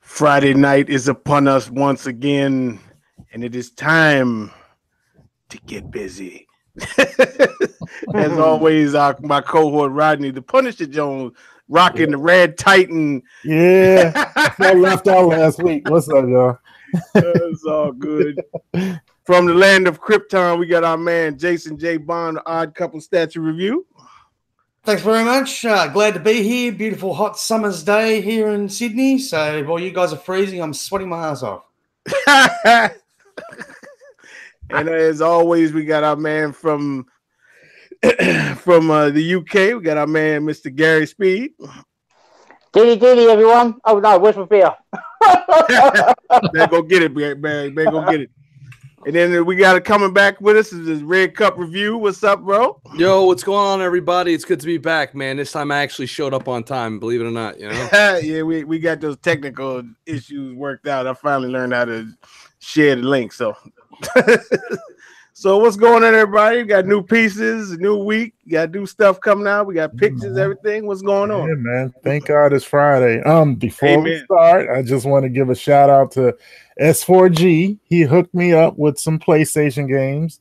Friday night is upon us once again, and it is time to get busy. As always, my cohort Rodney, the Punisher Jones, rocking the Red Titan. Yeah, I left out last week. What's up, y'all? It's all good. From the land of Krypton, we got our man Jason J. Bond, Odd Couple Statue Review. Thanks very much. Glad to be here. Beautiful hot summer's day here in Sydney. So while you guys are freezing, I'm sweating my ass off. And as always, we got our man from the UK. We got our man, Mr. Gary Speed. Dilly, everyone. Oh, no, where's my beer? Better go get it, man. Better go get it. And then we got it coming back with us is this Red Cup review. What's up, bro? Yo, what's going on, everybody? It's good to be back, man. This time I actually showed up on time, believe it or not. You know? Yeah, we got those technical issues worked out. I finally learned how to share the link. So, so what's going on, everybody? We got new pieces, a new week. We got new stuff coming out. We got pictures, everything. What's going on? Yeah, man. Thank God it's Friday. Before we start, I just want to give a shout out to S4G. He hooked me up with some PlayStation games.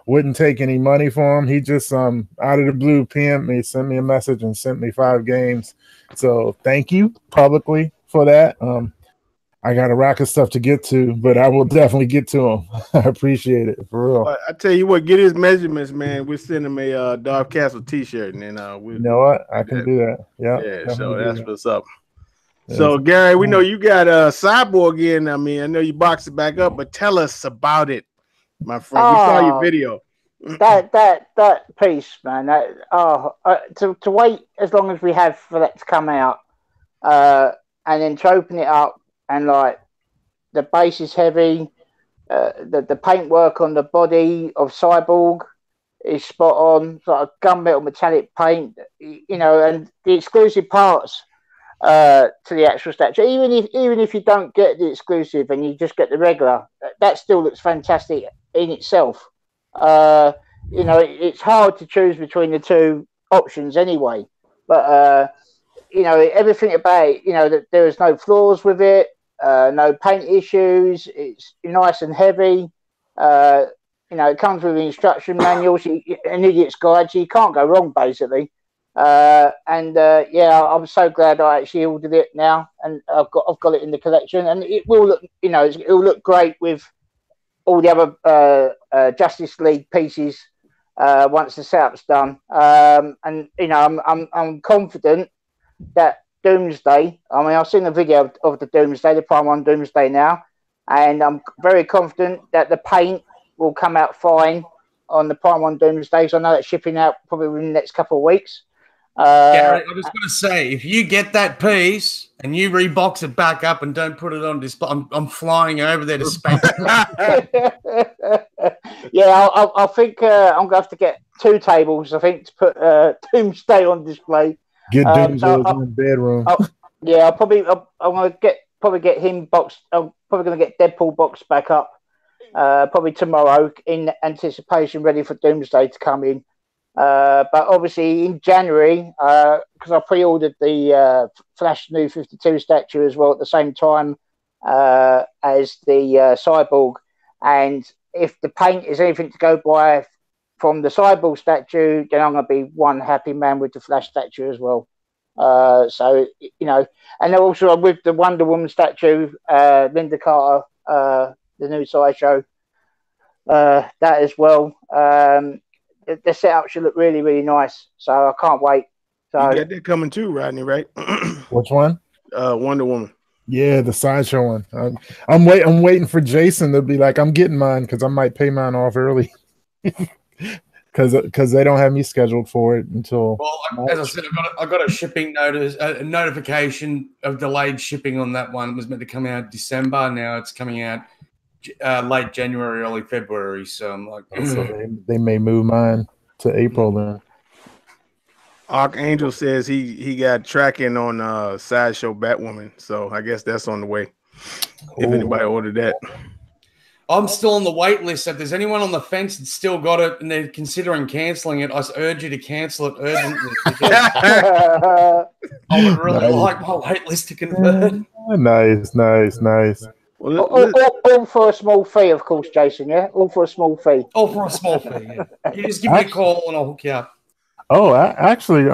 Wouldn't take any money for him. He just out of the blue PM'd me, sent me a message, and sent me 5 games. So thank you publicly for that. I got a rack of stuff to get to, but I will definitely get to him. I appreciate it for real. I tell you what, get his measurements, man. We'll send him a Dark Castle T-shirt, and then you know what? I can do that. Yeah. So that's what's up. So, Gary, we know you got a Cyborg in. I mean, I know you boxed it back up, but tell us about it, my friend. We saw your video. That piece, man. To wait as long as we have for that to come out, and then to open it up, and like the base is heavy, the paintwork on the body of Cyborg is spot on. It's like a gunmetal metallic paint, you know, and the exclusive parts to the actual statue. Even if you don't get the exclusive and you just get the regular, that still looks fantastic in itself. You know, it's hard to choose between the two options anyway. But you know, everything about it, you know, that there is no flaws with it, no paint issues. It's nice and heavy. You know, it comes with an instruction manual, so an idiot's guide, so you can't go wrong, basically. Yeah, I'm so glad I actually ordered it now, and I've got it in the collection, and it will look, you know, it'll look great with all the other Justice League pieces once the setup's done. And you know, I'm confident that Doomsday. I mean, I've seen the video of the Doomsday, the Prime 1 Doomsday now, and I'm very confident that the paint will come out fine on the Prime 1 Doomsday. So I know that's shipping out probably within the next couple of weeks. Gary, I was going to say, if you get that piece and you rebox it back up and don't put it on display, I'm flying over there to spank it. Yeah, I think I'm going to have to get 2 tables, I think, to put Doomsday on display. Get Doomsday in the bedroom. Yeah, I'm going to get him boxed. I'm probably going to get Deadpool boxed back up probably tomorrow in anticipation, ready for Doomsday to come in. But obviously in January, because I pre-ordered the Flash New 52 statue as well at the same time as the Cyborg. And if the paint is anything to go by from the Cyborg statue, then I'm going to be one happy man with the Flash statue as well. So, you know, and also with the Wonder Woman statue, Linda Carter, the new sideshow, that as well. The setup should look really, really nice. So I can't wait. So you got that coming too, Rodney, right? Which one? Wonder Woman. Yeah, the sideshow one. I'm waiting for Jason to be like, I'm getting mine because I might pay mine off early. Because they don't have me scheduled for it until. Well, as I said, I got a shipping notice, a notification of delayed shipping on that one. It was meant to come out December. Now it's coming out late January, early February. So I'm like, so they may move mine to April then. Archangel says he got tracking on Sideshow Batwoman, so I guess that's on the way. If anybody ordered that. I'm still on the wait list. If there's anyone on the fence that's still got it and they're considering cancelling it, I urge you to cancel it urgently. I would really like my wait list to convert. Nice. Well, All for a small fee, of course, Jason. Yeah, all for a small fee. All for a small fee. Yeah. You just give me a call and I'll hook you up. Oh, actually,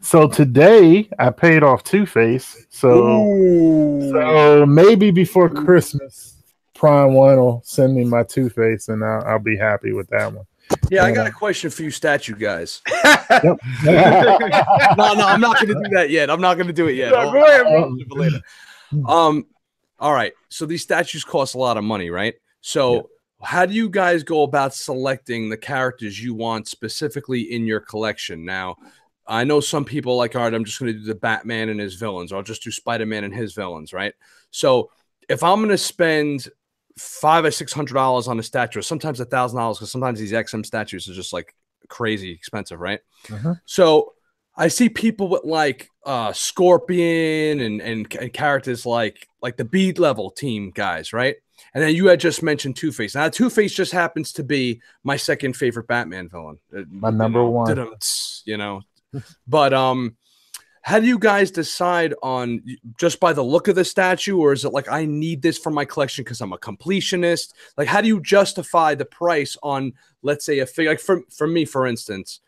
so today I paid off Two-Face. So maybe before Christmas, Prime One will send me my Two-Face, and I'll be happy with that one. Yeah, I got a question for you, statue guys. Yep. No, I'm not going to do that yet. I'm not going to do it yet. No, go ahead, bro. Later. All right. So these statues cost a lot of money, right? So how do you guys go about selecting the characters you want specifically in your collection? Now, I know some people like, all right, I'm just going to do the Batman and his villains, or I'll just do Spider-Man and his villains, right? So if I'm going to spend $500 or $600 on a statue, or sometimes $1,000, because sometimes these XM statues are just like crazy expensive, right? So I see people with like Scorpion and characters like the beat level team guys, right? And then you had just mentioned Two-Face. Now Two-Face just happens to be my second favorite Batman villain. My number one. You know, but how do you guys decide on just by the look of the statue, or is it like I need this for my collection because I'm a completionist? Like, how do you justify the price on, let's say, a figure? Like for me, for instance,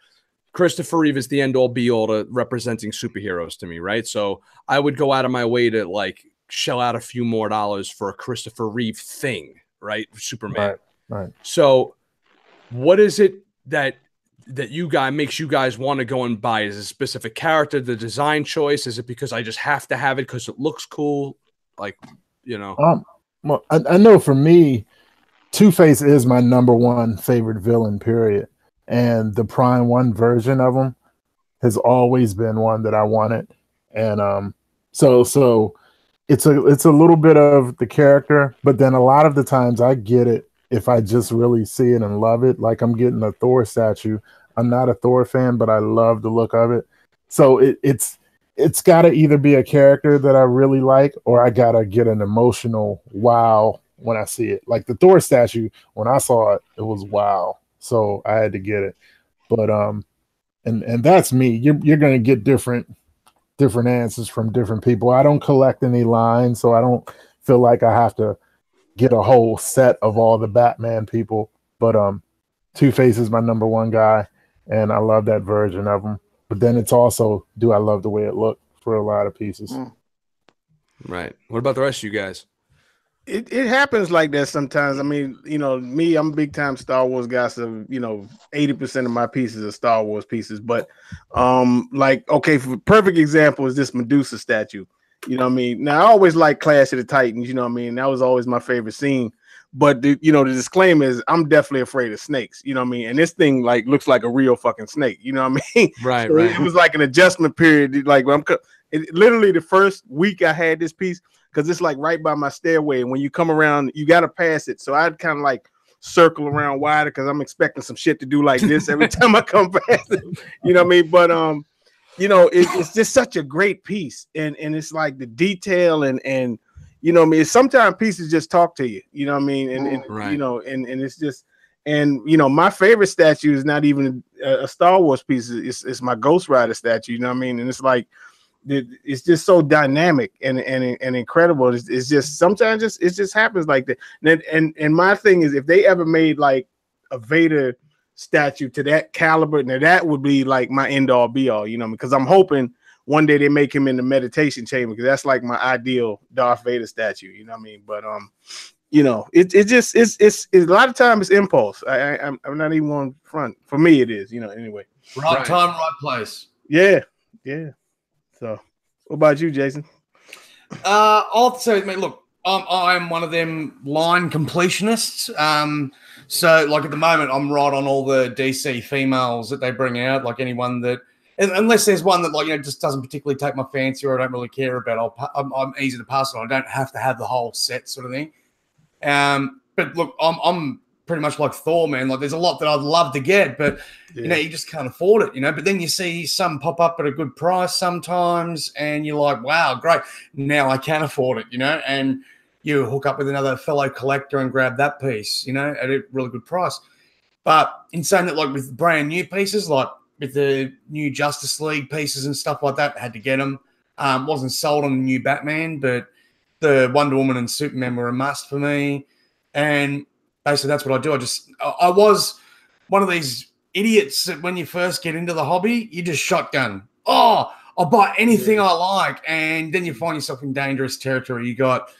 Christopher Reeve is the end all be all to representing superheroes to me, right? So I would go out of my way to like shell out a few more dollars for a Christopher Reeve thing, right? Superman. Right. So what is it that you guys makes you guys want to go and buy? Is it a specific character, the design choice? Is it because I just have to have it because it looks cool? Like, you know. Well, I know for me, Two-Face is my number one favorite villain, period. And the Prime One version of him has always been one that I wanted. And so it's a little bit of the character, but then a lot of the times I get it if I just really see it and love it. Like I'm getting a Thor statue. I'm not a Thor fan, but I love the look of it. So it's got to either be a character that I really like, or I got to get an emotional wow when I see it. Like the Thor statue, when I saw it, it was wow. So I had to get it. But and that's me. You're going to get different answers from different people. I don't collect any lines, so I don't feel like I have to get a whole set of all the Batman people. But Two-Face is my number one guy, and I love that version of him. But then it's also, do I love the way it looked for a lot of pieces? Right. What about the rest of you guys? It happens like that sometimes. I mean, you know, me, I'm a big time Star Wars guy, so you know, 80% of my pieces are Star Wars pieces. But like, okay, for perfect example is this Medusa statue. You know what I mean? Now I always like Clash of the Titans, you know what I mean? That was always my favorite scene. But the disclaimer is I'm definitely afraid of snakes, you know what I mean? And this thing like looks like a real fucking snake, you know what I mean? Right, So right. It was like an adjustment period. Like literally the first week I had this piece, because it's like right by my stairway, and when you come around, you got to pass it. So I'd kind of like circle around wider because I'm expecting some shit to do like this every time I come past it, you know what I mean? But you know, it's just such a great piece, and it's like the detail and you know what I mean, sometimes pieces just talk to you, you know what I mean, and right. You know, and it's just, and you know, my favorite statue is not even a Star Wars piece, it's my Ghost Rider statue, you know what I mean, and it's like it's just so dynamic and incredible. It's just sometimes it just happens like that. And my thing is, if they ever made like a Vader statue to that caliber, now that would be like my end all be all, you know, because I'm hoping one day they make him in the meditation chamber, because that's like my ideal Darth Vader statue, you know what I mean? But you know, it's a lot of times it's impulse. I'm not even on front. For me, it is, you know. Anyway, right time, right place. Yeah. So, what about you, Jason? I'll say, mate, look, I'm one of them line completionists. So, like at the moment, I'm right on all the DC females that they bring out. Like anyone that, unless there's one that, like, you know, just doesn't particularly take my fancy or I don't really care about, I'm easy to pass it on. I don't have to have the whole set, sort of thing. But look, I'm pretty much like Thor, man. Like, there's a lot that I'd love to get, but you know, you just can't afford it, you know. But then you see some pop up at a good price sometimes, and you're like, wow, great, now I can afford it, you know. And you hook up with another fellow collector and grab that piece, you know, at a really good price. But in saying that, like with brand new pieces, like with the new Justice League pieces and stuff like that, I had to get them. Wasn't sold on the new Batman, but the Wonder Woman and Superman were a must for me. And basically that's what I do. I was one of these idiots that when you first get into the hobby, you just shotgun. Oh, I'll buy anything I like. And then you find yourself in dangerous territory. You got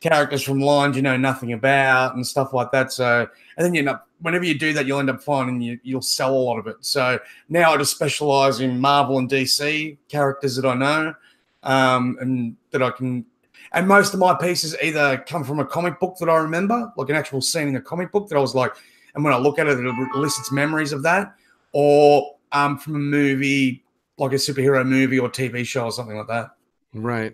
characters from lines you know nothing about and stuff like that. So, and then you end up, whenever you do that, you'll end up finding you'll sell a lot of it. So now I just specialize in Marvel and DC characters that I know, and that I can. And most of my pieces either come from a comic book that I remember, like an actual scene in a comic book that I was like, and when I look at it, it elicits memories of that, or from a movie, like a superhero movie or TV show or something like that. Right.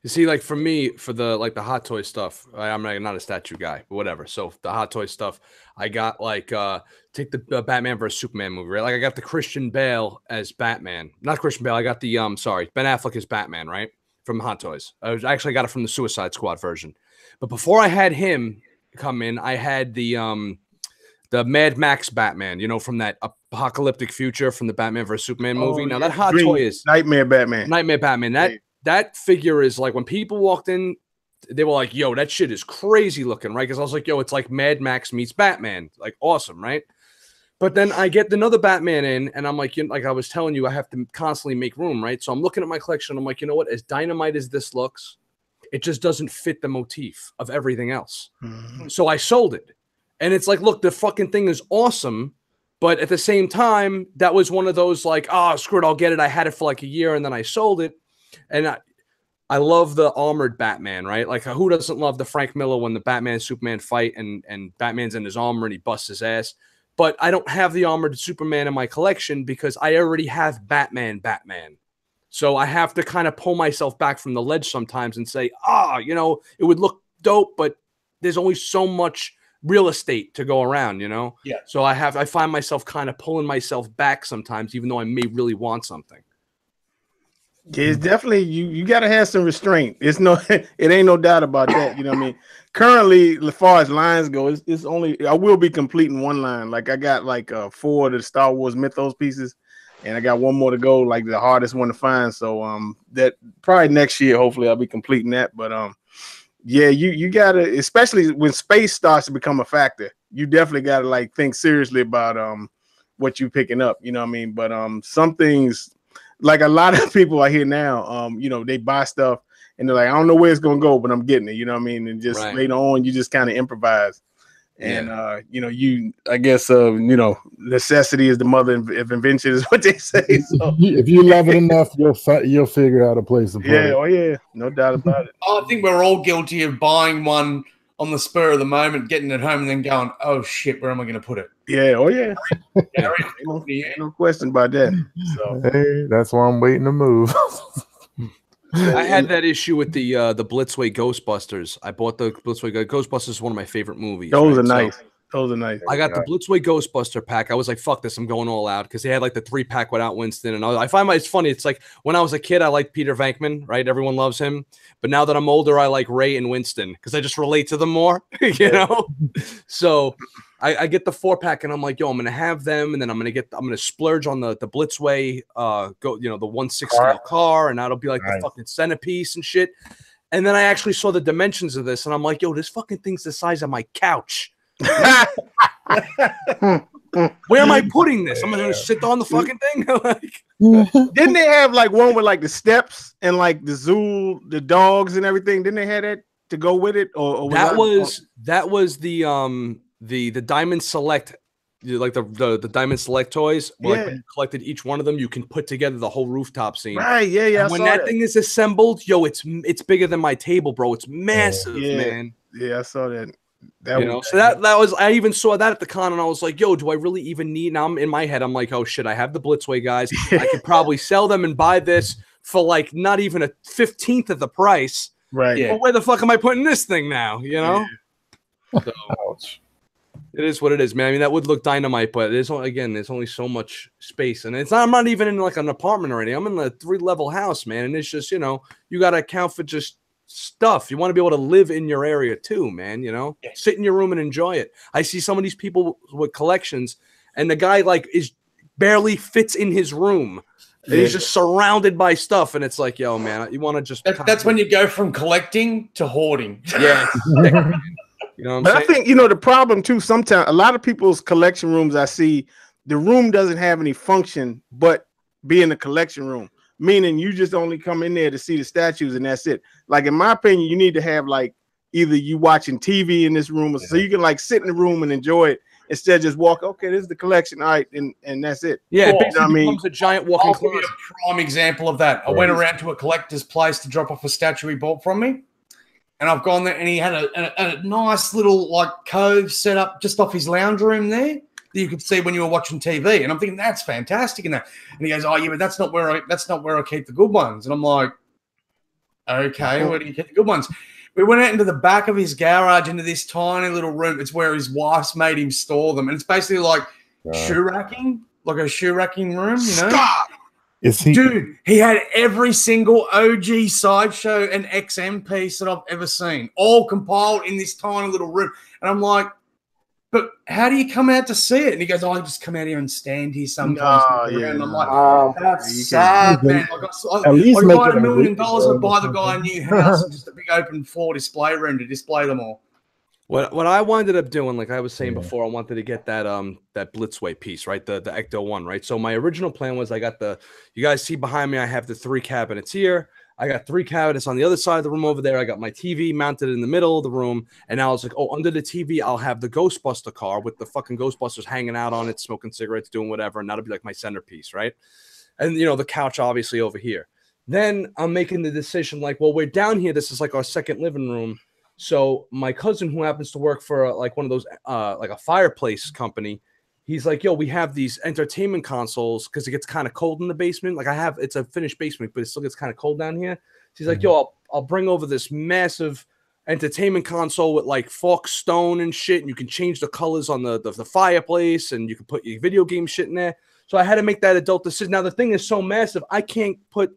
You see, like for me, for the Hot Toy stuff, I'm not a statue guy, but whatever. So the Hot Toy stuff, I got like take the Batman versus Superman movie, right? Like I got the Christian Bale as Batman, not Christian Bale. I got the Ben Affleck as Batman, right? From Hot Toys. I got it from the Suicide Squad version. But before I had him come in, I had the Mad Max Batman, you know, from that apocalyptic future from the Batman vs Superman movie. Now that Hot Toy is Nightmare Batman. That figure is like when people walked in, they were like, "Yo, that shit is crazy looking," right? Because I was like, "Yo, it's like Mad Max meets Batman, like awesome, right?" But then I get another Batman in, and I'm like, like I was telling you, I have to constantly make room, right? So I'm looking at my collection. I'm like, you know what? As dynamite as this looks, it just doesn't fit the motif of everything else. Mm-hmm. So I sold it. And it's like, look, the fucking thing is awesome. But at the same time, that was one of those like, oh, screw it, I'll get it. I had it for like a year, and then I sold it. And I love the armored Batman, right? Like, who doesn't love the Frank Miller when the Batman and Superman fight and Batman's in his armor and he busts his ass? But I don't have the armored Superman in my collection because I already have Batman. So I have to kind of pull myself back from the ledge sometimes and say, you know, it would look dope, but there's only so much real estate to go around, you know? Yeah. So I find myself kind of pulling myself back sometimes, even though I may really want something. Yeah, it's definitely you got to have some restraint. It ain't no doubt about that. You know what I mean? Currently, as far as lines go, it's only I will be completing one line. Like I got like 4 of the Star Wars Mythos pieces, and I got one more to go, like the hardest one to find. So that probably next year, hopefully, I'll be completing that. But yeah, you gotta, especially when space starts to become a factor, you definitely gotta like think seriously about what you picking up. You know what I mean? But some things. Like a lot of people I hear now, you know, they buy stuff and they're like, I don't know where it's gonna go, but I'm getting it. You know what I mean? And just later on, you just kind of improvise. And you know, I guess you know, necessity is the mother of invention, is what they say. So if you love it enough, you'll figure out a place to put it. Oh yeah, no doubt about it. I think we're all guilty of buying one on the spur of the moment, getting it home, and then going, "Oh shit, where am I going to put it?" Yeah, oh yeah, ain't no question about that. So hey, that's why I'm waiting to move. I had that issue with the Blitzway Ghostbusters. I bought the Blitzway Ghostbusters. Is one of my favorite movies. Those are nice. Those are nice. I got the Blitzway Ghostbuster pack. I was like, fuck this, I'm going all out, because they had like the 3-pack without Winston. And I find it's funny. It's like when I was a kid, I liked Peter Venkman, right? Everyone loves him. But now that I'm older, I like Ray and Winston because I just relate to them more, you know? So I get the 4-pack and I'm like, yo, I'm gonna have them, and then I'm gonna splurge on the Blitzway the 1/6 car, and that'll be like the fucking centerpiece and shit. And then I actually saw the dimensions of this, and I'm like, yo, this fucking thing's the size of my couch. Where am I putting this? I'm gonna sit on the fucking thing. Like, didn't they have like one with like the steps and like the zoo, the dogs and everything? Didn't they have that to go with it? Or that was the Diamond Select, like the Diamond Select toys. Where, like, when you collected each one of them, you can put together the whole rooftop scene. Right? Yeah. And when that thing is assembled, yo, it's bigger than my table, bro. It's massive, man. Yeah, I saw that. So that was, I even saw that at the con, and I was like, yo, do I really even need? Now I'm in my head, I'm like, oh shit, I have the Blitzway guys. I could probably sell them and buy this for like not even a 15th of the price. Right. Yeah. But where the fuck am I putting this thing now? You know? Yeah. So, ouch. It is what it is, man. I mean, that would look dynamite, but there's only so much space, and I'm not even in like an apartment or anything. I'm in a 3-level house, man, and it's just, you know, you got to account for just stuff. You want to be able to live in your area too, man. You know, sit in your room and enjoy it. I see some of these people with collections, and the guy like is barely fits in his room. And he's just surrounded by stuff, and it's like, yo, man, you want to just. That's when you go from collecting to hoarding. Yeah. You know what I'm saying? I think the problem too. Sometimes a lot of people's collection rooms, I see the room doesn't have any function, but being a collection room, meaning you just only come in there to see the statues and that's it. Like in my opinion, you need to have like either you watching TV in this room, so you can like sit in the room and enjoy it instead of just walk. Okay, this is the collection, all right, and that's it. Yeah, Cool. it basically becomes a giant walking I'll give you closet. a prime example of that. I went around to a collector's place to drop off a statue he bought from me, and I've gone there, and he had a nice little like cove set up just off his lounge room there that you could see when you were watching TV. And I'm thinking that's fantastic, and he goes, "Oh yeah, but that's not where I keep the good ones." And I'm like, "Okay, where do you keep the good ones?" We went out into the back of his garage into this tiny little room. It's where his wife's made him store them. And it's basically like shoe racking, like a shoe racking room, you know? Stop. Dude, he had every single OG Sideshow and XM piece that I've ever seen, all compiled in this tiny little room. And I'm like, but how do you come out to see it? And he goes, I just come out here and stand here sometimes. And I'm like, that's sad, man. At least I make got it $1 million a and buy the guy a new house and just a big open floor display room to display them all. What I wound up doing, like I was saying before, I wanted to get that that Blitzway piece, right? The Ecto 1, right? So my original plan was I got you guys see behind me, I have the 3 cabinets here. I got 3 cabinets on the other side of the room over there. I got my TV mounted in the middle of the room. And now I was like, oh, under the TV, I'll have the Ghostbuster car with the fucking Ghostbusters hanging out on it, smoking cigarettes, doing whatever. And that'll be like my centerpiece, right? And, the couch obviously over here. Then I'm making the decision like, well, we're down here. This is like our second living room. So my cousin, who happens to work for like one of those, like a fireplace company, he's like, yo, we have these entertainment consoles because it gets kind of cold in the basement. Like it's a finished basement, but it still gets kind of cold down here. So he's like, yo, I'll bring over this massive entertainment console with like forked stone and shit. And you can change the colors on the fireplace and you can put your video game shit in there. So I had to make that adult decision. Now the thing is so massive, I can't put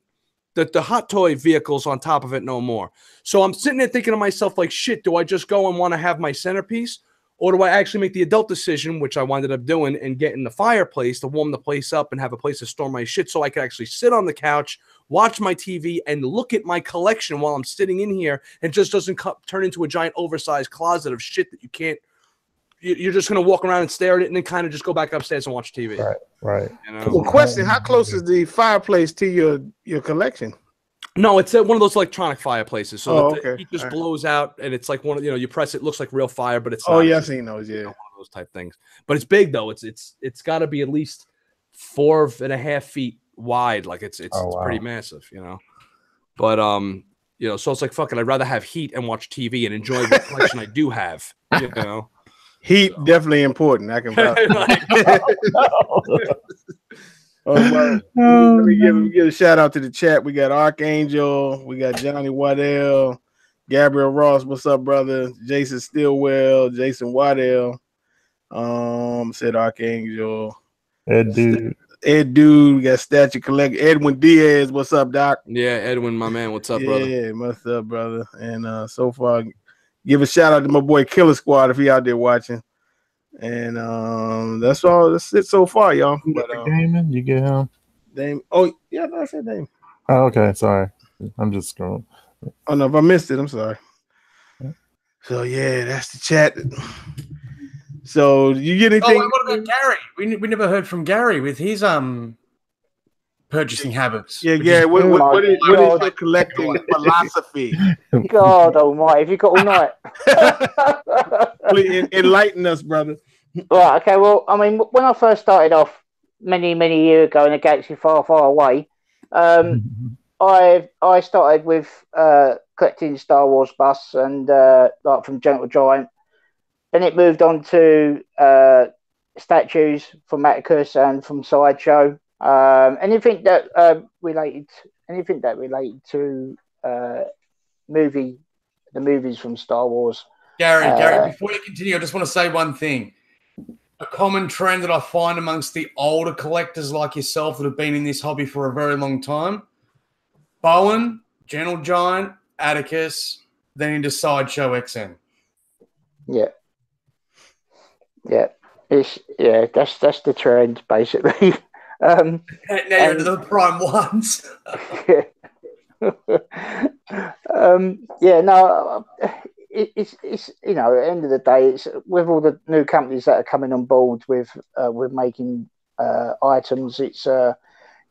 the hot toy vehicles on top of it no more. So I'm sitting there thinking to myself, like, shit, do I just go and want to have my centerpiece? Or do I actually make the adult decision, which I wound up doing, and get in the fireplace to warm the place up and have a place to store my shit so I could actually sit on the couch, watch my TV, and look at my collection while I'm sitting in here and just doesn't turn into a giant oversized closet of shit that you can't. You're just going to walk around and stare at it and then kind of just go back upstairs and watch TV. Right. Well, question, how close is the fireplace to your collection? No, it's one of those electronic fireplaces. So okay. It just blows out, and it's like one of you press it, looks like real fire, but it's not. Oh yeah, I've seen those. Yeah, one of those type things. But it's big though. It's got to be at least 4.5 feet wide. Like it's pretty massive, But so it's like fuck it. I'd rather have heat and watch TV and enjoy the collection I do have. Heat definitely important. I can. Let me give a shout out to the chat. We got Archangel, we got Johnny Waddell, Gabriel Ross. What's up, brother? Jason Stillwell, Jason Waddell. Said Archangel. Ed Dude. We got Statue Collect. Edwin Diaz. What's up, Doc? Yeah, Edwin, my man. What's up, brother? Yeah, what's up, brother? And so far, give a shout out to my boy Killer Squad if he out there watching. And that's all. That's it so far, y'all. But Damon, you get him? Dame. Oh yeah, I said Dame. Oh, okay. Sorry, I'm just scrolling. Oh no, if I missed it, I'm sorry. So yeah, that's the chat. So you get anything? Oh, what about Gary? We never heard from Gary with his purchasing habits. Yeah, Gary. What is your collecting philosophy? God almighty, have you got all night? Please enlighten us, brother. Right, okay, well, I mean, when I first started off many years ago in a galaxy far away, I started with collecting Star Wars busts and like from Gentle Giant. Then it moved on to statues from Atticus and from Sideshow. Anything that related to the movies from Star Wars. Gary, before you continue, I just want to say one thing. A common trend that I find amongst the older collectors like yourself that have been in this hobby for a very long time, Bowen, Gentle Giant, Atticus, then into Sideshow XM. Yeah. That's the trend basically. Now you're into the prime ones. Yeah, no, it's you know, at the end of the day, it's with all the new companies that are coming on board with making items. It's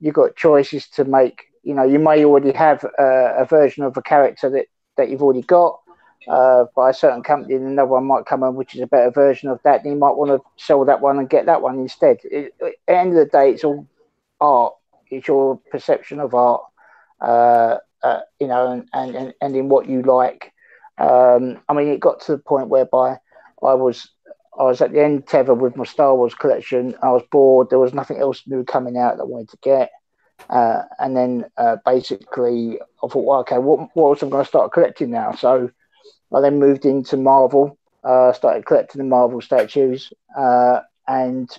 you've got choices to make. You know, you may already have a version of a character that you've already got by a certain company, and another one might come on which is a better version of that. And you might want to sell that one and get that one instead. At the end of the day, it's all art. It's your perception of art. You know, and in what you like. I mean, it got to the point whereby I was at the end tether with my Star Wars collection. I was bored. There was nothing else new coming out that I wanted to get. And then basically I thought, well, okay, what else am I going to start collecting now? So I then moved into Marvel, started collecting the Marvel statues and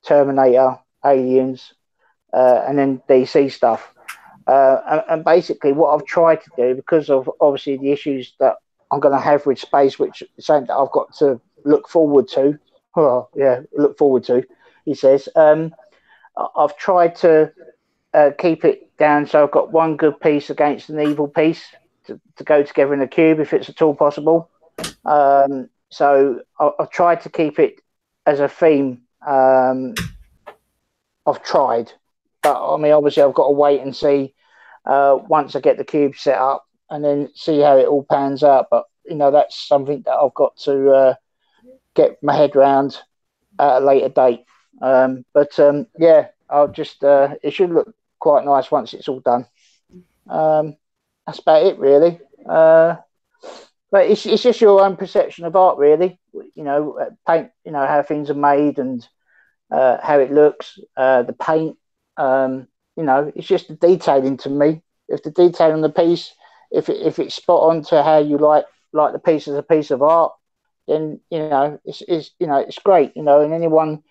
Terminator, Aliens, and then DC stuff. And basically what I've tried to do, because of obviously the issues that I'm going to have with space, which is something that I've got to look forward to. Oh, yeah, look forward to, he says. I've tried to keep it down so I've got one good piece against an evil piece to go together in a cube if it's at all possible. So I've tried to keep it as a theme. I've tried. But I mean, obviously, I've got to wait and see once I get the cube set up, and then see how it all pans out. But you know, that's something that I've got to get my head around at a later date. Yeah, I'll just it should look quite nice once it's all done. That's about it, really. But it's just your own perception of art, really. You know, paint. You know how things are made and how it looks, the paint. You know, it's just the detailing to me. If the detail on the piece, if it's spot on to how you like the piece as a piece of art, then you know it's great. You know, and everyone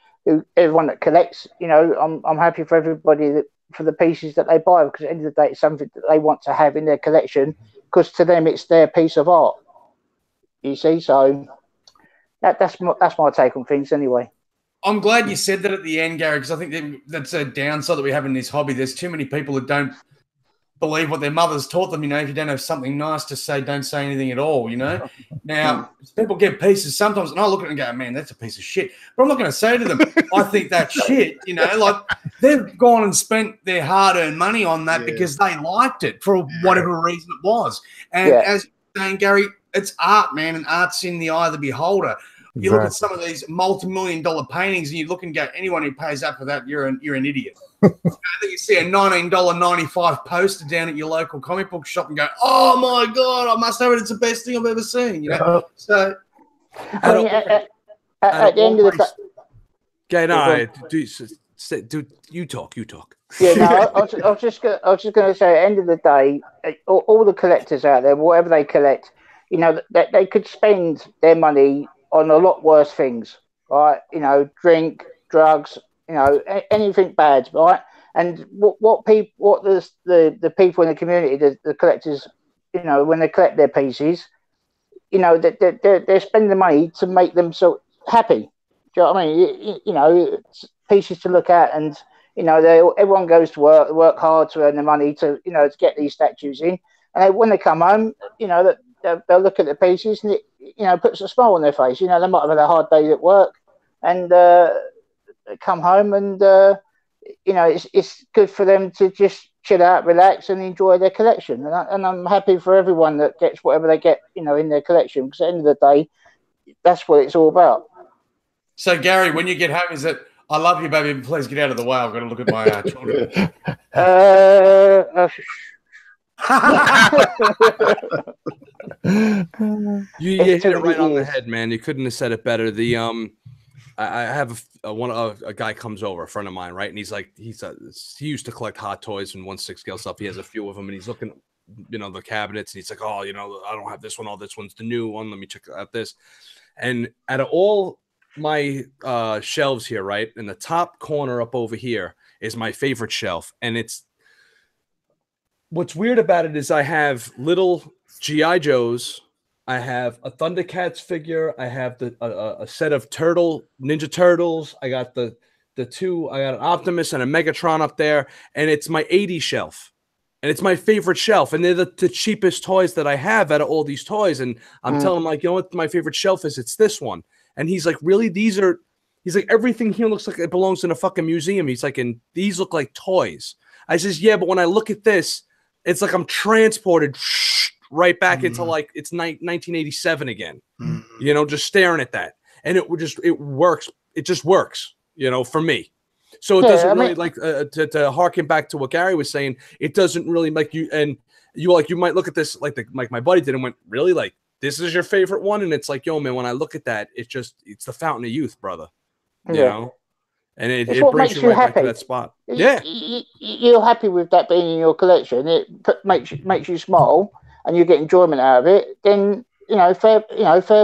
that collects, you know, I'm happy for everybody for the pieces that they buy, because at the end of the day, it's something that they want to have in their collection, because to them it's their piece of art. You see, so that's my take on things anyway. I'm glad you said that at the end, Gary, because I think that's a downside that we have in this hobby. There's too many people that don't believe what their mothers taught them. You know, if you don't have something nice to say, don't say anything at all, you know. Now, people get pieces sometimes, and I look at it and go, man, that's a piece of shit. But I'm not going to say to them, I think that's shit, you know. Like, they've gone and spent their hard-earned money on that because they liked it for whatever reason it was. And as you're saying, Gary, it's art, man, and art's in the eye of the beholder. You look at some of these multi-million-dollar paintings, and you look and go, anyone who pays up for that, you're an idiot. I think you see a $19.95 poster down at your local comic book shop and go, oh my God, I must have it. It's the best thing I've ever seen. You know, so I mean, at the end of the day, okay, no, dude, you talk. Yeah, no, I was just going to say, at the end of the day, all the collectors out there, whatever they collect, you know, that they could spend their money on a lot worse things, right? You know, drink, drugs, you know, anything bad, right? And what the people in the community, the collectors, you know, when they collect their pieces, you know, they're spending the money to make them so happy. Do you know what I mean? You know, pieces to look at, and you know, everyone goes to work hard to earn the money to, you know, to get these statues in, and when they come home, you know, they'll look at the pieces and it, you know, puts a smile on their face. You know, they might have had a hard day at work, and come home, and you know, it's good for them to just chill out, relax, and enjoy their collection. And I'm happy for everyone that gets whatever they get, you know, in their collection, because at the end of the day, that's what it's all about. So, Gary, when you get home, is it, I love you, baby, but please get out of the way. I've got to look at my children. You hit it right on the head, man. You couldn't have said it better. The I have a guy comes over, a friend of mine, right? And he's like, he used to collect hot toys and 1/6 scale stuff. He has a few of them, and he's looking, you know, the cabinets, and he's like, oh, you know, I don't have this one. Oh, this one's the new one. Let me check out this. And out of all my shelves here, right, in the top corner up over here is my favorite shelf, and it's, what's weird about it is I have little G.I. Joes, I have a Thundercats figure, I have a set of Ninja Turtles, I got the two. I got an Optimus and a Megatron up there, and it's my 80 shelf. And it's my favorite shelf, and they're the cheapest toys that I have out of all these toys. And I'm telling him, like, you know what my favorite shelf is? It's this one. And he's like, really? He's like, everything here looks like it belongs in a fucking museum. He's like, and these look like toys. I says, yeah, but when I look at this, it's like I'm transported right back into like it's 1987 again. You know, just staring at that, and it works. It just works. You know, for me. So it doesn't really like to harken back to what Gary was saying. It doesn't really like you, and you might look at this like my buddy did and went, really, like, this is your favorite one? And it's like, yo, man, when I look at that, it's the fountain of youth, brother. You know, and it brings you right back to that spot. Yeah, you're happy with that being in your collection. It makes you smile, and you get enjoyment out of it. Then fair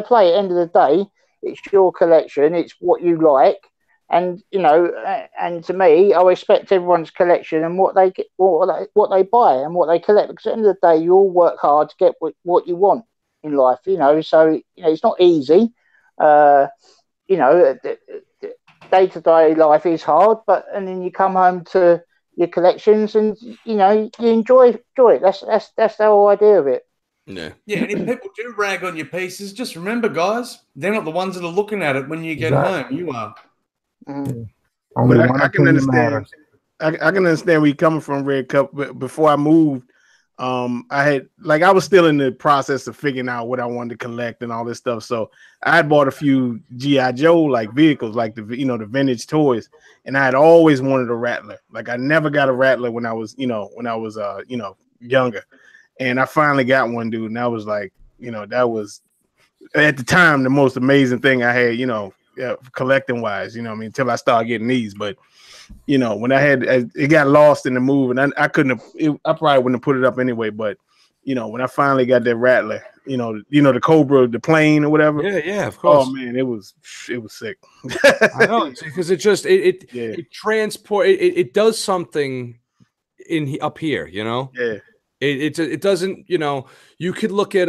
play. At the end of the day, it's your collection. It's what you like. And and to me, I respect everyone's collection and what they buy and what they collect. Because at the end of the day, you all work hard to get what you want in life. So it's not easy. Day-to-day life is hard, and then you come home to your collections and you enjoy it. That's the whole idea of it. Yeah, and if people do rag on your pieces, just remember, guys, they're not the ones that are looking at it when you get home. You are. But I can understand. I can understand where you're coming from, Red Cup. But before I moved, I was still in the process of figuring out what I wanted to collect and all this stuff. So I had bought a few G.I. Joe like vehicles, like the vintage toys, and I had always wanted a Rattler. Like I never got a Rattler when I was younger, and I finally got one, dude. And I was like, that was at the time the most amazing thing I had, collecting wise, until I started getting these. But when I had it got lost in the move, and I couldn't have I probably wouldn't have put it up anyway. But when I finally got that Rattler, the Cobra, the plane or whatever. Yeah, of course. Oh man, it was sick. I know, because it transport it does something up here, Yeah. It doesn't, you could look at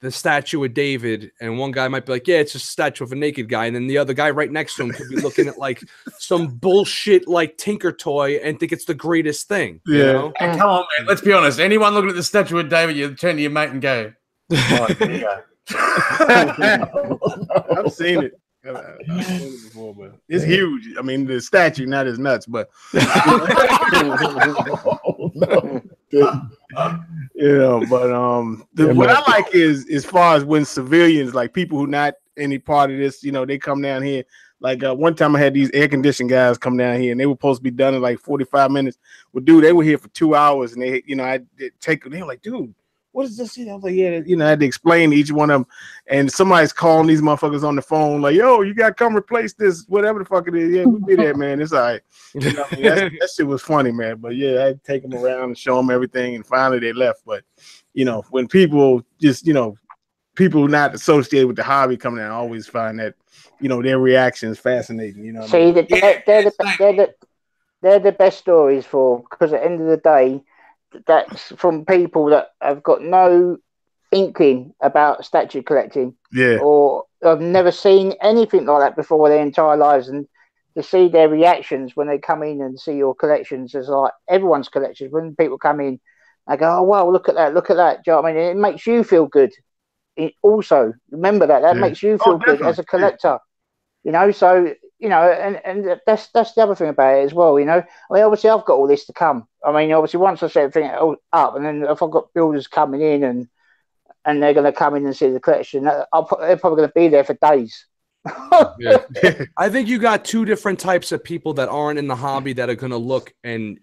the statue of David, and one guy might be like, yeah, it's just a statue of a naked guy. And then the other guy right next to him could be looking at like some bullshit like Tinker Toy and think it's the greatest thing. Yeah. Hey, come on, man. Let's be honest. Anyone looking at the statue of David, you turn to your mate and go, oh, yeah. I've seen it. I've seen it before, but it's huge. I mean, the statue, not as nuts, but what I like is as far as when civilians, like people who not any part of this, they come down here. Like one time I had these air conditioned guys come down here, and they were supposed to be done in like 45 minutes. Well, dude, they were here for 2 hours, and they were like, dude, what is this? I was like, yeah, I had to explain to each one of them. And somebody's calling these motherfuckers on the phone, like, yo, you got to come replace this, whatever the fuck it is. Yeah, we be there, man. It's all right. That shit was funny, man. But yeah, I had to take them around and show them everything. And finally they left. But, when people just, people not associated with the hobby coming in, I always find that, their reaction is fascinating. See, they're the best stories because at the end of the day, that's from people that have got no inkling about statue collecting, or have never seen anything like that before their entire lives, and to see their reactions when they come in and see your collections as like everyone's collections. When people come in, they go, "Oh wow, look at that! Do you know what I mean?" It makes you feel good. Also, remember that makes you feel good as a collector. So. And that's the other thing about it as well. I mean, obviously I've got all this to come. I mean, obviously once I set everything up, and then if I've got builders coming in and they're going to come in and see the collection, they're probably going to be there for days. I think you got two different types of people that aren't in the hobby that are going to look, and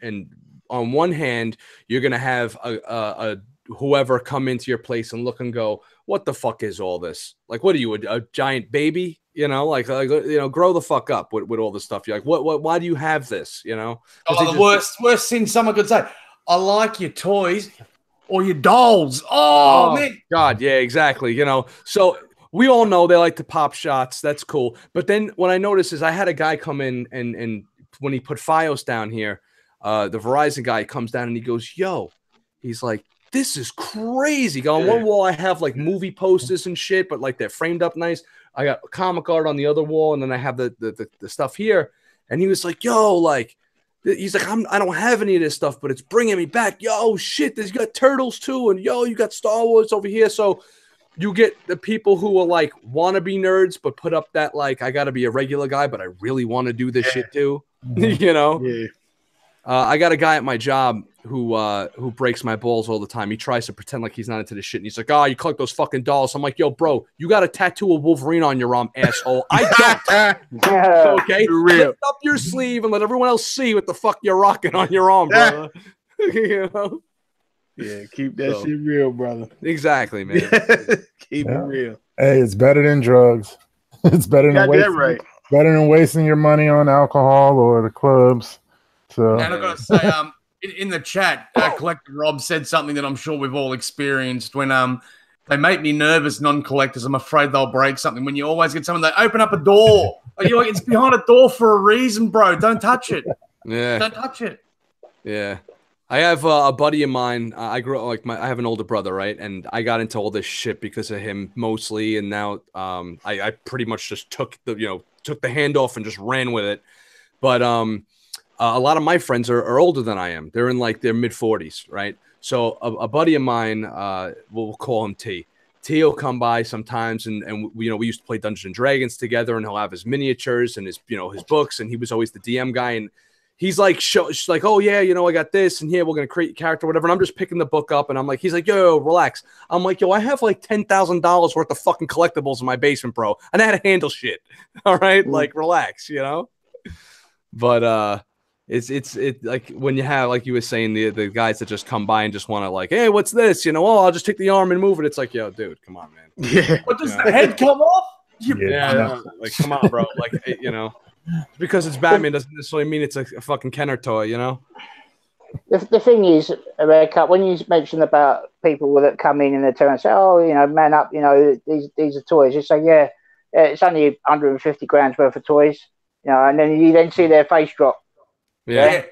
on one hand, you're going to have a whoever come into your place and look and go, what the fuck is all this? Like, what are you, a giant baby? Grow the fuck up with all this stuff. You're like, what? Why do you have this? The worst thing someone could say. I like your toys or your dolls. Oh man, God, yeah, exactly. So we all know they like to pop shots. That's cool. But then what I noticed is I had a guy come in and when he put Fios down here, the Verizon guy comes down and he goes, "Yo," he's like, "This is crazy." On one wall I have like movie posters and shit, but like they're framed up nice. I got comic art on the other wall, and then I have the stuff here. and he was like, "Yo, like." He's like, I don't have any of this stuff, but it's bringing me back. Yo, shit, you got Turtles too, and yo, you got Star Wars over here. So you get the people who are like wannabe nerds, but put up that like I got to be a regular guy, but I really want to do this shit too. You know? Yeah. I got a guy at my job who breaks my balls all the time. He tries to pretend like he's not into this shit, and he's like, "Oh, you collect those fucking dolls." I'm like, "Yo, bro, you got a tattoo of Wolverine on your arm, asshole." I don't. Okay, lift up your sleeve and let everyone else see what the fuck you're rocking on your arm, brother. You know? Yeah, keep that shit real, brother. Exactly, man. Keep it real. Hey, it's better than drugs. It's better than better than wasting your money on alcohol or the clubs. So, and I've got to say, in the chat, Collector Rob said something that I'm sure we've all experienced when they make me nervous, non-collectors. I'm afraid they'll break something. When you always get someone, they open up a door. You're like, it's behind a door for a reason, bro. Don't touch it. Yeah. Don't touch it. Yeah. I have a buddy of mine. I grew up I have an older brother, right? And I got into all this shit because of him mostly. And now I pretty much just took the handoff and just ran with it. But a lot of my friends are older than I am. They're in like their mid 40s, right? So a buddy of mine, we'll call him T. T will come by sometimes, and we used to play Dungeons and Dragons together, and he'll have his miniatures and his his books, and he was always the DM guy. And he's like, she's like, "Oh yeah, I got this, and here we're gonna create a character, whatever." And I'm just picking the book up, and I'm like, he's like, "Yo, relax." I'm like, "Yo, I have like $10,000 worth of fucking collectibles in my basement, bro, and I had to handle shit. All right, like relax, But it's like when you have, like you were saying, the guys that just come by and just want to like, "Hey, what's this?" Oh, I'll just take the arm and move it. It's like, yo, dude, come on, man. Yeah. What does the head come off? Yeah, like come on, bro. Like because it's Batman doesn't necessarily mean it's a fucking Kenner toy, The thing is, Red Cup, when you mentioned about people that come in and they turn and say, "Oh, man up, these are toys," you say, "Yeah, it's only 150 grand's worth of toys," and then you then see their face drop. Yeah.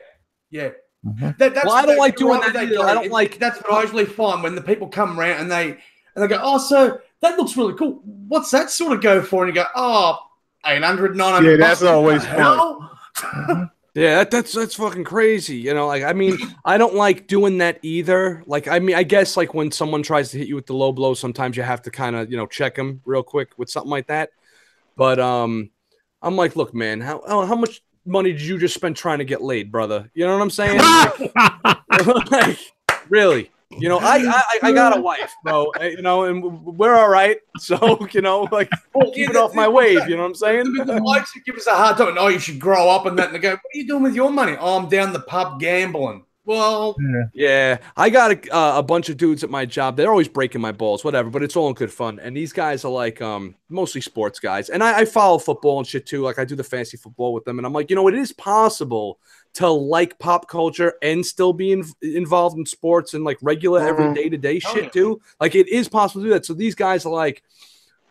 Mm-hmm. That's I don't like doing that either. I don't like. That's what I usually find when the people come around and they go, "Oh, so that looks really cool. What's that sort of go for?" And you go, "Oh, 800, 900." Yeah, that's always fun. Yeah, that's fucking crazy. I don't like doing that either. Like, I guess like when someone tries to hit you with the low blow, sometimes you have to kind of check them real quick with something like that. But I'm like, look, man, how much money did you just spend trying to get laid, brother? You know what I'm saying? Like, really? I got a wife, bro. And we're all right. So, keep it off my wave. You know what I'm saying? The blokes who give us a hard time. "Oh, you should grow up," and that. And they go, "What are you doing with your money?" "Oh, I'm down the pub gambling." Well, yeah, I got a bunch of dudes at my job. They're always breaking my balls, whatever, but it's all in good fun. And these guys are like mostly sports guys. And I follow football and shit too. Like I do the fantasy football with them. And I'm like, it is possible to like pop culture and still be involved in sports and like regular every day-to-day shit too. Like it is possible to do that. So these guys are like,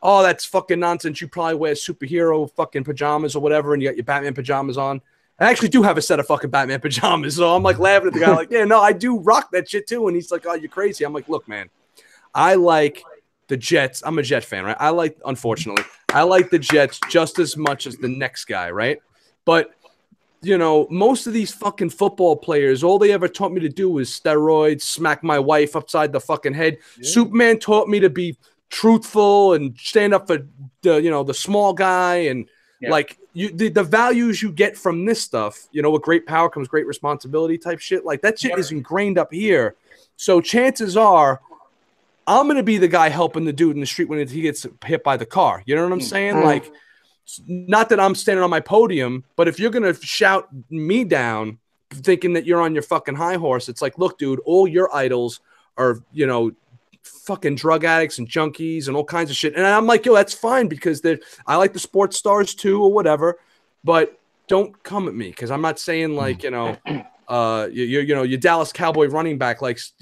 "Oh, that's fucking nonsense. You probably wear superhero fucking pajamas or whatever, and you got your Batman pajamas on." I actually do have a set of fucking Batman pajamas. So I'm like laughing at the guy like, "Yeah, no, I do rock that shit too." And he's like, "Oh, you're crazy." I'm like, "Look, man, I like the Jets. I'm a Jet fan, right? Unfortunately, I like the Jets just as much as the next guy, right? But, most of these fucking football players, all they ever taught me to do was steroids, smack my wife upside the fucking head. Yeah. Superman taught me to be truthful and stand up for the small guy and like the values you get from this stuff, with great power comes great responsibility type shit. Like that shit is ingrained up here. So chances are I'm going to be the guy helping the dude in the street when he gets hit by the car. You know what I'm saying? Like, not that I'm standing on my podium, but if you're going to shout me down thinking that you're on your fucking high horse, it's like, look, dude, all your idols are, fucking drug addicts and junkies and all kinds of shit. And I'm like, yo, that's fine because I like the sports stars too or whatever, but don't come at me because I'm not saying like, your Dallas Cowboy running back likes,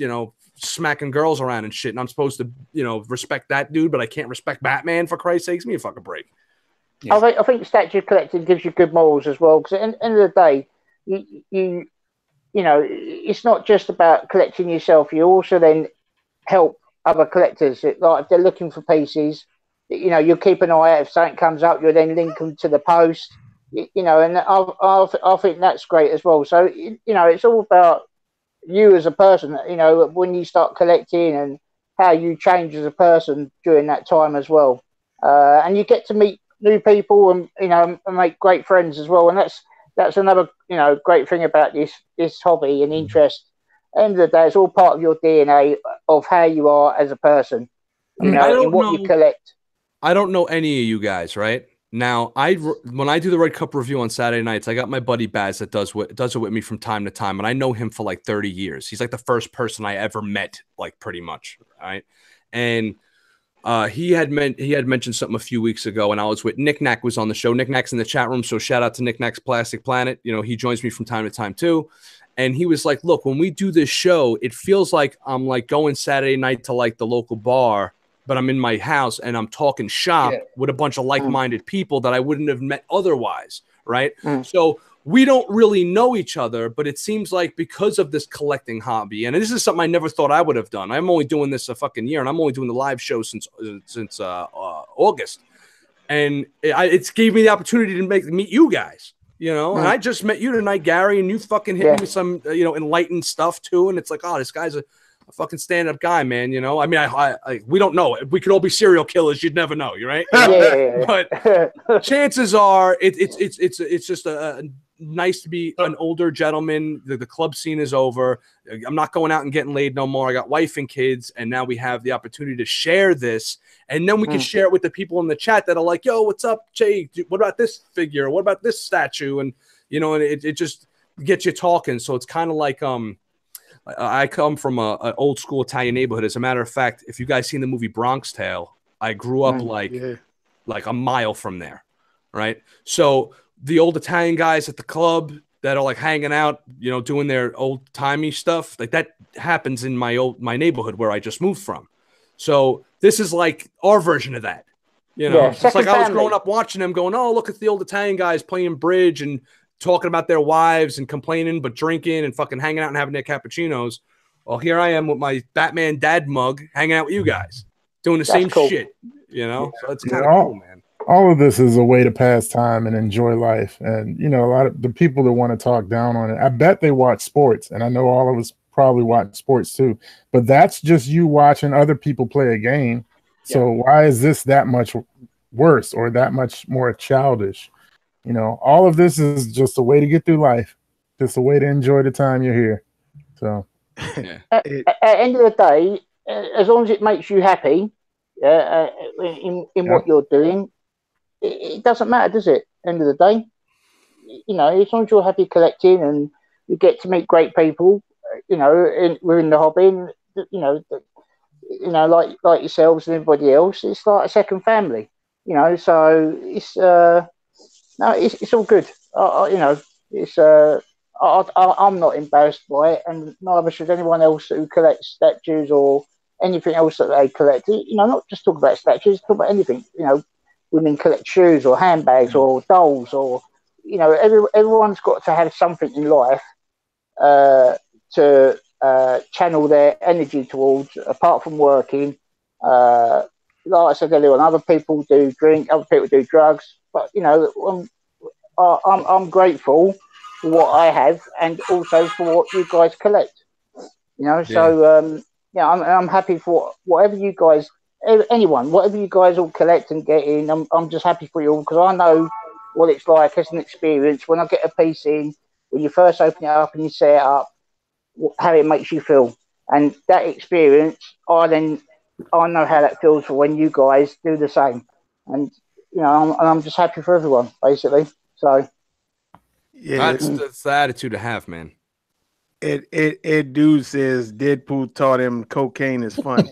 smacking girls around and shit. And I'm supposed to, respect that dude, but I can't respect Batman for Christ's sakes. Give me a fucking break. Yeah. I think statue collecting gives you good morals as well because at the end of the day, you it's not just about collecting yourself. You also then help other collectors. Like if they're looking for pieces, you'll keep an eye out. If something comes up, you'll then link them to the post. you know, and I think that's great as well. So you know, it's all about you as a person. You know, when you start collecting and how you change as a person during that time as well, and you get to meet new people and you know and make great friends as well. And that's another you know great thing about this hobby and interest. At the end of the day, it's all part of your DNA of how you are as a person. I You mean, know, in what you collect. I don't know any of you guys, right? Now, when I do the Red Cup review on Saturday nights, I got my buddy Baz that does it with me from time to time, and I know him for like 30 years. He's like the first person I ever met, like pretty much, right? And he had mentioned something a few weeks ago, and I was with Nick Knack was on the show. Nick Knack's in the chat room, so shout out to Nick Knack's Plastic Planet. You know, he joins me from time to time too. And he was like, "Look, when we do this show, it feels like I'm like going Saturday night to like the local bar." But I'm in my house and I'm talking shop with a bunch of like-minded people that I wouldn't have met otherwise, right? So we don't really know each other, but it seems like because of this collecting hobby, and this is something I never thought I would have done. I'm only doing this a fucking year, and I'm only doing the live show since August, and it's gave me the opportunity to meet you guys. You know, and I just met you tonight, Gary, and you fucking hit me with some, you know, enlightened stuff too. And it's like, oh, this guy's a fucking stand-up guy, man. You know, I mean, I we don't know. We could all be serial killers. You'd never know. You're right. But chances are, it's just a nice to be an older gentleman. The club scene is over. I'm not going out and getting laid no more. I got wife and kids, and now we have the opportunity to share this, and then we can share it with the people in the chat that are like, "Yo, what's up, Jay? What about this figure? What about this statue?" And you know, and it just gets you talking. So it's kind of like I come from an old school Italian neighborhood. As a matter of fact, if you guys seen the movie Bronx Tale, I grew up like a mile from there, right? So the old Italian guys at the club that are like hanging out, you know, doing their old timey stuff, like that happens in my neighborhood where I just moved from. So this is like our version of that, you know. It's like I was growing up watching them, going, "Oh, look at the old Italian guys playing bridge and talking about their wives and complaining, but drinking and fucking hanging out and having their cappuccinos." Well, here I am with my Batman dad mug, hanging out with you guys, doing the same shit, you know. So it's kind of cool, man. All of this is a way to pass time and enjoy life. And, you know, a lot of the people that want to talk down on it, I bet they watch sports. And I know all of us probably watch sports too. But that's just you watching other people play a game. So why is this that much worse or that much more childish? You know, all of this is just a way to get through life. Just a way to enjoy the time you're here. So at the end of the day, as long as it makes you happy in what you're doing, it doesn't matter, does it? End of the day, you know, as long as you're happy collecting and you get to meet great people, you know, within the hobby, and you know, like yourselves and everybody else, it's like a second family, you know. So it's it's all good. You know, it's I'm not embarrassed by it, and neither should anyone else who collects statues or anything else that they collect. You know, not just talk about statues, talk about anything. You know, women collect shoes or handbags or dolls, or you know, everyone's got to have something in life to channel their energy towards, apart from working. Like I said earlier on, other people do drink, other people do drugs, but you know, I'm grateful for what I have and also for what you guys collect. You know, so yeah, I'm happy for whatever you guys, whatever you guys all collect and get in. I'm just happy for you all because I know what it's like as an experience when I get a piece in, when you first open it up and you set it up, how it makes you feel, and that experience, I know how that feels for when you guys do the same, and you know, I'm just happy for everyone basically. So yeah, that's the attitude to have, man. Ed Dude says Deadpool taught him cocaine is fun.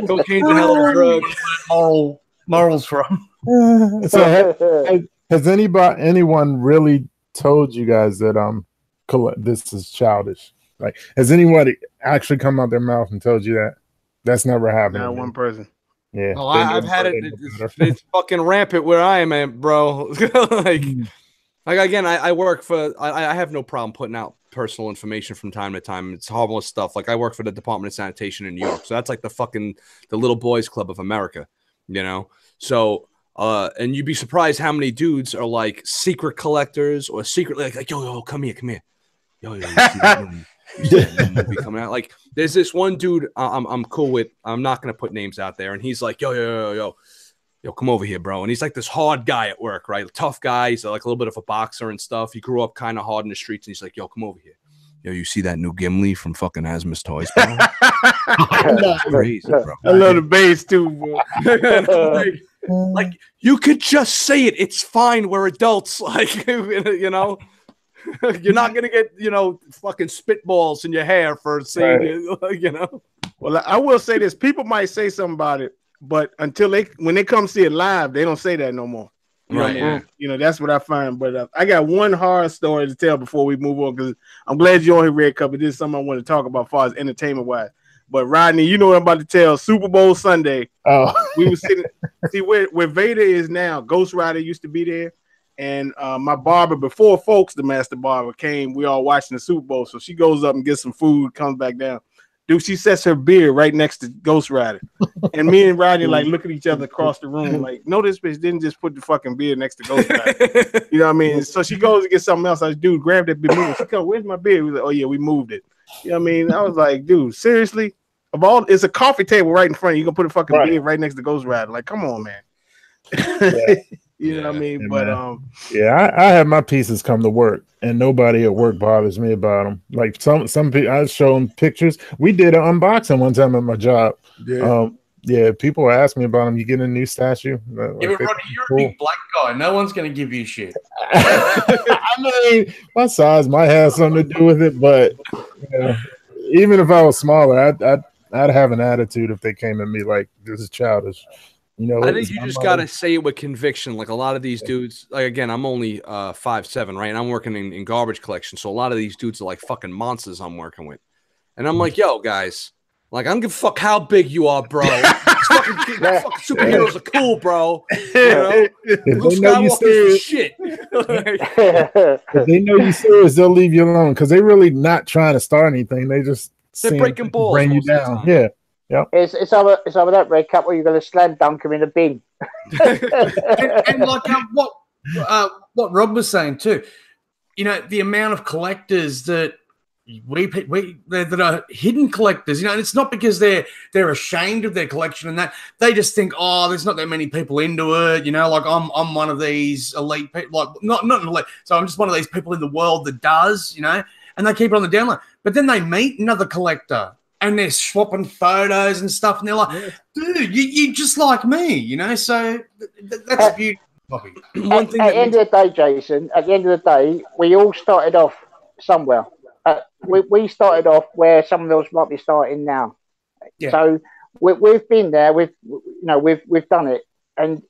Cocaine's a hell of a drug. Morals from. So has anyone really told you guys that this is childish? Like, has anybody actually come out their mouth and told you that? That's never happened. Not one person. Yeah. Oh, I've had it. It's fucking rampant where I am at, bro. Like again, I work for. I have no problem putting out personal information from time to time. It's harmless stuff. Like I work for the Department of Sanitation in New York, so that's like the little boys club of America, you know. So And you'd be surprised how many dudes are like secret collectors or secretly like yo, come here. Yo, you see that movie? You see that new movie coming out? Like, there's this one dude I'm cool with. I'm not gonna put names out there, and he's like, yo, come over here, bro. And he's like this hard guy at work, right? Tough guy. He's like a little bit of a boxer and stuff. He grew up kind of hard in the streets, and he's like, yo, come over here. Yo, you see that new Gimli from fucking Asmus Toys, bro? Crazy, bro. I love the bass too, bro. like you could just say it. It's fine. We're adults. Like, you know. You're not gonna get, fucking spitballs in your hair for saying, Well, I will say this: people might say something about it, but when they come see it live, they don't say that no more. Right? That's what I find. But I got one hard story to tell before we move on, because I'm glad you're on here, Red Cup. This is something I want to talk about, as far as entertainment wise. But Rodney, you know what I'm about to tell. Super Bowl Sunday. Oh, we were sitting. See where Vader is now. Ghost Rider used to be there. And my barber, before Folks, the master barber, came, we all watching the Super Bowl. So she goes up and gets some food, comes back down. Dude, she sets her beer right next to Ghost Rider. And me and Rodney like look at each other across the room like, no, this bitch didn't just put the fucking beer next to Ghost Rider. You know what I mean? So she goes to get something else. I was, dude, grab that beer. She comes, where's my beer? We like, oh yeah, we moved it. You know what I mean? I was like, dude, seriously? It's a coffee table right in front of you. You're gonna put a fucking beer right next to Ghost Rider. Like, come on, man. Yeah. You know what I mean? Yeah, but I have my pieces come to work, and nobody at work bothers me about them. Like some people, I show them pictures. We did an unboxing one time at my job. People ask me about them. You get a new statue? But Rodney, you're a big black guy. No one's going to give you shit. I mean, my size might have something to do with it, but even if I was smaller, I'd have an attitude if they came at me like, this is childish. I think you just got to say it with conviction. Like a lot of these dudes, like, again, I'm only 5'7", right? And I'm working in garbage collection. So a lot of these dudes are like fucking monsters I'm working with. And I'm like, yo, guys, like, I don't give a fuck how big you are, bro. fucking superheroes are cool, bro. Luke Skywalker's shit. If they know you serious, they'll leave you alone, because they're really not trying to start anything. They're breaking balls. Bring you down. Yeah. Yep. It's over that Red Cup where you're going to slam dunk him in a bin. and like what Rob was saying too, the amount of collectors that that are hidden collectors, and it's not because they're ashamed of their collection and that they just think, oh, there's not that many people into it, like I'm one of these elite people, like not elite, so I'm just one of these people in the world that does, and they keep it on the down low. But then they meet another collector and they're swapping photos and stuff, and they're like, dude, you just like me, so that's a beautiful topic. At the end of the day, Jason, we all started off somewhere. We started off where someone else might be starting now. Yeah. So we've been there. We've done it, and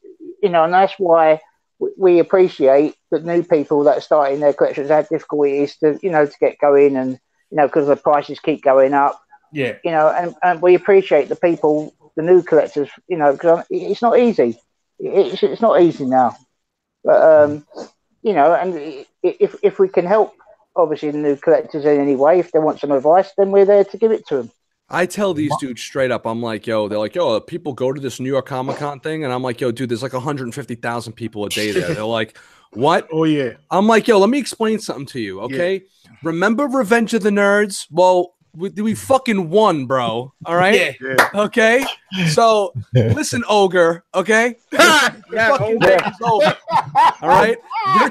and that's why we appreciate the new people that are starting their collections. How difficult it is to to get going, and because the prices keep going up. Yeah, and we appreciate the people, the new collectors, because it's not easy. It's not easy now, but and if we can help, obviously, the new collectors in any way, if they want some advice, then we're there to give it to them. I tell these dudes straight up, I'm like, yo, they're like, yo, people go to this New York Comic Con thing, and I'm like, yo, dude, there's like 150,000 people a day there. They're like, what? Oh yeah. I'm like, yo, let me explain something to you, okay? Yeah. Remember Revenge of the Nerds? Well, we fucking won, bro. All right. Yeah. Okay. So listen, ogre. Okay. Fucking day is over. All right.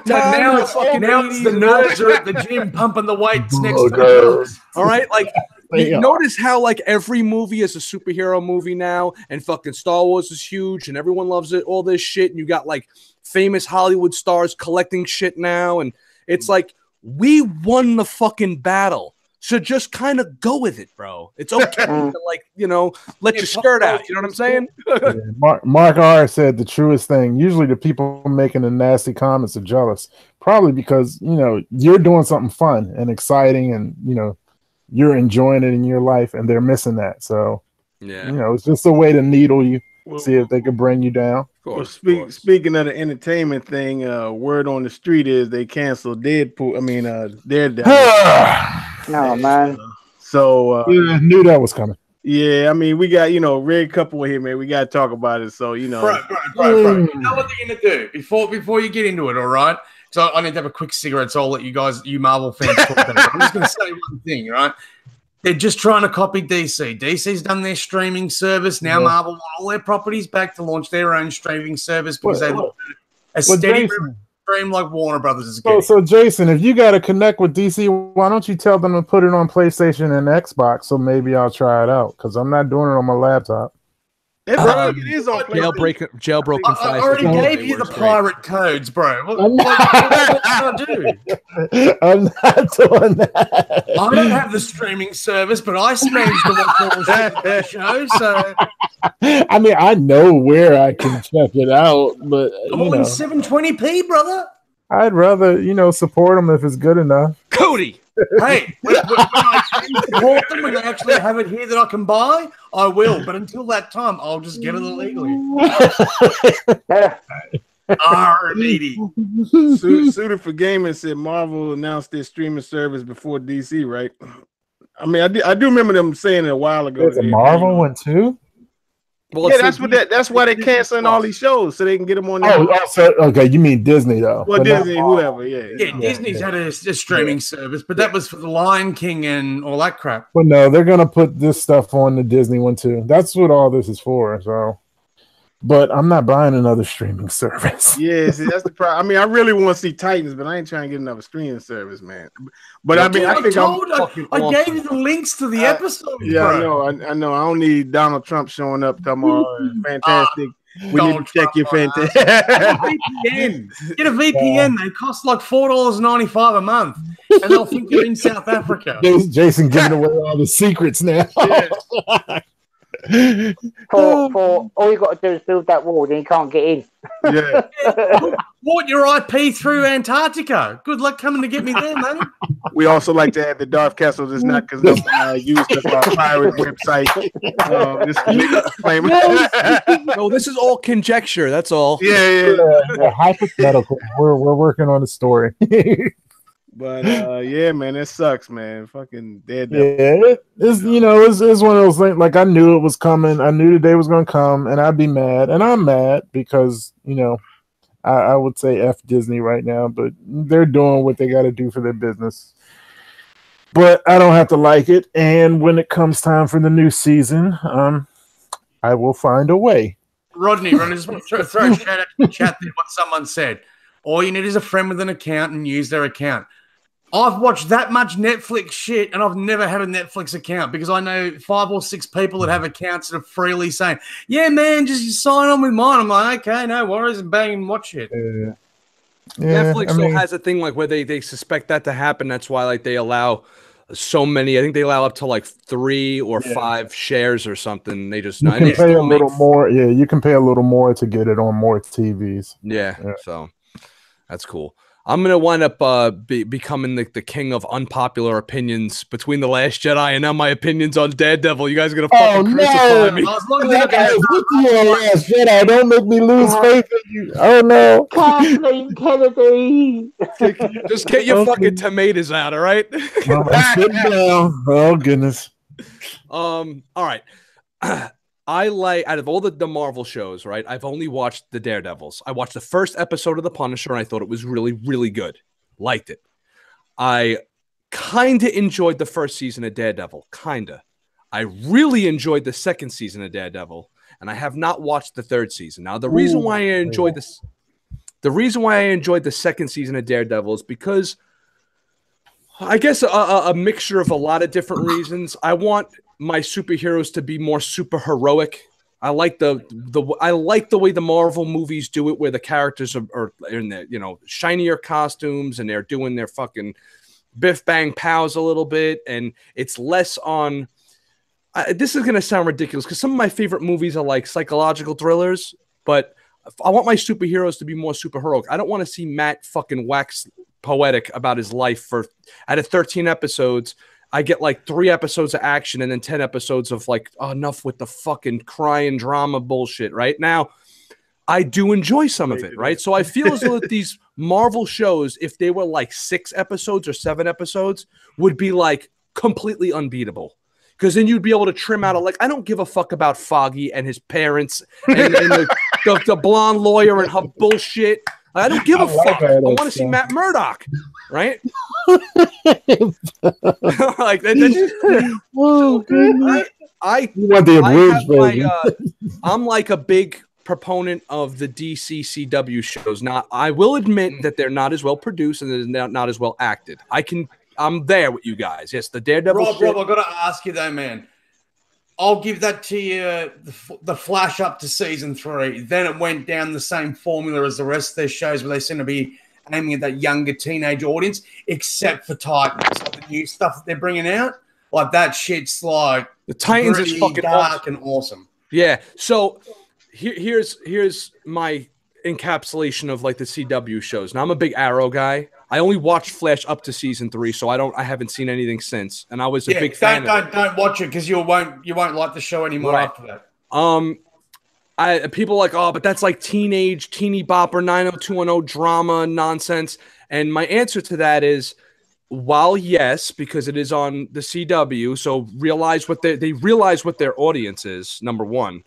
Now it's the nerds are at the gym pumping the weights next to the girls. All right. Like, you notice how like every movie is a superhero movie now, and fucking Star Wars is huge, and everyone loves it. All this shit, and you got like famous Hollywood stars collecting shit now, and it's like we won the fucking battle. So just kind of go with it, bro. It's okay to let your skirt out. You know what I'm saying? Mark R said the truest thing. Usually the people making the nasty comments are jealous. Probably because, you're doing something fun and exciting, and, you're enjoying it in your life, and they're missing that. So, it's just a way to needle you, see if they can bring you down. Speaking of the entertainment thing, word on the street is they canceled Daredevil. No, man. So I knew that was coming. Yeah, I mean, we got red couple here, man. We got to talk about it. So bro. You know what they're gonna do before you get into it, all right? So I need to have a quick cigarette. So I'll let you Marvel fans talk about it. I'm just gonna say one thing, right? They're just trying to copy DC. DC's done their streaming service. Now Marvel want all their properties back to launch their own streaming service because they look at a steady stream like Warner Brothers is getting. So Jason, if you got to connect with DC, why don't you tell them to put it on PlayStation and Xbox? So maybe I'll try it out because I'm not doing it on my laptop. It is on jailbroken. I already gave you the pirate codes, bro. What can I do? I'm not doing that. I don't have the streaming service, but I managed to watch all the show. So, I mean, I know where I can check it out, but I'm all in 720p, brother. I'd rather, support them if it's good enough. Cody. Hey, when I support them, when I actually have it here that I can buy, I will. But until that time, I'll just get it illegally. Suitor for Gaming said Marvel announced their streaming service before DC, right? I mean, I do remember them saying it a while ago. There's a Marvel one too. Well, yeah, that's why they're canceling all these shows so they can get them on. Okay, you mean Disney though? Well, Disney, whoever, yeah. Disney's had a streaming service, but that was for the Lion King and all that crap. Well, no, they're gonna put this stuff on the Disney one too. That's what all this is for. So, but I'm not buying another streaming service. Yeah, see, that's the problem. I mean, I really want to see Titans, but I ain't trying to get another streaming service, man. But I mean, I gave you the links to the episode. Yeah, bro. I know. I don't need Donald Trump showing up. Talking about fantastic. We need to check your fantastic. Get a VPN. They cost like $4.95 a month, and they'll think you're in South Africa. Jason giving away all the secrets now. Yeah. For all you got to do is build that wall, then you can't get in. Yeah. Port your IP through Antarctica. Good luck coming to get me there, man. We also like to add the Darth Castles is not because used as our pirate website. No, this is all conjecture. That's all. Yeah. Hypothetical. We're working on the story. But yeah, man, it sucks, man. Fucking Daredevil. Yeah, it's one of those things. Like I knew it was coming. I knew the day was gonna come, and I'd be mad, and I'm mad because I would say F Disney right now, but they're doing what they got to do for their business. But I don't have to like it, and when it comes time for the new season, I will find a way. Rodney, just want to throw a shout out to the chat there. What someone said: all you need is a friend with an account and use their account. I've watched that much Netflix shit, and I've never had a Netflix account because I know 5 or 6 people that have accounts that are freely saying, "Yeah, man, just sign on with mine." I'm like, okay, no worries, and bang and watch it. Netflix has a thing like where they suspect that to happen. That's why like they allow so many. I think they allow up to like 3 or 5 shares or something. They just you can pay a little more. Yeah, you can pay a little more to get it on more TVs. Yeah. So that's cool. I'm gonna wind up becoming the king of unpopular opinions between The Last Jedi and now my opinions on Daredevil. You guys are gonna fucking crucify me. Last Jedi, don't make me lose faith in you. Oh no, Kathleen Kennedy. Just get your fucking tomatoes out, all right? Sit down. Oh goodness. All right. I like, out of all the Marvel shows, right, I've only watched the Daredevils. I watched the first episode of The Punisher, and I thought it was really, really good. Liked it. I kind of enjoyed the first season of Daredevil. Kind of. I really enjoyed the second season of Daredevil, and I have not watched the third season. Now, the reason why I enjoyed this, the reason why I enjoyed the second season of Daredevil is because I guess a mixture of a lot of different reasons. I want my superheroes to be more super heroic. I like the way the Marvel movies do it, where the characters are in the shinier costumes and they're doing their fucking biff bang pows a little bit, and it's less on. This is gonna sound ridiculous because some of my favorite movies are like psychological thrillers, but I want my superheroes to be more super heroic. I don't want to see Matt fucking wax poetic about his life for out of 13 episodes. I get like 3 episodes of action and then 10 episodes of like, enough with the fucking crying drama bullshit. Right now, I do enjoy some of it, right? So I feel as though that these Marvel shows, if they were like 6 episodes or 7 episodes, would be like completely unbeatable. because then you'd be able to trim out I don't give a fuck about Foggy and his parents and the blonde lawyer and her bullshit. I don't give a fuck. I want to see Matt Murdock, right? Like that. You want the abridged version? I'm like a big proponent of the DC CW shows. Now, I will admit that they're not as well produced and they're not as well acted. I'm there with you guys. Yes, the Daredevil. Rob, I've got to ask you though, man. I'll give that to you. The Flash up to season 3. Then it went down the same formula as the rest of their shows, where they seem to be aiming at that younger teenage audience, except for Titans, like the new stuff that they're bringing out. Like that shit's like the Titans is fucking dark and awesome. Yeah. So here's my encapsulation of like the CW shows. Now I'm a big Arrow guy. I only watched Flash up to season 3, so I haven't seen anything since. And I was a big fan. Don't watch it because you won't like the show anymore after that. People are like, oh, but that's like teeny bopper 90210 drama nonsense. And my answer to that is, while yes, because it is on the CW, so they realize what their audience is. Number one,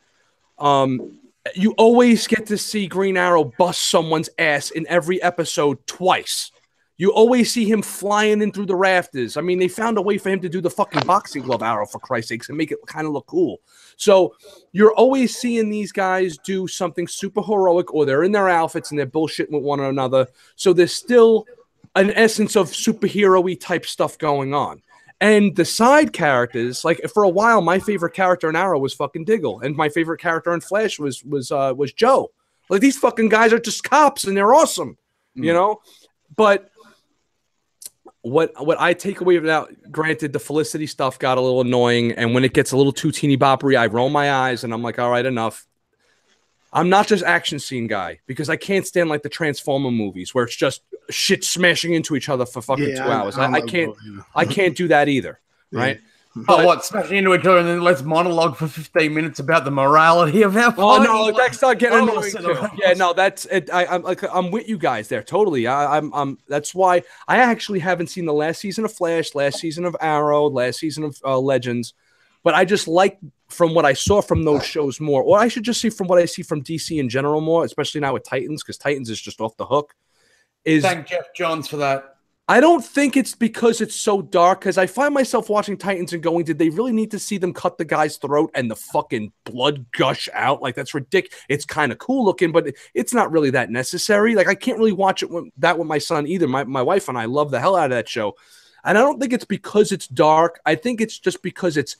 you always get to see Green Arrow bust someone's ass in every episode twice. You always see him flying in through the rafters. I mean, they found a way for him to do the fucking boxing glove arrow, for Christ's sakes, and make it kind of look cool. So you're always seeing these guys do something super heroic, or they're in their outfits and they're bullshitting with one another. So there's still an essence of superhero-y type stuff going on. And the side characters, like for a while, my favorite character in Arrow was fucking Diggle, and my favorite character in Flash was Joe. Like, these fucking guys are just cops, and they're awesome, you know. But what I take away from that, granted, the Felicity stuff got a little annoying, and when it gets a little too teeny boppery, I roll my eyes, and I'm like, all right, enough. I'm not just action scene guy, because I can't stand like the Transformer movies where it's just shit smashing into each other for fucking 2 hours. I can't do that either, right? What, smashing into each other and then let's monologue for 15 minutes about the morality of our Oh no, that's not getting annoying too. Yeah, no, that's it. I'm with you guys there totally. I'm that's why I actually haven't seen the last season of Flash, last season of Arrow, last season of Legends, but I just like from what I saw from those shows more, or I should just see from what I see from DC in general more, especially now with Titans, because Titans is just off the hook. Thank Jeff Johns for that. I don't think it's because it's so dark, because I find myself watching Titans and going, did they really need to see them cut the guy's throat and the fucking blood gush out? Like, that's ridiculous. It's kind of cool looking, but it's not really that necessary. Like, I can't really watch it with my son either. My wife and I love the hell out of that show. And I don't think it's because it's dark. I think it's just because it's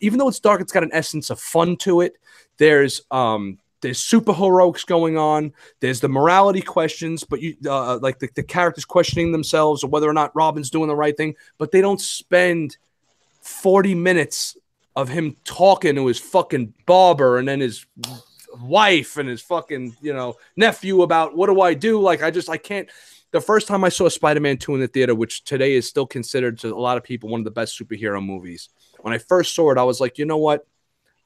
even though it's dark, it's got an essence of fun to it. There's super heroics going on. There's the morality questions, but you like the characters questioning themselves or whether or not Robin's doing the right thing. But they don't spend 40 minutes of him talking to his fucking barber and then his wife and his fucking nephew about what do I do? Like, I can't. The first time I saw Spider-Man 2 in the theater, which today is still considered to a lot of people one of the best superhero movies, when I first saw it, I was like, you know what?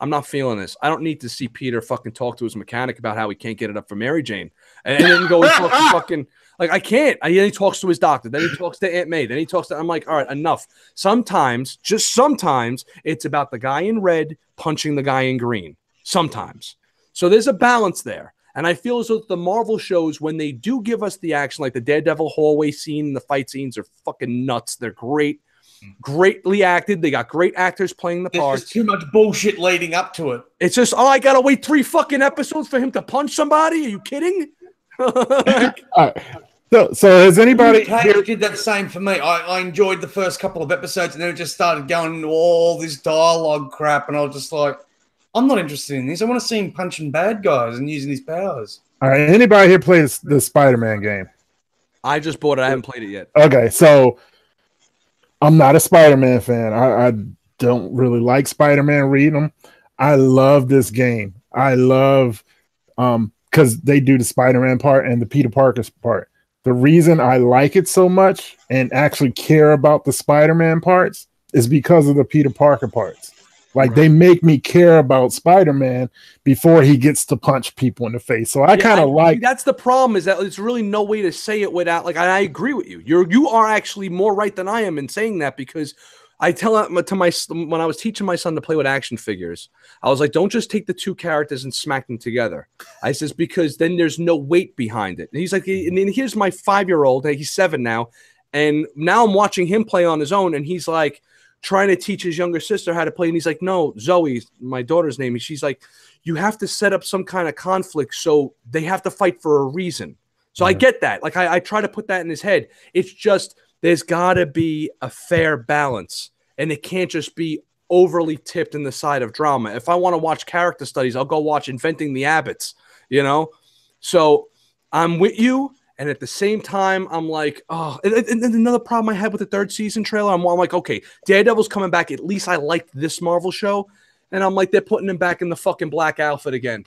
I'm not feeling this. I don't need to see Peter fucking talk to his mechanic about how he can't get it up for Mary Jane. And then go and talk to fucking, like, I can't. Then he talks to his doctor. Then he talks to Aunt May. Then he talks to, I'm like, all right, enough. Sometimes, just sometimes, it's about the guy in red punching the guy in green. Sometimes. So there's a balance there. And I feel as though the Marvel shows, when they do give us the action, like the Daredevil hallway scene, the fight scenes are fucking nuts. They're great. Greatly acted. They got great actors playing the parts. There's too much bullshit leading up to it. It's just, I gotta wait 3 fucking episodes for him to punch somebody. Are you kidding? So has anybody here did that same for me? I enjoyed the first couple of episodes, and then it just started going into all this dialogue crap, and I was just like, I'm not interested in this. I want to see him punching bad guys and using his powers. All right, anybody here play the Spider-Man game? I just bought it. I haven't played it yet. Okay, so I'm not a Spider-Man fan. I don't really like Spider-Man reading them. I love this game. I love because they do the Spider-Man part and the Peter Parker part. The reason I like it so much and actually care about the Spider-Man parts is because of the Peter Parker parts. Like, they make me care about Spider-Man before he gets to punch people in the face. So I kind of like. That's the problem, is that there's really no way to say it without, like, I agree with you. You are actually more right than I am in saying that, because I tell to my when I was teaching my son to play with action figures, I was like, don't just take the two characters and smack them together. I says, because then there's no weight behind it. And he's like, and then here's my 5-year-old, he's 7 now, and now I'm watching him play on his own, and he's like trying to teach his younger sister how to play, and he's like, no, Zoe, my daughter's name, she's like, you have to set up some kind of conflict, so they have to fight for a reason. So I get that. Like I try to put that in his head. It's just there's got to be a fair balance, and it can't just be overly tipped in the side of drama. If I want to watch character studies, I'll go watch Inventing the Abbots, you know? So I'm with you, and at the same time, I'm like, oh, and another problem I had with the 3rd season trailer, I'm like, okay, Daredevil's coming back. At least I liked this Marvel show. And I'm like, they're putting him back in the fucking black outfit again.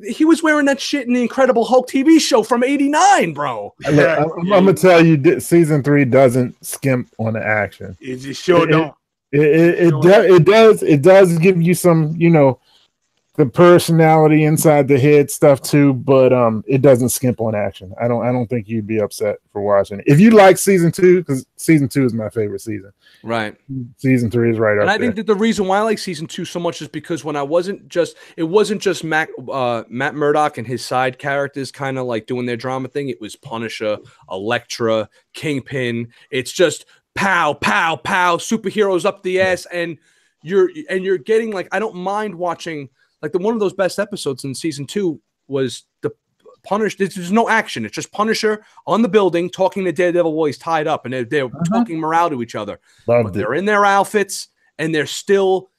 He was wearing that shit in the Incredible Hulk TV show from '89, bro. Look, I'm gonna tell you, season 3 doesn't skimp on the action. It just sure don't. It does give you some, you know, the personality inside the head stuff too, but it doesn't skimp on action. I don't think you'd be upset for watching it if you like season 2, because season 2 is my favorite season. Right. Season 3 is right up there. And I think that the reason why I like season 2 so much is because when it wasn't just Matt Murdock and his side characters kind of like doing their drama thing. It was Punisher, Elektra, Kingpin. It's just pow, pow, pow, superheroes up the ass, and you're getting like, I don't mind watching. Like one of those best episodes in season 2 was the Punisher. There's no action. It's just Punisher on the building talking to Daredevil while he's tied up, and they're talking morale to each other. But they're in their outfits, and there's still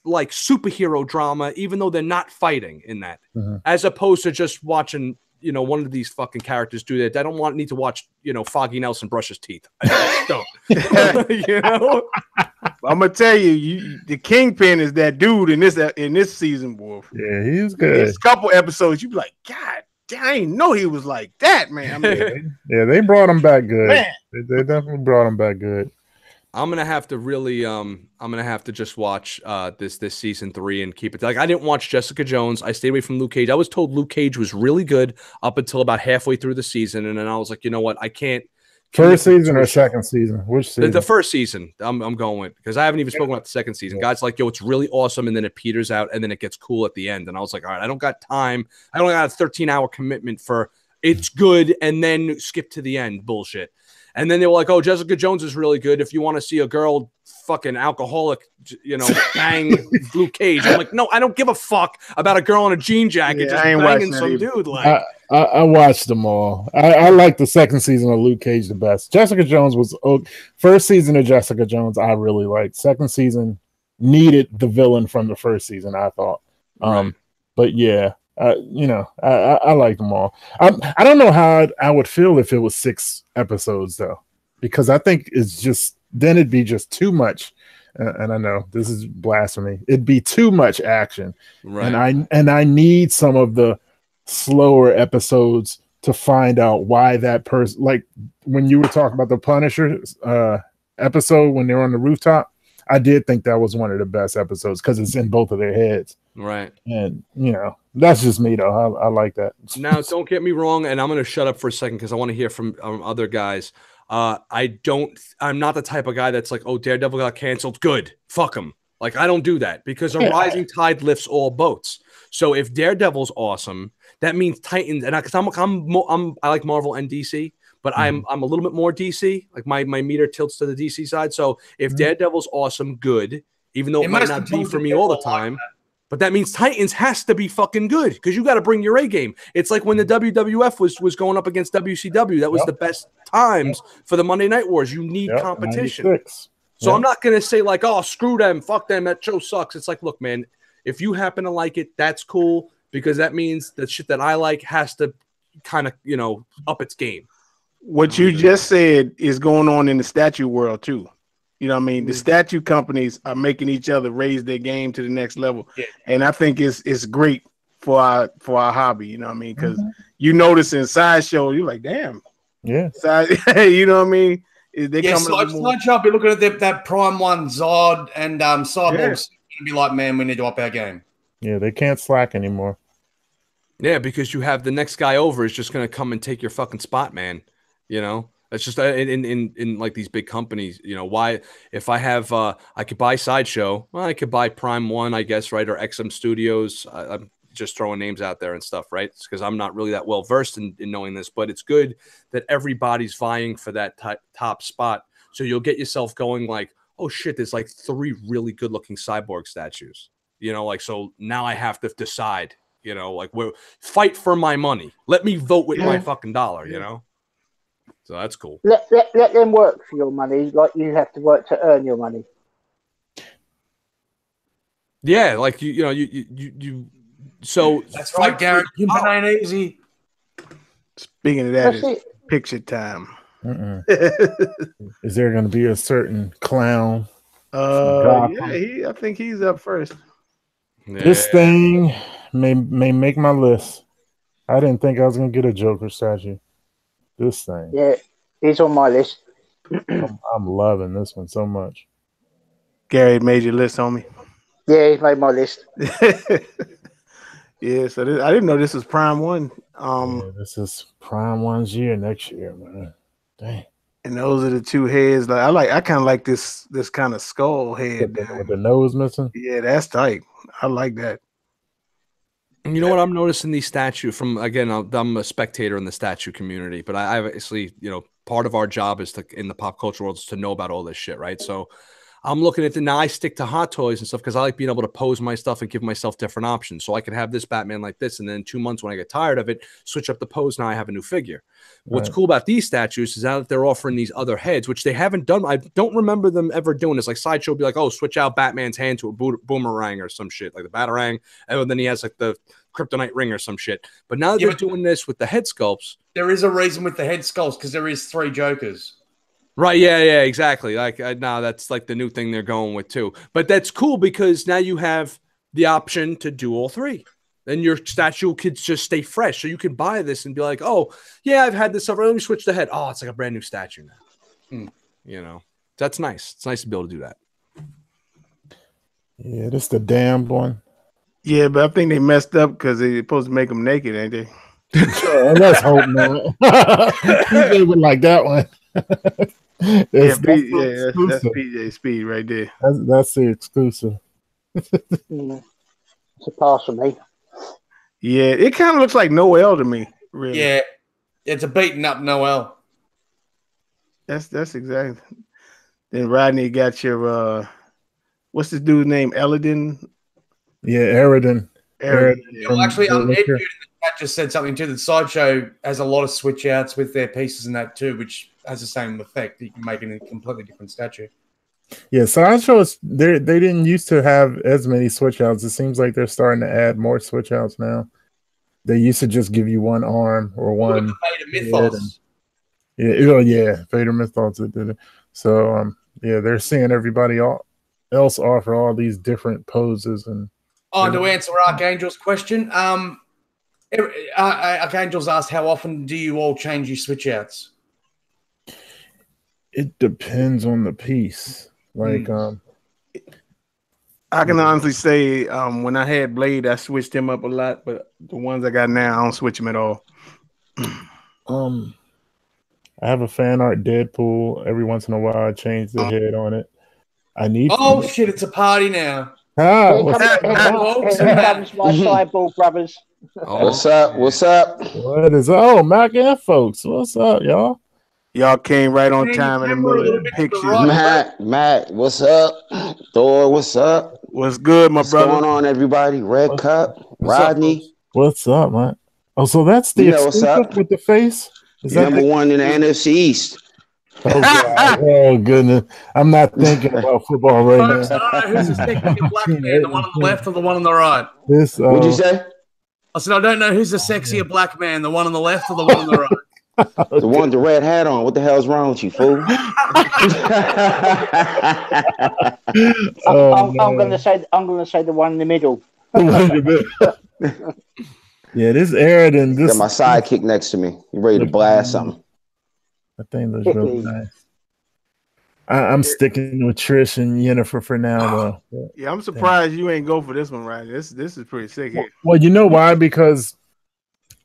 like superhero drama, even though they're not fighting in that, as opposed to just watching, you know, one of these fucking characters do that. I don't need to watch, you know, Foggy Nelson brush his teeth. I just don't. You know? I'm gonna tell you, the Kingpin is that dude in this season, boy. Yeah, he's good. There's a couple episodes you be like, God, I didn't know he was like that, man. I mean, yeah, they brought him back good. Man. They definitely brought him back good. I'm gonna have to really, I'm gonna have to just watch this season 3 and keep it. Like I didn't watch Jessica Jones. I stayed away from Luke Cage. I was told Luke Cage was really good up until about halfway through the season, and then I was like, you know what, I can't. First season or second season? Which season? The first season. I'm going with, because I haven't even spoken about the second season. Guys like, yo, it's really awesome, and then it peters out, and then it gets cool at the end. And I was like, all right, I don't got time. I don't got a 13-hour commitment for it's good and then skip to the end bullshit. And then they were like, oh, Jessica Jones is really good. If you want to see a girl fucking alcoholic, you know, bang Luke Cage. I'm like, no, I don't give a fuck about a girl in a jean jacket just banging some dude. Like, I watched them all. I like the second season of Luke Cage the best. Jessica Jones was first season of Jessica Jones. I really liked. Second season needed the villain from the first season, I thought. But yeah. You know, I like them all. I don't know how I would feel if it was 6 episodes though, because I think it's just then it'd be just too much. And I know this is blasphemy. It'd be too much action, right? And I need some of the slower episodes to find out why that person. Like when you were talking about the Punisher episode when they're on the rooftop, I did think that was one of the best episodes because it's in both of their heads. Right. And, you know, that's just me, though. I like that. Now, don't get me wrong, and I'm going to shut up for a second because I want to hear from other guys. I'm not the type of guy that's like, oh, Daredevil got canceled. Good. Fuck him. Like, I don't do that because a rising tide lifts all boats. So if Daredevil's awesome, that means Titans. And I like Marvel and DC. But I'm a little bit more DC. Like my meter tilts to the DC side. So if Daredevil's awesome, good. Even though it might not be for me all the time. But that means Titans has to be fucking good because you got to bring your A game. It's like when the WWF was going up against WCW. That was the best times for the Monday Night Wars. You need competition. 96. So I'm not going to say like, oh, screw them, fuck them, that show sucks. It's like, look, man, if you happen to like it, that's cool because that means the shit that I like has to kind of, you know, up its game. What you just said is going on in the statue world too. You know what I mean? The statue companies are making each other raise their game to the next level. Yeah. And I think it's great for our hobby, you know what I mean? Because you notice in Sideshow, you're like, damn. Yeah. You know what I mean? They Slideshow, be looking at that Prime 1 Zod and Cyborg's gonna be like, man, we need to up our game. Yeah, they can't slack anymore. Yeah, because you have the next guy over is just gonna come and take your fucking spot, man. You know? That's just in like these big companies, you know, why if I have I could buy Sideshow, well, I could buy Prime One, I guess, right, or XM Studios. I'm just throwing names out there and stuff, right? Because I'm not really that well versed in knowing this, but it's good that everybody's vying for that top spot. So you'll get yourself going like, oh shit, there's like 3 really good looking Cyborg statues, you know, like, so now I have to decide, you know, like, fight for my money. Let me vote with my fucking dollar, you know? So that's cool. Let them work for your money like you have to work to earn your money. Yeah, like you. So that's right, Garrett. Pimping ain't easy. Speaking of that, it's picture time. Is there going to be a certain clown? I think he's up first. Yeah. This thing may make my list. I didn't think I was going to get a Joker statue. This thing. Yeah, he's on my list. I'm loving this one so much. Gary made your list on me. Yeah, he made my list. Yeah, so I didn't know this was Prime One. This is Prime One's year next year, man. Dang. And those are the 2 heads. Like I kind of like this kind of skull head with the nose missing. Yeah, that's tight. I like that. And you know what I'm noticing these statues from, again, I'm a spectator in the statue community, but I obviously, you know, part of our job is to, in the pop culture world, is to know about all this shit, right? So I'm looking at now I stick to Hot Toys and stuff because I like being able to pose my stuff and give myself different options. So I can have this Batman like this, and then in 2 months when I get tired of it, switch up the pose. Now I have a new figure. What's cool about these statues is now that they're offering these other heads, which they haven't done. I don't remember them ever doing this. Like Sideshow would be like, oh, switch out Batman's hand to a boomerang or some shit, like the Batarang, and then he has like the kryptonite ring or some shit. But now they're doing this with the head sculpts. There is a reason with the head sculpts because there is 3 Jokers. Right, yeah, exactly. Like now that's like the new thing they're going with too. But that's cool because now you have the option to do all 3. Then your statue could just stay fresh. So you can buy this and be like, oh, yeah, I've had this over. Let me switch the head. Oh, it's like a brand new statue now. You know, that's nice. It's nice to be able to do that. Yeah, this the damned one. Yeah, but I think they messed up because they're supposed to make them naked, ain't they? Let's hope not. They would like that one. That's PJ Speed right there. That's the exclusive. It's a pass for me. Yeah, it kind of looks like Noel to me. Really. Yeah, it's a beaten up Noel. That's exactly. Then Rodney got your what's this dude's name? Eladin. Yeah, Eridan. Well, actually, Ed Dude in the chat just said something too. The Sideshow has a lot of switch outs with their pieces and that too, which has the same effect. You can make it a completely different statue. Yeah, Sideshow they didn't used to have as many switch outs. It seems like they're starting to add more switch outs now. They used to just give you one arm or one. Vader Mythos. Vader Mythos did it. So they're seeing everybody else offer all these different poses and. Oh, to answer Archangel's question, Archangel's asked, how often do you all change your switch outs? It depends on the piece. Like, I can honestly say, when I had Blade, I switched him up a lot, but the ones I got now, I don't switch them at all. I have a fan art Deadpool. Every once in a while, I change the head on it. I need. Oh shit! It's a party now. Here comes my Cyborg brothers. What's up? What's up? What is? Oh, Mac and folks. What's up, y'all? Y'all came right on time in the middle of the pictures. Matt, what's up? Thor, what's up? What's good, my brother? What's going on, everybody? Red Cup, Rodney. What's up, man? Oh, so that's the exclusive with the face? Is that number one in the NFC East? Oh, God. Oh, goodness. I'm not thinking about football right now. I don't know who's the sexiest black man, the one on the left or the one on the right? What'd you say? I said, I don't know who's the sexier black man, the one on the left or the one on the right? The one with the red hat on. What the hell's wrong with you, fool? I'm gonna say the one in the middle. Yeah, this Eridan. Got my sidekick next to me. You ready to blast something? That thing looks really nice. I'm sticking with Trish and Yennefer for now, though. Yeah, I'm surprised you ain't go for this one, right? This is pretty sick here. Well, you know why? Because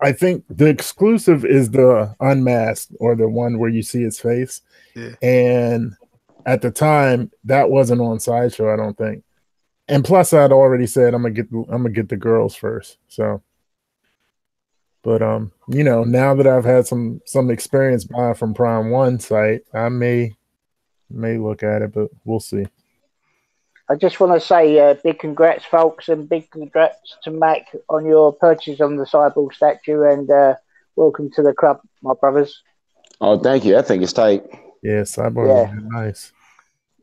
I think the exclusive is the unmasked or the one where you see his face. Yeah. And at the time, that wasn't on Sideshow, I don't think. And plus, I'd already said I'm gonna get the girls first. So, but now that I've had some experience buying from Prime One site, I may look at it, but we'll see. I just want to say big congrats, folks, and big congrats to Mac on your purchase on the Cyborg statue, and welcome to the club, my brothers. Oh, thank you. I think it's tight. Yeah, Cyborg is nice.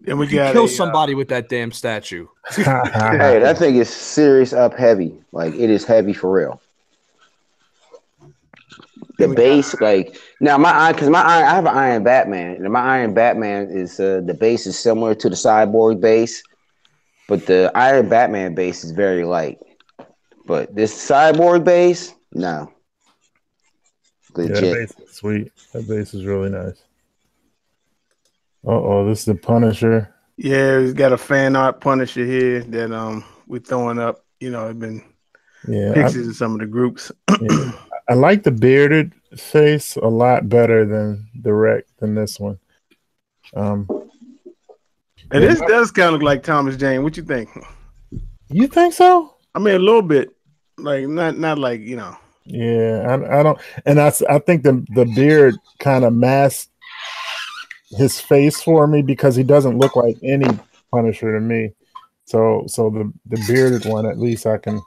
And we you got kill somebody with that damn statue. Hey, that thing is serious up heavy. Like, it is heavy for real. The base, like now, I have an Iron Batman, and my Iron Batman is the base is similar to the Cyborg base, but the Iron Batman base is very light. But this Cyborg base, no, legit. Yeah, that base is sweet. That base is really nice. This is the Punisher. Yeah, he's got a fan art Punisher here that we're throwing up. It's been pictures of some of the groups. Yeah. I like the bearded face a lot better than this one. This does kind of look like Thomas Jane. What you think? You think so? I mean, a little bit, like not like Yeah, I don't, and I think the beard kind of masks his face for me because he doesn't look like any Punisher to me. So the bearded one, at least I can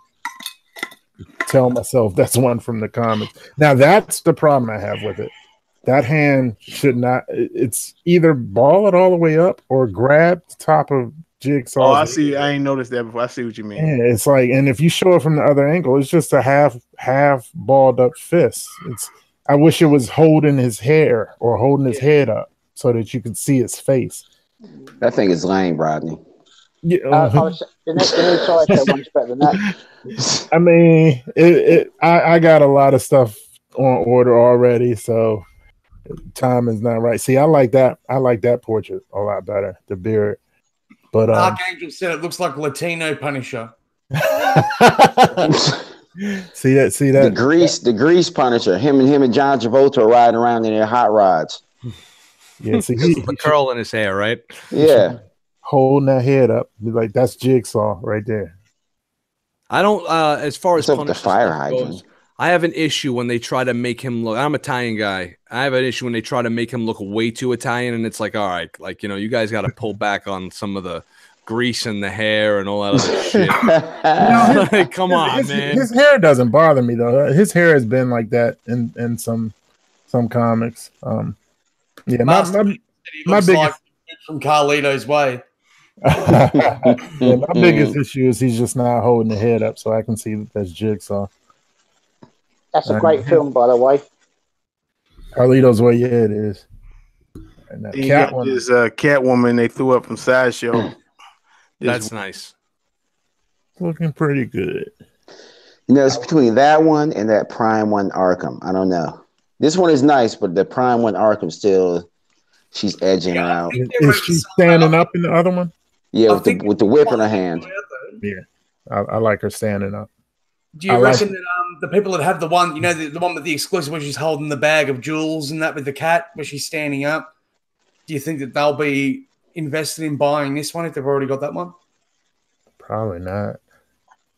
tell myself that's one from the comics. Now that's the problem I have with it. That hand should not. It's either ball it all the way up or grab the top of Jigsaw. Oh, I see. I ain't noticed that before. I see what you mean. Yeah, it's like, and if you show it from the other angle, it's just a half balled up fist. I wish it was holding his hair or holding his head up so that you could see his face. That thing is lame, Rodney. Yeah, the new Sideshow one's better than that. I mean, I got a lot of stuff on order already, so time is not right. See, I like that portrait a lot better, the beard. But Archangel said it looks like Latino Punisher. see that the grease Punisher. Him and John Travolta are riding around in their hot rods. Yeah, see, the curl in his hair, right? Yeah, holding that head up, like that's Jigsaw right there. I don't. As far as the fire hydrant goes, I have an issue when they try to make him look. I'm an Italian guy. I have an issue when they try to make him look way too Italian, and it's like, all right, like you guys got to pull back on some of the grease in the hair and all that other shit. Like, come on, man. His hair doesn't bother me though. His hair has been like that in some comics. Yeah, my biggest like from Carlito's Way. Yeah, my biggest issue is he's just not holding the head up, so I can see that that's Jigsaw. That's a great film, by the way. Carlito's Way, yeah, it is. And that Catwoman is Catwoman they threw up from Sideshow. That's nice. Looking pretty good. It's between that one and that Prime One Arkham. I don't know. This one is nice, but the Prime One Arkham still, she's edging her out. Is she standing up in the other one? Yeah, with the whip in her hand. Yeah, I like her standing up. Do you reckon that the people that have the one, the one with the exclusive where she's holding the bag of jewels and that with the cat where she's standing up, do you think that they'll be invested in buying this one if they've already got that one? Probably not.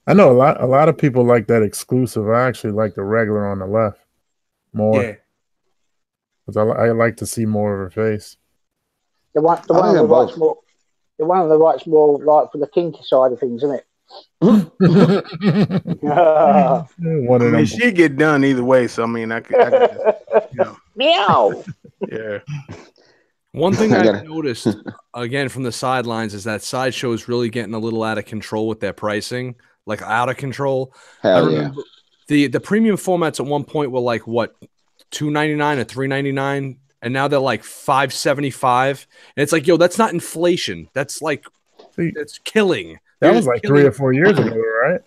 I know a lot of people like that exclusive. I actually like the regular on the left more. Yeah. Because I like to see more of her face. The one on the right's more. The one on the right's more like for the kinky side of things, isn't it? She get done either way, so I mean, I could just, meow. Yeah. One thing I've noticed again from the sidelines is that Sideshow is really getting a little out of control with their pricing, like out of control. Hell I remember the premium formats at one point were like what, $2.99 or $3.99, and now they're like $5.75. And it's like, yo, that's not inflation. That's like that's killing. That was like 3 or 4 years ago, right?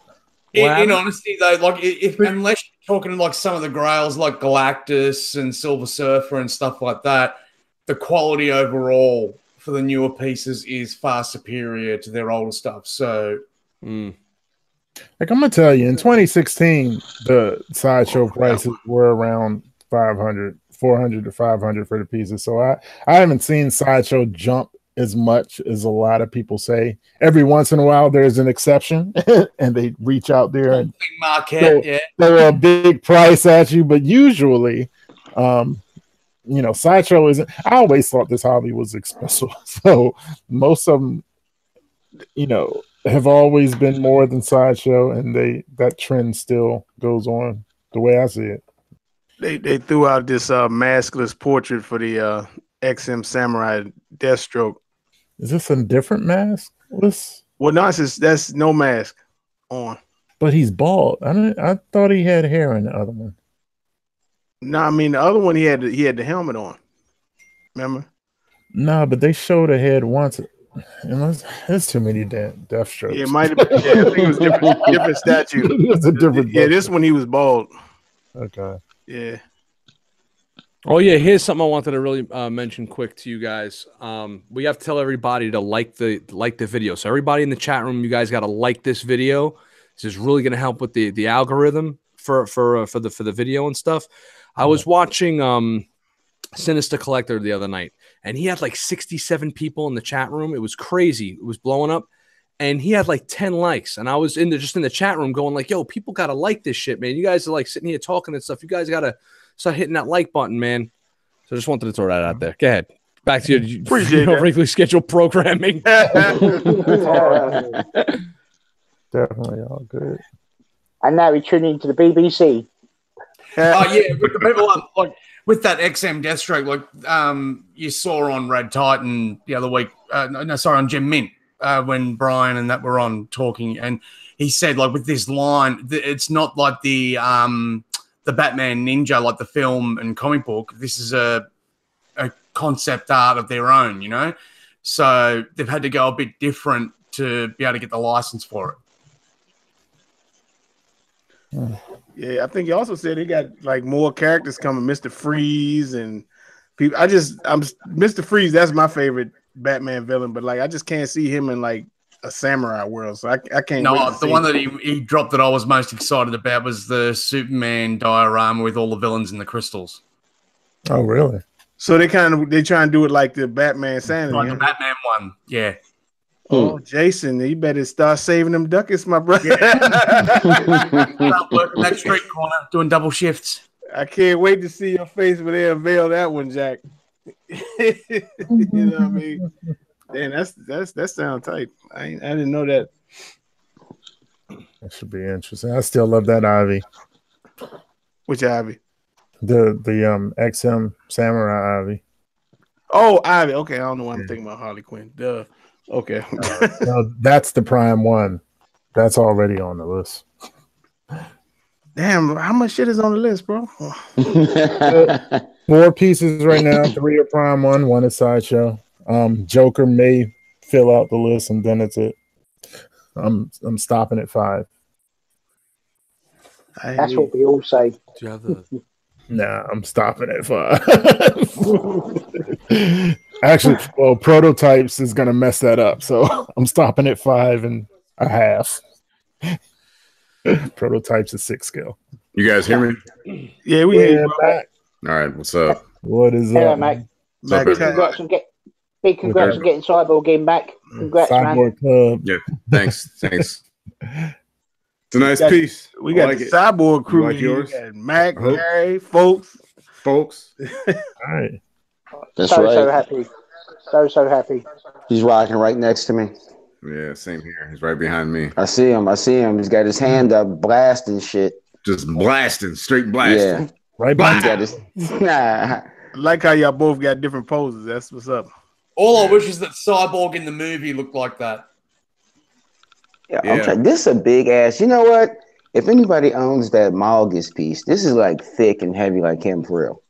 In honesty, though, like unless you're talking like some of the grails like Galactus and Silver Surfer and stuff like that, the quality overall for the newer pieces is far superior to their older stuff. So, Like I'm gonna tell you, in 2016, the sideshow prices were around 500, 400 to 500 for the pieces. So I haven't seen sideshow jump as much as a lot of people say. Every once in a while, there's an exception, and they reach out there and throw a big price at you. But usually, sideshow isn't. I always thought this hobby was expensive, so most of them, have always been more than sideshow, and that trend still goes on the way I see it. They threw out this maskless portrait for the XM Samurai Deathstroke. Is this a different mask? Well, no, that's no mask on. But he's bald. I thought he had hair in the other one. No, I mean the other one he had the helmet on. Remember? No, but they showed a head once. There's too many Deathstrokes. Yeah, it might have been. Yeah, I think it was different statue. It's a different. Yeah, this one he was bald. Okay. Yeah. Oh yeah, here's something I wanted to really mention quick to you guys. We have to tell everybody to like the video. So everybody in the chat room, you guys got to like this video. This is really going to help with the algorithm for the video and stuff. I was watching Sinister Collector the other night, and he had like 67 people in the chat room. It was crazy. It was blowing up, and he had like 10 likes. And I was in the chat room going like, "Yo, people got to like this shit, man. You guys are like sitting here talking and stuff. You guys got to start hitting that like button, man." So I just wanted to throw that out there. Go ahead. Back to your regularly scheduled programming. Definitely all good. And now we tune into the BBC. With the people like with that XM Deathstroke, like you saw on Rad Titan the other week. On Gem Mint when Brian and that were on talking, and he said like with this line, it's not like the Batman Ninja, like the film and comic book. This is a concept art of their own, So they've had to go a bit different to be able to get the license for it. Yeah, I think he also said he got like more characters coming, Mr. Freeze and people. I'm Mr. Freeze. That's my favorite Batman villain, but like I just can't see him in like a samurai world. So I can't. No, the one that he dropped that I was most excited about was the Superman diorama with all the villains in the crystals. Oh, really? So they try and do it like the Batman Sanity. Like the Batman one, yeah. Oh, Jason, you better start saving them ducats, my brother. Yeah. Start working that street corner, doing double shifts. I can't wait to see your face when they unveil that one, Jack. You know what I mean? Damn, that sounds tight. I didn't know that. That should be interesting. I still love that Ivy. Which Ivy? The XM Samurai Ivy. Oh, Ivy. Okay, I don't know why I'm thinking about Harley Quinn. Duh. Okay. No, that's the prime one. That's already on the list. Damn, how much shit is on the list, bro? 4 pieces right now. 3 are prime one is sideshow. Joker may fill out the list, and then it's it. I'm stopping at 5. That's what we all say. Do you have the? Nah, I'm stopping at 5. Actually, well, prototypes is gonna mess that up, so I'm stopping at 5.5. Prototypes is 6 scale. You guys hear me? Yeah, we hear you, Mac. All right, what's up? What is Hello, up, mate. Mac Big congrats on getting Cyborg game back. Congrats, Cyborg man. Club. Yeah, thanks. It's a nice piece. We got like the Cyborg crew. Like yours? We got Mac, Gary, folks. All right. That's So right. happy. So happy. He's rocking right next to me. Yeah, same here. He's right behind me. I see him. He's got his hand up, blasting shit. Just blasting, straight blasting. Yeah. Right He by. got his, nah. I like how y'all both got different poses. That's what's up. All I wish is that Cyborg in the movie looked like that. Yeah, I'm trying. This is a big ass. You know what? If anybody owns that Malgus piece, this is like thick and heavy like him for real.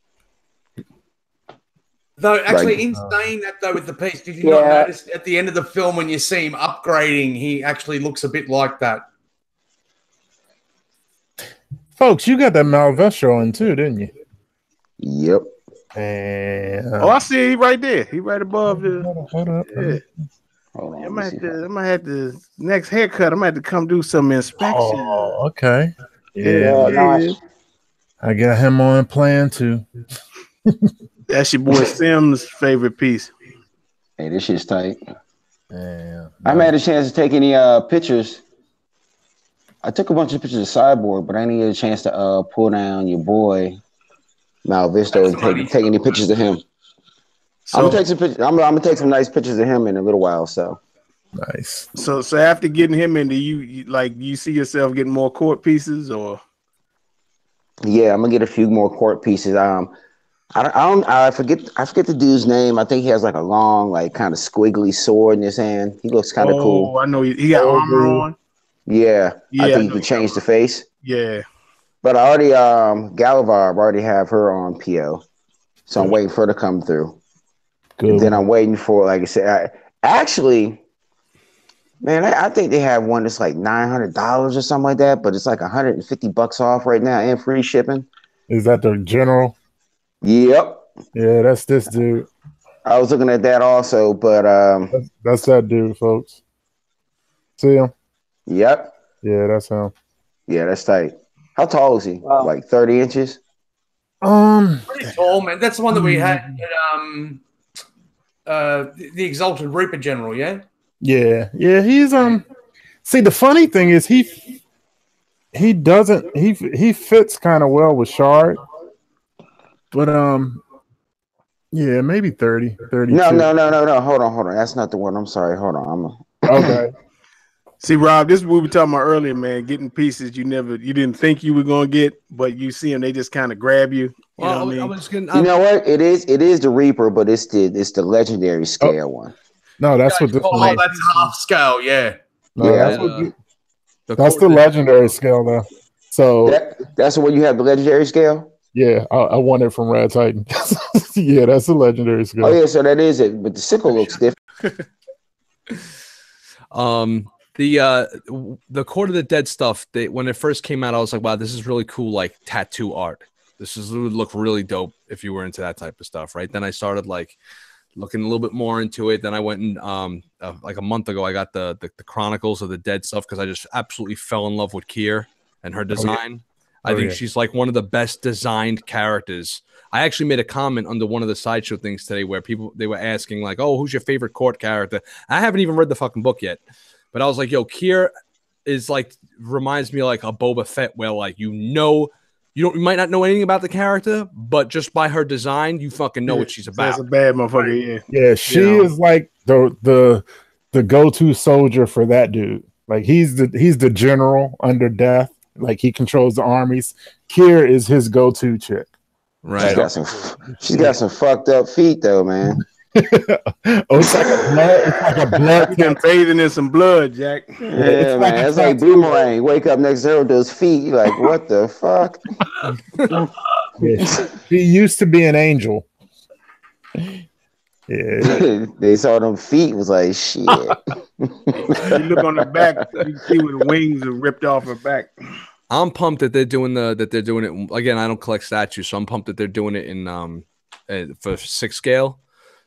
Though, actually, Like- in saying that, though, with the piece, did you not notice at the end of the film when you see him upgrading, he actually looks a bit like that? Folks, you got that Malvestro on too, didn't you? Yep. And Oh, I see he right there. He right above the. hold up. Yeah. Hold on. I might have to next haircut. I might have to come do some inspection. Oh, okay. Yeah, nice. I got him on plan too. That's your boy Sim's favorite piece. Hey, this shit's tight. Yeah, I haven't had a chance to take any pictures. I took a bunch of pictures of Cyborg, but I didn't get a chance to pull down your boy Malvisto and take any pictures of him. So, I'm gonna take some pictures. I'm gonna take some nice pictures of him in a little while. So nice. So after getting him in, do you see yourself getting more court pieces or? yeah, I'm gonna get a few more court pieces. I forget the dude's name. I think he has like a long, like kind of squiggly sword in his hand. He looks kind of cool. Oh, I know he got armor on. Yeah, I Yeah, think you can change the face. Yeah. But I already Galavar, I already have her on PO, so I'm waiting for her to come through. Good. And then I'm waiting for, like I said, I think they have one that's like $900 or something like that, but it's like $150 off right now and free shipping. Is that the general? Yep. Yeah, that's this dude. I was looking at that also, but that's that dude, folks. See him? Yep. Yeah, that's him. Yeah, that's tight. How tall is he? Wow. Like 30 inches? Pretty tall, man. That's the one that we had at the Exalted Reaper General, yeah? Yeah. He's see, the funny thing is he fits kind of well with Shard. But yeah, maybe 30, 32. No. Hold on. That's not the one. I'm sorry. Hold on. Okay. See, Rob, this is what we were talking about earlier, man. Getting pieces you didn't think you were gonna get, but you see them, they just kind of grab you. You know what I mean? You know what? It is the Reaper, but it's the legendary scale one. No, that's what this one is. That's half scale, yeah. No, Yeah. that's the legendary scale though. So that's the one you have, the legendary scale? Yeah, I won it from Rad Titan. Yeah, that's the legendary scale. Oh yeah, so that is it. But the sickle looks different. The Court of the Dead stuff, when it first came out, I was like, wow, this is really cool, like tattoo art. Would look really dope if you were into that type of stuff, right? Then I started like looking a little bit more into it. Then I went and like a month ago, I got the Chronicles of the Dead stuff because I just absolutely fell in love with Kier and her design. I think she's like one of the best designed characters. I actually made a comment under one of the sideshow things today where they were asking like, oh, who's your favorite court character? I haven't even read the fucking book yet, but I was like, yo, Kier is like, reminds me like a Boba Fett where like, you might not know anything about the character, but just by her design, you fucking know what she's about. That's a bad motherfucker, Yeah, she is like the go-to soldier for that dude. Like he's the general under Death. Like he controls the armies. Kier is his go-to chick. Right. She's got some fucked up feet though, man. It's like a blood. You been bathing in some blood, Jack. Yeah, man. It's like Boomerang. Wake up next to her with those feet. You're like, what the fuck? Yeah, she used to be an angel. Yeah. They saw them feet, was like, shit. You look on the back, you can see where the wings are ripped off her back. I'm pumped that they're doing it again. I don't collect statues, so I'm pumped that they're doing it in for 6 scale.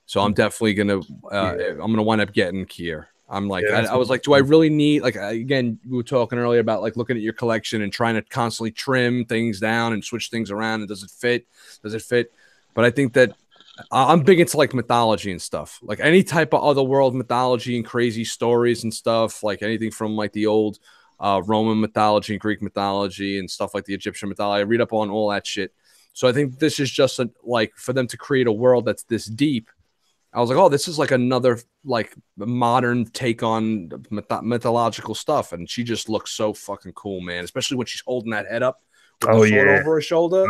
So I'm definitely gonna I'm gonna wind up getting Kier. I'm like, I was like, do I really need, like, again, we were talking earlier about like looking at your collection and trying to constantly trim things down and switch things around, and does it fit? But I think that I'm big into like mythology and stuff, like any type of otherworld mythology and crazy stories and stuff, like anything from like the old Roman mythology and Greek mythology and stuff like the Egyptian mythology. I read up on all that shit. So I think this is just like for them to create a world that's this deep. I was like, oh, this is like another like modern take on mythological stuff. And she just looks so fucking cool, man, especially when she's holding that head up with the sword over her shoulder.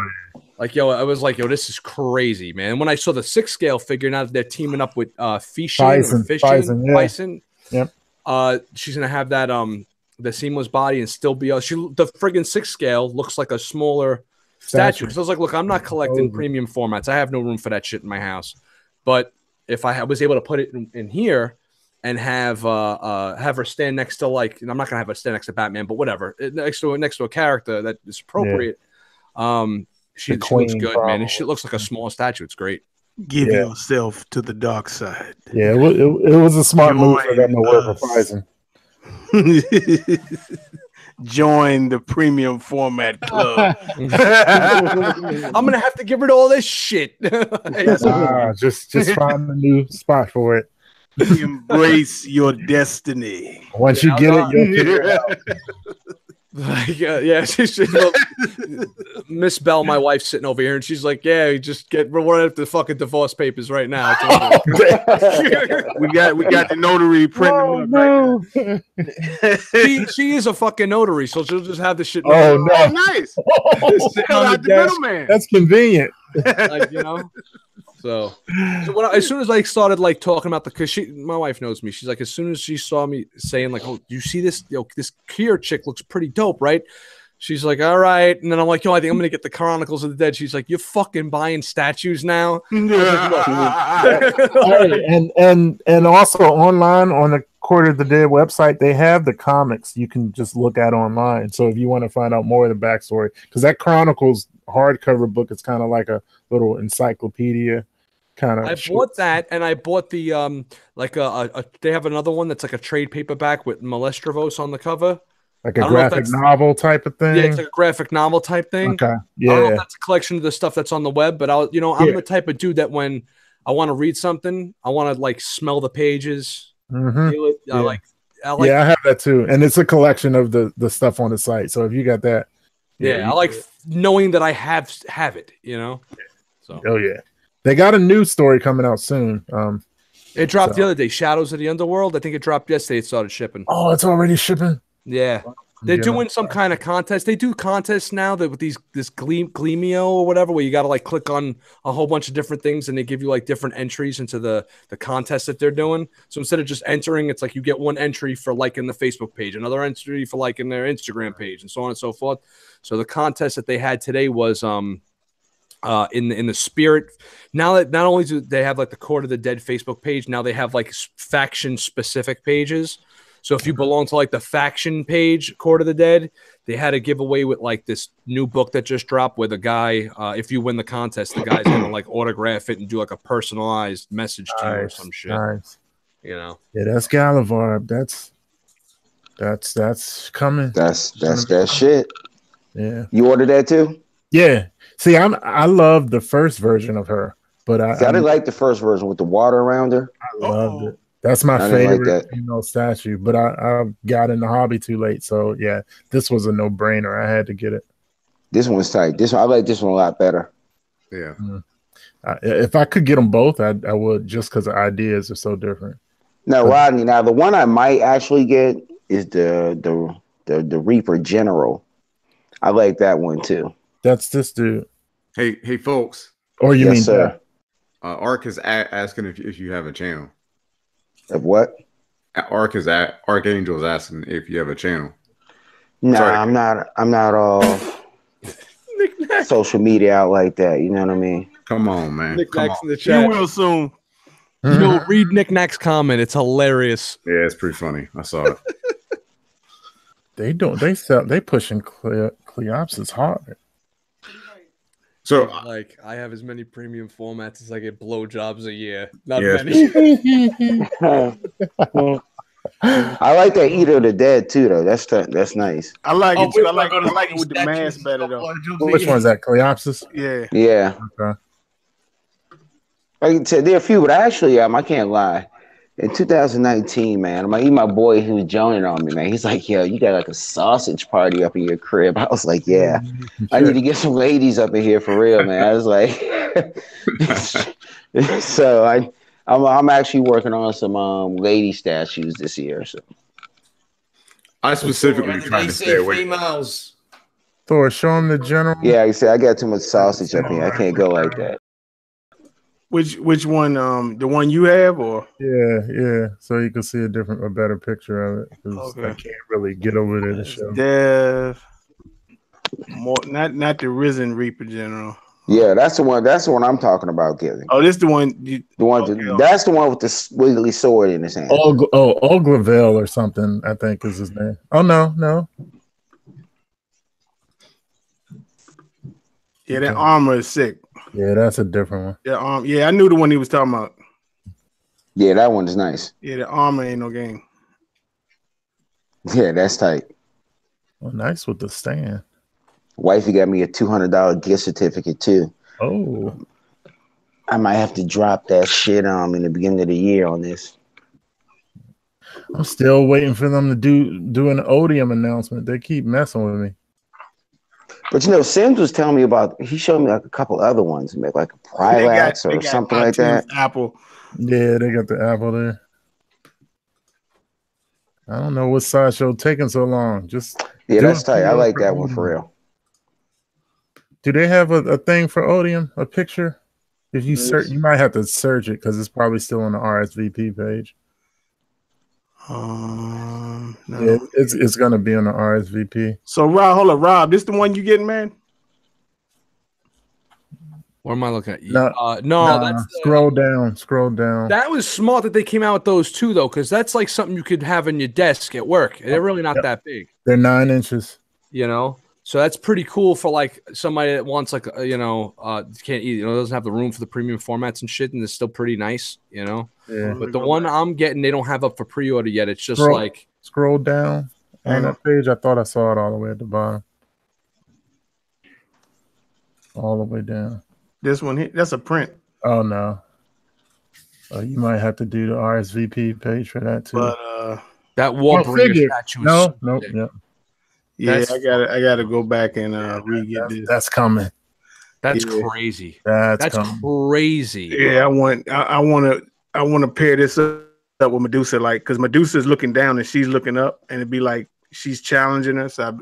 Like, yo, I was like, yo, this is crazy, man. And when I saw the 6 scale figure, now that they're teaming up with Bison. Yep. She's gonna have that the seamless body and still be the friggin' 6 scale looks like a smaller statue. Because I was like, look, I'm not collecting premium formats. I have no room for that shit in my house. But if I was able to put it in here and have her stand next to, like, and I'm not gonna have her stand next to Batman, but whatever, next to a character that is appropriate. She looks good, man. And she looks like a small statue. It's great. Give Yeah. yourself to the dark side. Yeah, it was a smart move for them to work with Us. Phison. Join the premium format club. I'm gonna have to get rid of all this shit. Just find a new spot for it. Embrace your destiny. Once you get it, you'll figure it out. Like, yeah, Miss Bell, my wife's sitting over here, and she's like, "Yeah, just we're running up the fucking divorce papers right now." we got the notary printing them up right now. She is a fucking notary, so she'll just have the shit. Oh no, nice! Sitting on the desk. That's convenient. Like, you know. So as soon as I started like talking about because my wife knows me, she's like, as soon as she saw me saying like, "Oh, you see this? This Kier chick looks pretty dope, right?" She's like, "All right," and then I'm like, "Yo, I think I'm gonna get the Chronicles of the Dead." She's like, "You're fucking buying statues now?" And also online on the Court of the Dead website, they have the comics you can just look at online. So if you want to find out more of the backstory, because that Chronicles hardcover book is kind of like a little encyclopedia kind of. I bought that, and I bought the they have another one that's like a trade paperback with Malestrovos on the cover, like a graphic novel type of thing. Yeah, it's like a graphic novel type thing. Okay, yeah. I don't know if that's a collection of the stuff that's on the web, but I'm the type of dude that when I want to read something, I want to like smell the pages. Mm-hmm. Feel it. Yeah. I like. Yeah, I have that too, and it's a collection of the stuff on the site. So if you got that, I like knowing that I have it. You know. So. Oh yeah, they got a new story coming out soon. It dropped the other day. Shadows of the Underworld. I think it dropped yesterday. It started shipping. Oh, it's already shipping. Yeah, they're doing some kind of contest. They do contests now that with this Gleamio or whatever, where you got to like click on a whole bunch of different things, and they give you like different entries into the contest that they're doing. So instead of just entering, it's like you get one entry for liking the Facebook page, another entry for liking their Instagram page, and so on and so forth. So the contest that they had today was in the spirit. Now that not only do they have like the Court of the Dead Facebook page, now they have like faction specific pages. So if you belong to like the faction page, Court of the Dead, they had a giveaway with like this new book that just dropped where the guy, if you win the contest, the guy's gonna like autograph it and do like a personalized message to you or some shit. Nice. You know. Yeah, that's Galavarb. That's coming. That's that shit. Yeah. You ordered that too? Yeah. See, I love the first version of her, but I didn't like the first version with the water around her. I loved it. That's my favorite statue, but I got in the hobby too late. So yeah, this was a no-brainer. I had to get it. This one's tight. I like this one a lot better. Yeah. If I could get them both, I would, just because the ideas are so different. Now, Rodney, the one I might actually get is the Reaper General. I like that one too. That's this dude. Hey, folks. Or you mean sir? Ark is asking if you have a channel. Of what? Archangel is asking if you have a channel. Nah, I'm not all social media out like that. You know what I mean? Come on, man. Knickknacks in the chat. You will soon. Yo, read Knickknack's comment. It's hilarious. Yeah, it's pretty funny. I saw it. They pushing Cleops hard. So like I have as many premium formats as I get blowjobs a year. Not many. I like that Eater of the Dead too, though. That's nice. I like it too. I like it with the mask better though. Which one's that? Cleopsis? Yeah. Yeah. Okay. Like I said, there are a few, but actually, I can't lie. In 2019, man, my boy who was joining on me, man. He's like, "Yo, you got like a sausage party up in your crib." I was like, "Yeah, I need to get some ladies up in here for real, man." I was like, so I'm actually working on some lady statues this year. So I specifically tried to stay away. Females. Thor, show him the general. Yeah, I said I got too much sausage up here. I can't go like that. Which one? The one you have, or yeah. So you can see a better picture of it. I can't really get over there to show. Dev, more not the Risen Reaper General. Yeah, that's the one. That's the one I'm talking about, Gilly. Oh, this the one. That's the one with the wiggly sword in his hand. Oglavel or something, I think is his name. Oh no. Yeah, that armor is sick. Yeah, that's a different one. Yeah, I knew the one he was talking about. Yeah, that one is nice. Yeah, the armor ain't no game. Yeah, that's tight. Oh, nice with the stand. Wifey got me a $200 gift certificate too. Oh, I might have to drop that shit in the beginning of the year on this. I'm still waiting for them to do an Odium announcement. They keep messing with me. But Sims was telling me about. He showed me like a couple other ones, like a Prylax or something like that. Apple. Yeah, they got the Apple there. I don't know what sideshow taking so long. Yeah, that's tight. I like that one for real. Do they have a thing for Odium? A picture? If you search, you might have to search it because it's probably still on the RSVP page. No. Yeah, it's gonna be on the RSVP. So Rob, this the one you getting, man? What am I looking at? No, that's scroll down. That was smart that they came out with those two, though, because that's like something you could have in your desk at work. They're really not that big. They're 9 inches. So that's pretty cool for like somebody that wants like can't eat, doesn't have the room for the premium formats and shit, and it's still pretty nice, Yeah. But the one I'm getting, they don't have up for pre-order yet. It's just scroll down on that page. I thought I saw it all the way at the bottom, all the way down. This one here, that's a print. Oh no. You might have to do the RSVP page for that too. But that Warbringer statue is no. Yeah, I gotta go back and re-get this. That's coming. That's crazy. That's crazy. Yeah, I want to pair this up with Medusa, like, because Medusa's looking down and she's looking up, and it'd be like she's challenging us. I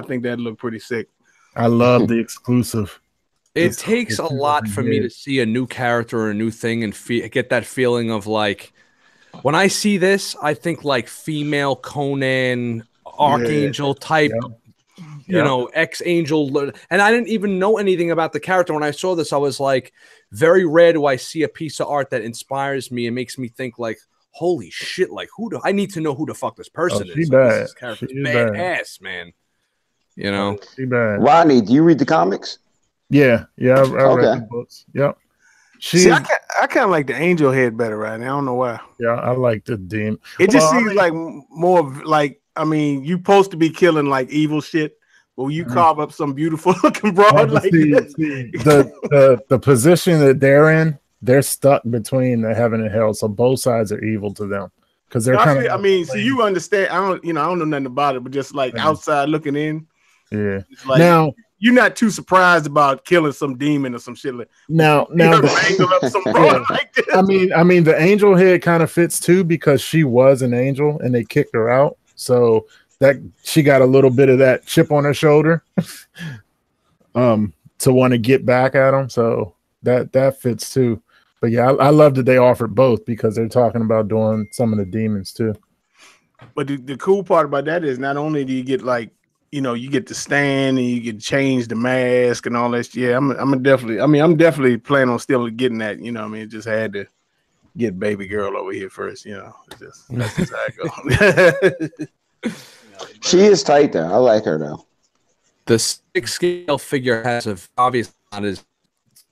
think that'd look pretty sick. I love the exclusive. It takes a lot for me to see a new character or a new thing and get that feeling of like, when I see this, I think like female Conan, Archangel type, ex-angel. And I didn't even know anything about the character. When I saw this, I was like, very rare do I see a piece of art that inspires me and makes me think like, holy shit, like I need to know who the fuck this person is. Bad. This character's badass, man. She bad. Rodney, do you read the comics? Yeah, I read the books. Yep. See, I kind of like the angel head better right now. I don't know why. Yeah, I like the demon. It just seems like more of like, I mean, you supposed to be killing like evil shit, but when you carve up some beautiful looking broad like this. The position that they're in, they're stuck between the heaven and hell, so both sides are evil to them because they're kind of. I mean, so you understand? I don't know nothing about it, but just like outside looking in. Yeah. Like, now you're not too surprised about killing some demon or some shit like. Now angle up some broad like this. I mean, the angel head kind of fits too because she was an angel and they kicked her out, so that she got a little bit of that chip on her shoulder, to want to get back at them. So that fits too. But yeah, I love that they offered both because they're talking about doing some of the demons too. But the cool part about that is not only do you get like, you get to stand and you get to change the mask and all that shit. Yeah, I'm definitely planning on still getting that. Just had to get baby girl over here first. That's just how it goes. She is tight though. I like her though. The 6 scale figure has obviously not as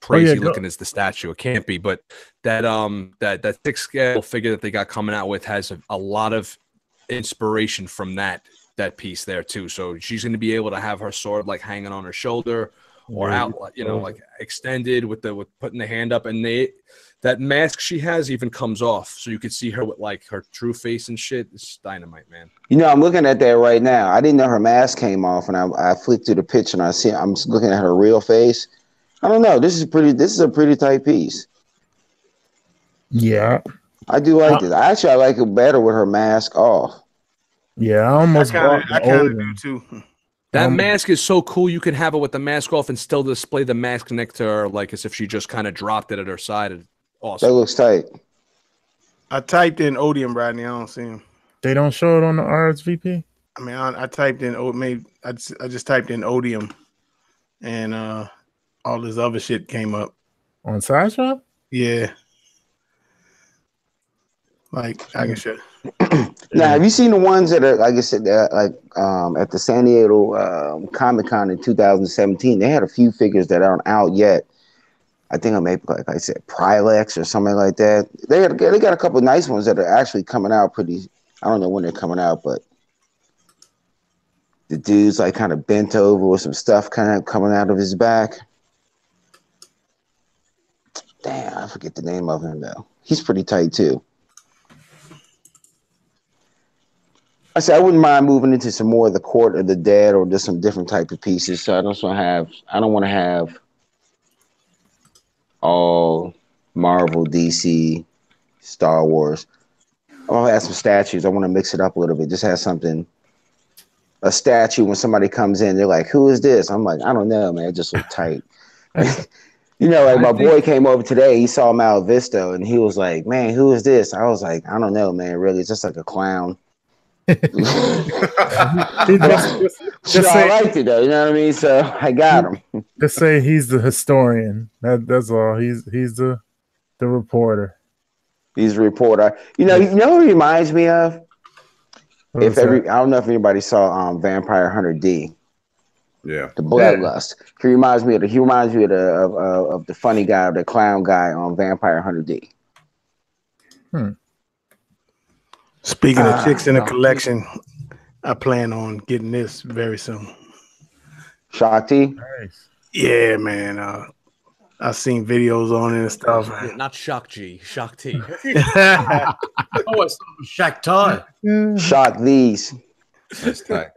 crazy looking as the statue. It can't be, but that 6 scale figure that they got coming out with has a lot of inspiration from that piece there too. So she's going to be able to have her sword like hanging on her shoulder or out, like extended with putting the hand up, and that mask she has even comes off, so you could see her with like her true face and shit. It's dynamite, man. I'm looking at that right now. I didn't know her mask came off, and I flicked through the picture and I'm looking at her real face. I don't know. This is a pretty tight piece. Yeah, I do like this. I like it better with her mask off. Yeah, I almost kind of do too. That mask is so cool. You can have her with the mask off and still display the mask next to her, like as if she just kind of dropped it at her side. Awesome. That looks tight. I typed in Odium, Rodney. I don't see him. They don't show it on the RSVP. I mean, I typed in I just typed in Odium, and all this other shit came up on Sideshop. Yeah, like I can show. Now, have you seen the ones that are, like I said, at the San Diego Comic Con in 2017? They had a few figures that aren't out yet. I think I maybe like I said Prilex or something like that. They got a couple of nice ones that are actually coming out pretty. I don't know when they're coming out, but the dude's like kind of bent over with some stuff kind of coming out of his back. Damn, I forget the name of him though. He's pretty tight too. I said I wouldn't mind moving into some more of the Court of the Dead or just some different type of pieces. So I don't want to have all Marvel, DC, Star Wars. I'll have some statues. I want to mix it up a little bit. Just have something, a statue. When somebody comes in, they're like, "Who is this?" I'm like, "I don't know, man. It just look tight." You know, like my boy came over today. He saw Mal Visto, and he was like, "Man, who is this?" I was like, "I don't know, man. Really, it's just like a clown." I liked it though, you know what I mean. So I got him. Just say he's the historian. That's all. He's the reporter. He's a reporter. You know what he reminds me of? I don't know if anybody saw Vampire Hunter D. Yeah. The Bloodlust. He reminds me of the funny guy, the clown guy on Vampire Hunter D. Speaking of chicks in a collection, I plan on getting this very soon. Shakti? Nice. Yeah, man. I've seen videos on it and stuff. Yeah, not Shakti. Shakti. Oh, it's Shakti. Shock these. That's tight.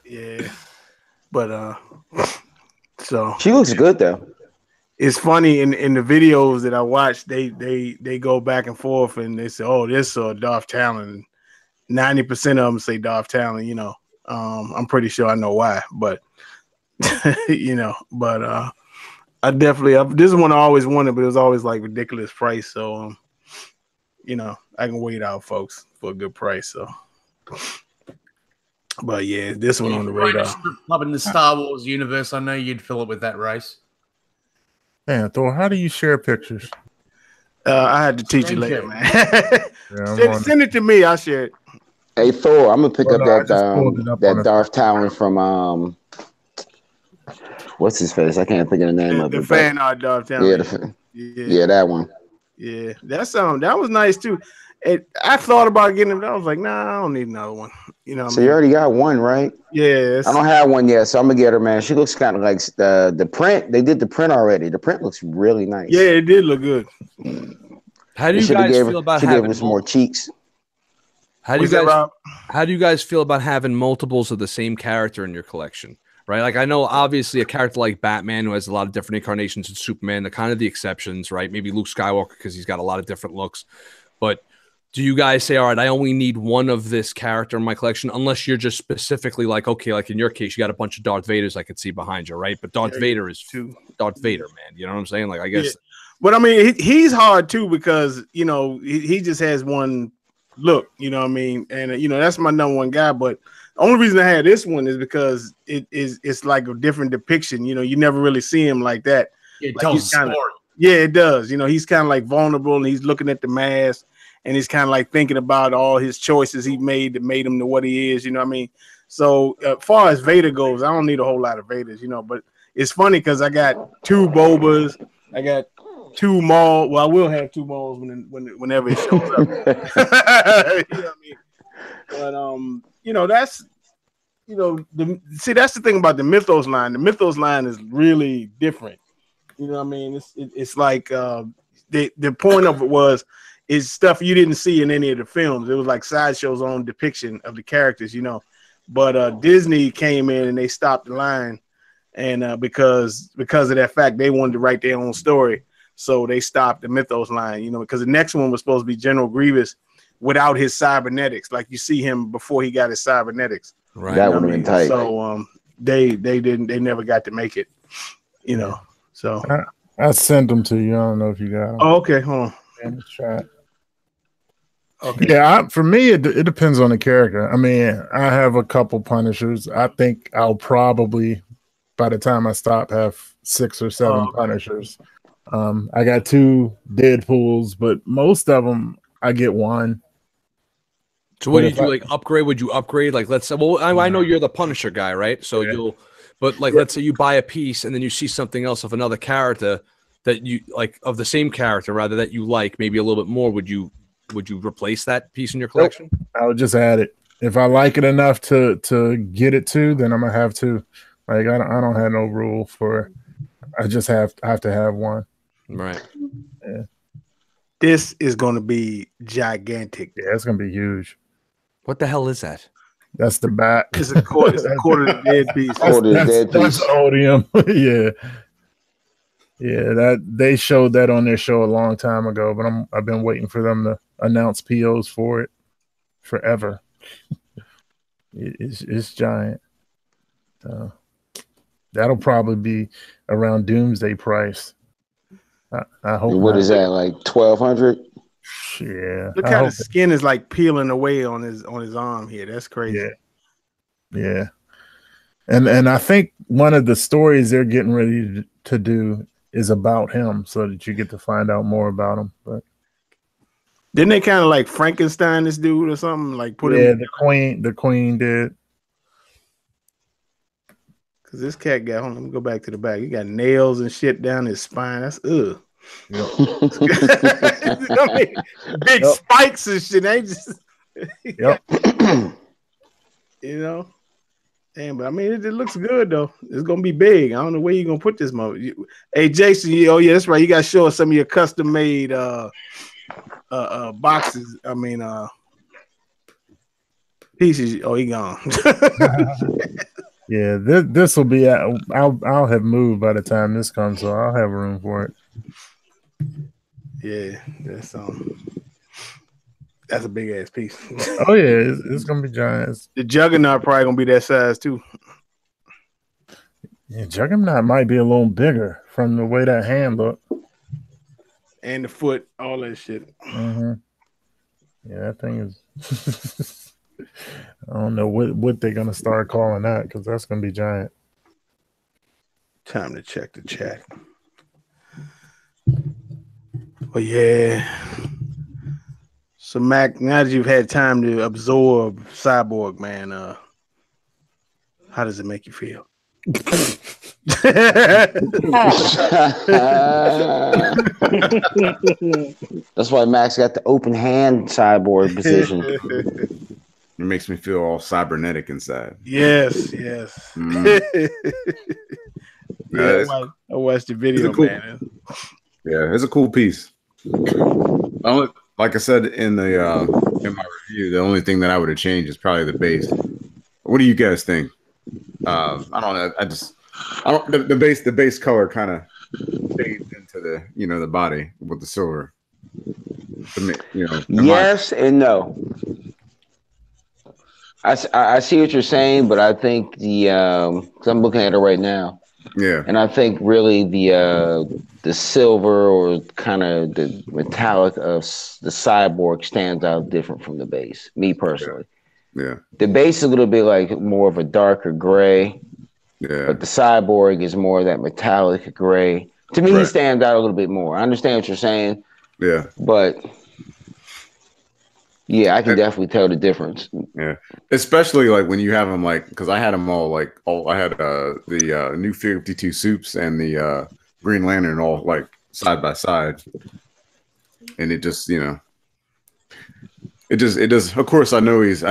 Yeah. But so she looks good though. It's funny in the videos that I watch, they go back and forth and they say, "Oh, this Darth Talon." 90% of them say Darth Talon. You know, I'm pretty sure I know why, but you know, but I definitely this is one I always wanted, but it was always like ridiculous price. So you know, I can wait out, folks, for a good price. So, but yeah, this one on the radar. Club in the Star Wars universe, I know you'd fill it with that race. Man, Thor, how do you share pictures? I had to teach you later, man. Send it to me. I'll share it. Hey Thor, I'm gonna pick up that Darth Talon from what's his face? I can't think of the name of it. The fan art Darth Talon. Yeah, that one. Yeah, that was nice too. I thought about getting it, but I was like, nah, I don't need another one. You know. So you already got one, right? Yes. I don't have one yet, so I'm gonna get her, man. She looks kind of like the print. They did the print already. The print looks really nice. Yeah, it did look good. How do you guys feel about having some more cheeks? How do you guys feel about having multiples of the same character in your collection? Right, like I know obviously a character like Batman who has a lot of different incarnations of Superman, they're kind of the exceptions, right? Maybe Luke Skywalker because he's got a lot of different looks, but do you guys say, all right, I only need one of this character in my collection, unless you're just specifically like, okay, like in your case, you got a bunch of Darth Vaders I could see behind you, right? But Darth Vader is Darth Vader, man. You know what I'm saying? Like, I guess. Yeah. But I mean, he's hard too because, you know, he just has one look, you know what I mean? And, you know, that's my number one guy. But the only reason I had this one is because it's like a different depiction. You know, you never really see him like that. It like tells a story. Yeah, it does. You know, he's kind of like vulnerable and he's looking at the mask. And he's kind of like thinking about all his choices he made that made him to what he is, you know what I mean? So as far as Vader goes, I don't need a whole lot of Vaders, you know, but it's funny because I got 2 Bobas, I got 2 Maul. Well, I will have 2 Mauls whenever it shows up. You know what I mean? But you know, that's that's the thing about the Mythos line. The Mythos line is really different. You know what I mean? It's like the point of it is stuff you didn't see in any of the films. It was like Sideshow's own depiction of the characters, you know. But Disney came in and they stopped the line, and because of that fact, they wanted to write their own story, so they stopped the Mythos line, you know, because the next one was supposed to be General Grievous without his cybernetics, like you see him before he got his cybernetics. Right, that would have been tight. So they never got to make it, you know. So I sent them to you. I don't know if you got them. Oh, okay, hold on. In the chat. Okay. Yeah, for me, it depends on the character. I mean, I have a couple Punishers. I think I'll probably, by the time I stop, have 6 or 7 Punishers. I got 2 Deadpools, but most of them I get 1. So what do you do? Like upgrade? Would you upgrade? Like let's say, well, I know you're the Punisher guy, right? So you'll But like, let's say you buy a piece and then you see something else of another character that you like, of the same character rather, that you like maybe a little bit more. Would you replace that piece in your collection? I would just add it. If I like it enough to get it too, then I'm gonna have to. Like I don't have no rule for. I just have to have one. Right. Yeah. This is going to be gigantic. Yeah, it's gonna be huge. What the hell is that? That's the back. It's a quarter of the dead piece. That's odium. Yeah. Yeah, that they showed that on their show a long time ago, but I've been waiting for them to announce POs for it forever. It's giant. That'll probably be around Doomsday price. I hope. What is that, like 1,200? Yeah. Look how the skin is like peeling away on his arm here. That's crazy. Yeah. And I think one of the stories they're getting ready to do is about him, so that you get to find out more about him. But didn't they kind of like Frankenstein this dude or something? Like put him. The queen did. Cause this cat got. Let me go back to the back. He got nails and shit down his spine. That's ugh. Yep. I mean, big spikes and shit. They just. Yep. You know. Damn, but I mean, it looks good though. It's gonna be big. I don't know where you're gonna put this mode. Hey, Jason, oh yeah, that's right. You gotta show us some of your custom made boxes. I mean, pieces. Oh, he gone. Yeah, this will be. I'll have moved by the time this comes, so I'll have room for it. Yeah, that's a big ass piece. Oh yeah, it's gonna be giant. The Juggernaut probably gonna be that size too. Yeah, Juggernaut might be a little bigger from the way that hand looked. And the foot, all that shit. Mm-hmm. Yeah, that thing is. I don't know what they're gonna start calling that, because that's gonna be giant. Time to check the chat. Well, yeah. So Mac, now that you've had time to absorb Cyborg, man, how does it make you feel? That's why Max got the open hand Cyborg position. It makes me feel all cybernetic inside. Yes. Mm. Yeah, I watched the video, man. Yeah, it's a cool piece. Like I said in my review, the only thing that I would have changed is probably the base. What do you guys think? I don't know. The base color kind of fades into the body with the silver. Yes and no. I see what you're saying, but I think cause I'm looking at it right now. Yeah. And I think really the silver or kind of the metallic of the Cyborg stands out different from the base, me personally. Yeah. The base is a little bit like more of a darker gray. Yeah. But the Cyborg is more of that metallic gray. To me, he stands out a little bit more. I understand what you're saying. Yeah. But yeah, I can definitely tell the difference. Yeah. Especially like when you have them because I had them all I had the New 52 Soups and the Green Lantern all like side by side. And it just, it does. Of course, I know he's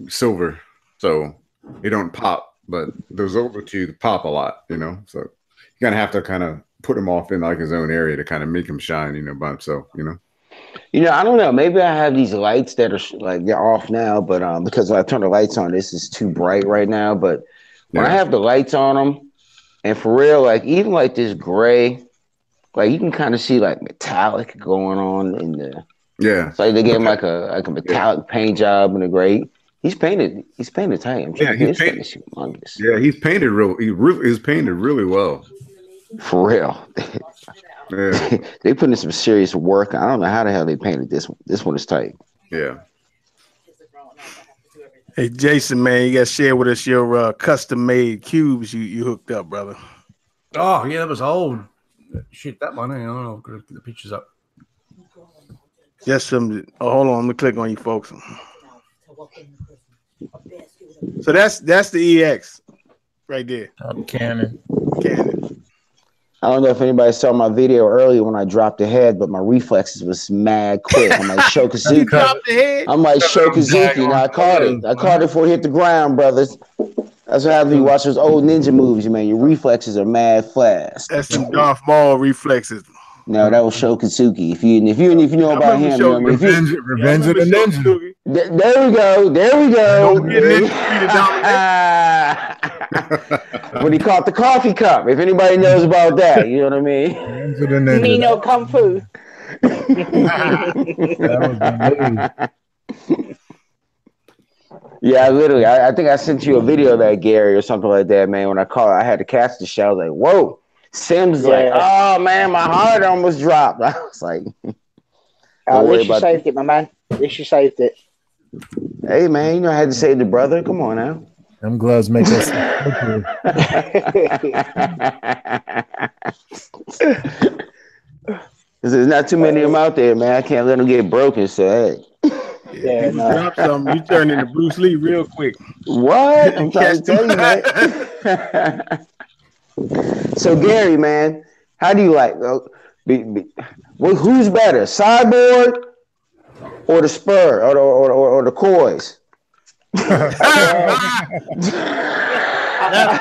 silver, so he don't pop, but those over two pop a lot, so you gotta have to kind of put him off in like his own area to kind of make him shine, by himself, I don't know. Maybe I have these lights that are like they're off now, but because when I turn the lights on, this is too bright right now. But when I have the lights on them, and for real, like even like this gray, like you can kind of see like metallic going on in the. Yeah. It's like they gave him like a metallic paint job in the gray. He's painted tight. I'm sure he's painted humongous. Yeah, he's painted he's painted really well. For real. Yeah. They put in some serious work. I don't know how the hell they painted this one. This one is tight. Yeah. Hey Jason, man, you gotta share with us your custom made cubes you hooked up, brother. Oh yeah, that was old. Shit, that one. Hang on, I'll get the pictures up. Just some. Oh, hold on, let me click on you folks. So that's the EX, right there. Cannon. I don't know if anybody saw my video earlier when I dropped the head, but my reflexes was mad quick. I'm like You dropped the head. I'm like Shokazuki. Now I caught it. I caught it before it hit the ground, brothers. That's what happens when you watch those old ninja movies, man. Your reflexes are mad fast. That's some Darth Maul reflexes. No, that was Shokazuki. If you know about him, you know what I mean? Revenge of the Ninja. There we go. When he caught the coffee cup, if anybody knows about that, you know what I mean? Revenge of the Ninja. Nino Kung Fu. Yeah, literally. I think I sent you a video of that, Gary, or something like that, man. When I called, I had to catch the show. I was like, whoa. Sim's like, oh, man, my heart almost dropped. I was like, at least you saved it, my man. At least you saved it. Hey, man, you know I had to save the brother. Come on now. Them gloves make us. There's not too many of them out there, man. I can't let them get broken, so hey. Yeah, drop something. You turn into Bruce Lee real quick. What? I'm trying to tell you, man. So Gary, man, how do you like? Who's better, Cyborg or the Spur or the Coys? That's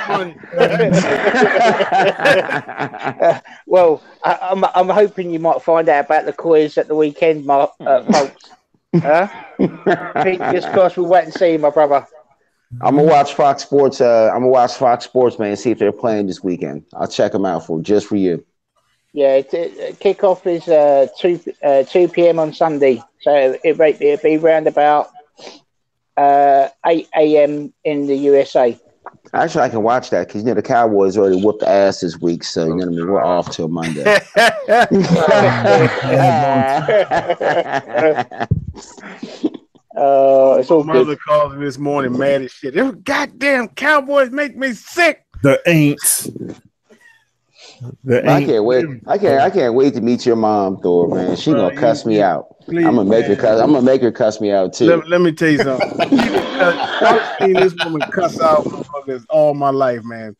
funny. Well, I'm hoping you might find out about the Coys at the weekend, folks. Fingers crossed. We'll wait and see, my brother. I'm gonna watch Fox Sports. Man, and see if they're playing this weekend. I'll check them out just for you. Yeah, kickoff is 2 p.m. on Sunday, so it'll be round about 8 a.m. in the USA. Actually, I can watch that because the Cowboys already whooped the ass this week, so you know what I mean. We're off till Monday. It's all Mother good. calls me this morning mad as shit. Them goddamn Cowboys make me sick. The Aints. I can't wait. I can't wait to meet your mom, Thor, man. She gonna cuss me out. Please, I'm gonna make her cuss me out too. Let me tell you something. I've seen this woman cuss out motherfuckers all my life, man.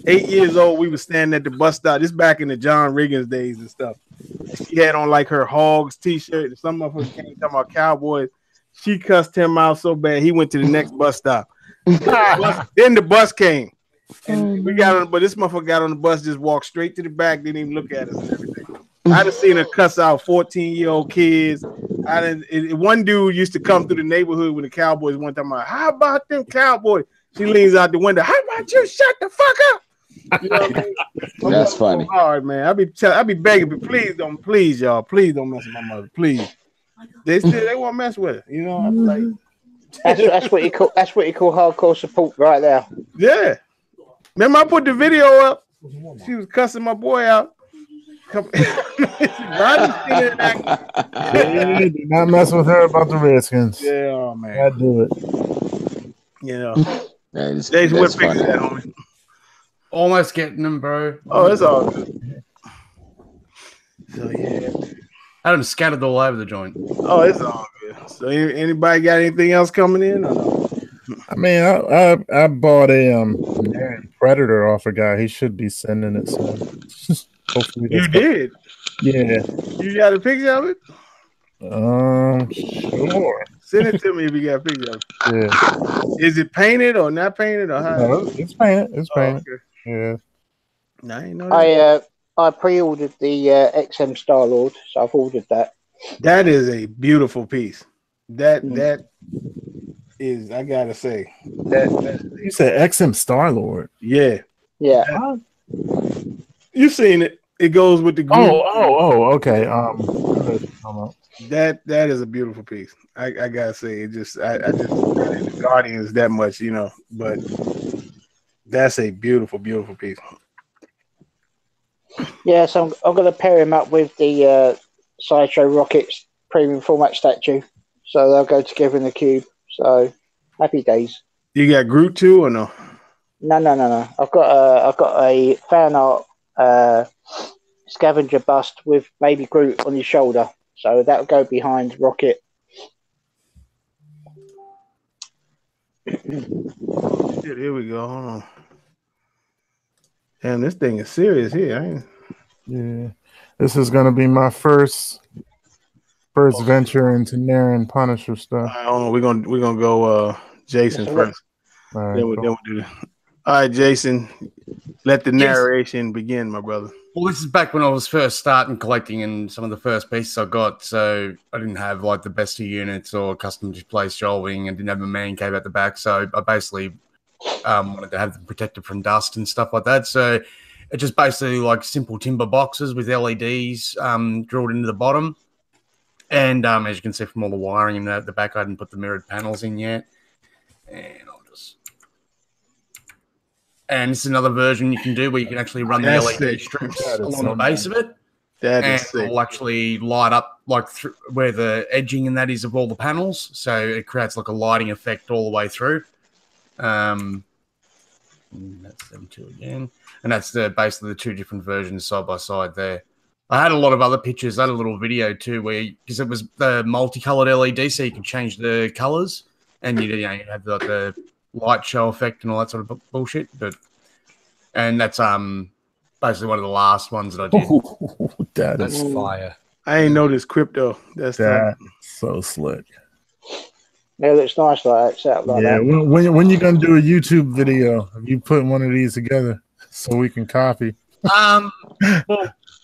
8 years old, we were standing at the bus stop. This back in the John Riggins days and stuff. She had on like her Hogs t-shirt. And some motherfuckers came talking about Cowboys. She cussed him out so bad he went to the next bus stop. Then the bus came. And we got on, but this motherfucker got on the bus, just walked straight to the back, didn't even look at us and everything. I'd have seen her cuss out 14-year-old kids. One dude used to come through the neighborhood when the Cowboys one time. How about them Cowboys? She leans out the window. How about you shut the fuck up? You know what I mean? That's funny. So hard, man. I be begging, but please don't mess with my mother, please. They won't mess with her. You know, I'm like, that's what you call hardcore support right there. Yeah. Remember, I put the video up. She was cussing my boy out. Do not mess with her about the Redskins. Yeah, oh man, I do it. You know, that's what funny. that, homie. Almost getting them, bro. Oh, it's all good. So yeah, had them scattered all over the joint. Oh, it's all good. So anybody got anything else coming in? Or no? I mean, I bought a Predator off a guy. He should be sending it soon. Hopefully you did? Yeah. You got a picture of it? Sure. Send it to me if you got a picture of it. Yeah. Is it painted or not painted or how? No, it's painted. It's painted. Okay. Yeah. No, I ain't know that. I pre-ordered the XM Star-Lord, so I've ordered that. That is a beautiful piece. That is, I gotta say, that you said XM Star-Lord. Yeah. You've seen it. It goes with the group. Okay. That is a beautiful piece. I gotta say, I just the Guardians that much, you know, but that's a beautiful, beautiful piece. Yeah, so I'm gonna pair him up with the Sideshow Rockets premium format statue, so they'll go together in the cube. So happy days. You got Groot too, or no? No. I've got a fan art scavenger bust with Baby Groot on his shoulder, so that'll go behind Rocket. Here we go. Hold on. Damn, this thing is serious here. I ain't... Yeah, this is gonna be my first venture into Naren Punisher stuff. I don't know. We're gonna go Jason first. All right, Then we'll do that. All right, Jason. Let the narration begin, my brother. Well, this is back when I was first starting collecting and some of the first pieces I got. So I didn't have like the best of units or custom display shelving and didn't have a man cave at the back. So I basically wanted to have them protected from dust and stuff like that. So it's just basically like simple timber boxes with LEDs drilled into the bottom. And as you can see from all the wiring in the back, I hadn't put the mirrored panels in yet. And this is another version you can do where you can actually run the LED strips along the base of it. And it'll actually light up like where the edging and that is of all the panels. So it creates like a lighting effect all the way through. That's them two again. And that's basically the two different versions side by side there. I had a lot of other pictures. I had a little video too because it was the multicolored LED, so you can change the colors and you have the light show effect and all that sort of bullshit. And that's basically one of the last ones that I did. That's fire. I ain't noticed crypto. That's so slick. Yeah, it looks nice like that. Set up like that. When you gonna do a YouTube video? Have you put one of these together so we can copy? Well,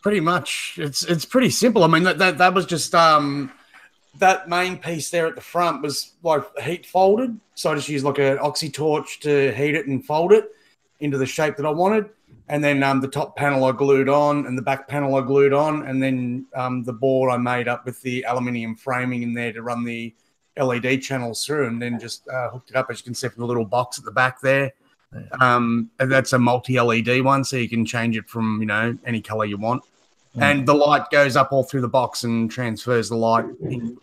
pretty much. It's pretty simple. I mean that was just that main piece there at the front was like heat folded. So I just used like an oxy torch to heat it and fold it into the shape that I wanted. And then the top panel I glued on and the back panel I glued on. And then the board I made up with the aluminium framing in there to run the LED channels through, and then just hooked it up, as you can see, from the little box at the back there. And that's a multi-LED one, so you can change it from, any color you want. And the light goes up all through the box and transfers the light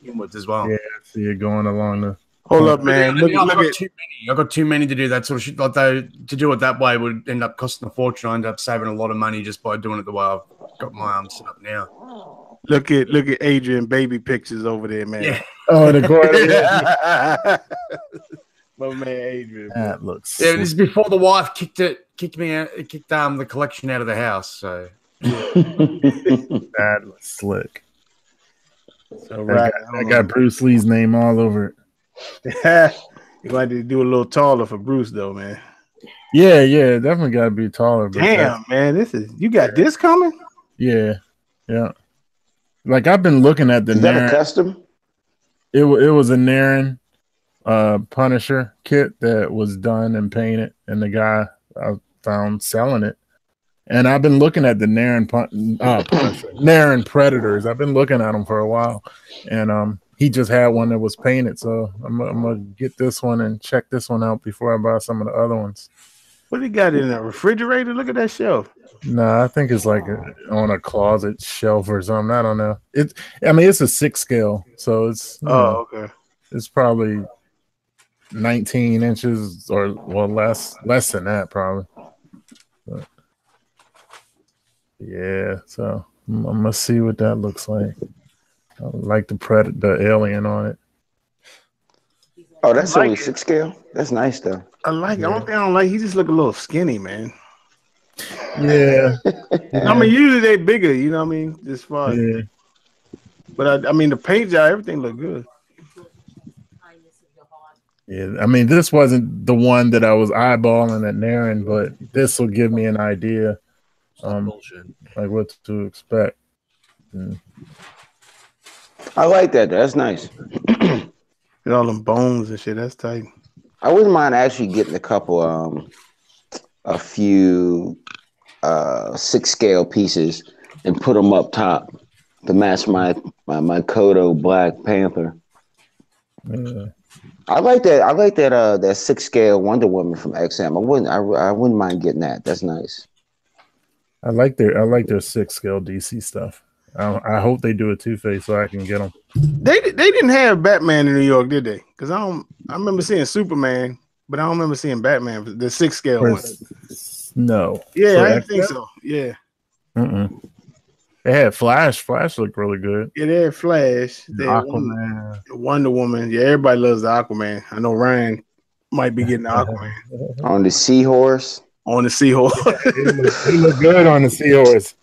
inwards as well. Yeah, so you're going along the... Hold up, man. I've got too many to do that sort of shit. Like, though, to do it that way would end up costing a fortune. I end up saving a lot of money just by doing it the way I've got my arms set up now. Look at Adrian baby pictures over there, man. Yeah. Oh, the corner. My man Adrian. That looks. Yeah, this is before the wife kicked the collection out of the house. So that looks slick. So right, I got Bruce Lee's name all over it. You might to do a little taller for Bruce, though, man. Yeah, definitely got to be taller. But damn, man, you got this coming? Yeah. Like I've been looking at the. Is that a custom? It was a Naren Punisher kit that was done and painted, and the guy I found selling it. And I've been looking at the Naren Naren Predators. I've been looking at them for a while, and he just had one that was painted. So I'm gonna get this one and check this one out before I buy some of the other ones. What do you got in a refrigerator? Look at that shelf. No, I think it's like on a closet shelf or something. I don't know. It's a 6 scale, so it's okay. It's probably 19 inches or less than that probably. But, yeah, so I'm gonna see what that looks like. I like the alien on it. Oh, that's only 6 scale. That's nice though. I like it. Only thing I don't like, he just look a little skinny, man. Yeah. I mean, usually they bigger, you know what I mean? As far as, but I mean, the paint job, everything look good. Yeah, I mean, this wasn't the one that I was eyeballing at Naren, but this will give me an idea, like what to expect. I like that. That's nice. With all them bones and shit, that's tight. I wouldn't mind actually getting a few 6 scale pieces and put them up top to match my Kodo Black Panther. Yeah. I like that 6 scale Wonder Woman from XM. I wouldn't mind getting that. That's nice. I like their 6 scale DC stuff. I hope they do a Two-Face so I can get them. They didn't have Batman in New York, did they? Because I remember seeing Superman, but I don't remember seeing Batman, the 6 scale one. No. Yeah, I didn't think so. Yeah. They had Flash. Flash looked really good. Yeah, they had Flash. They had Aquaman. Wonder Woman. Yeah, everybody loves the Aquaman. I know Ryan might be getting the Aquaman. On the Seahorse. on the seahorse. He looked good on the seahorse.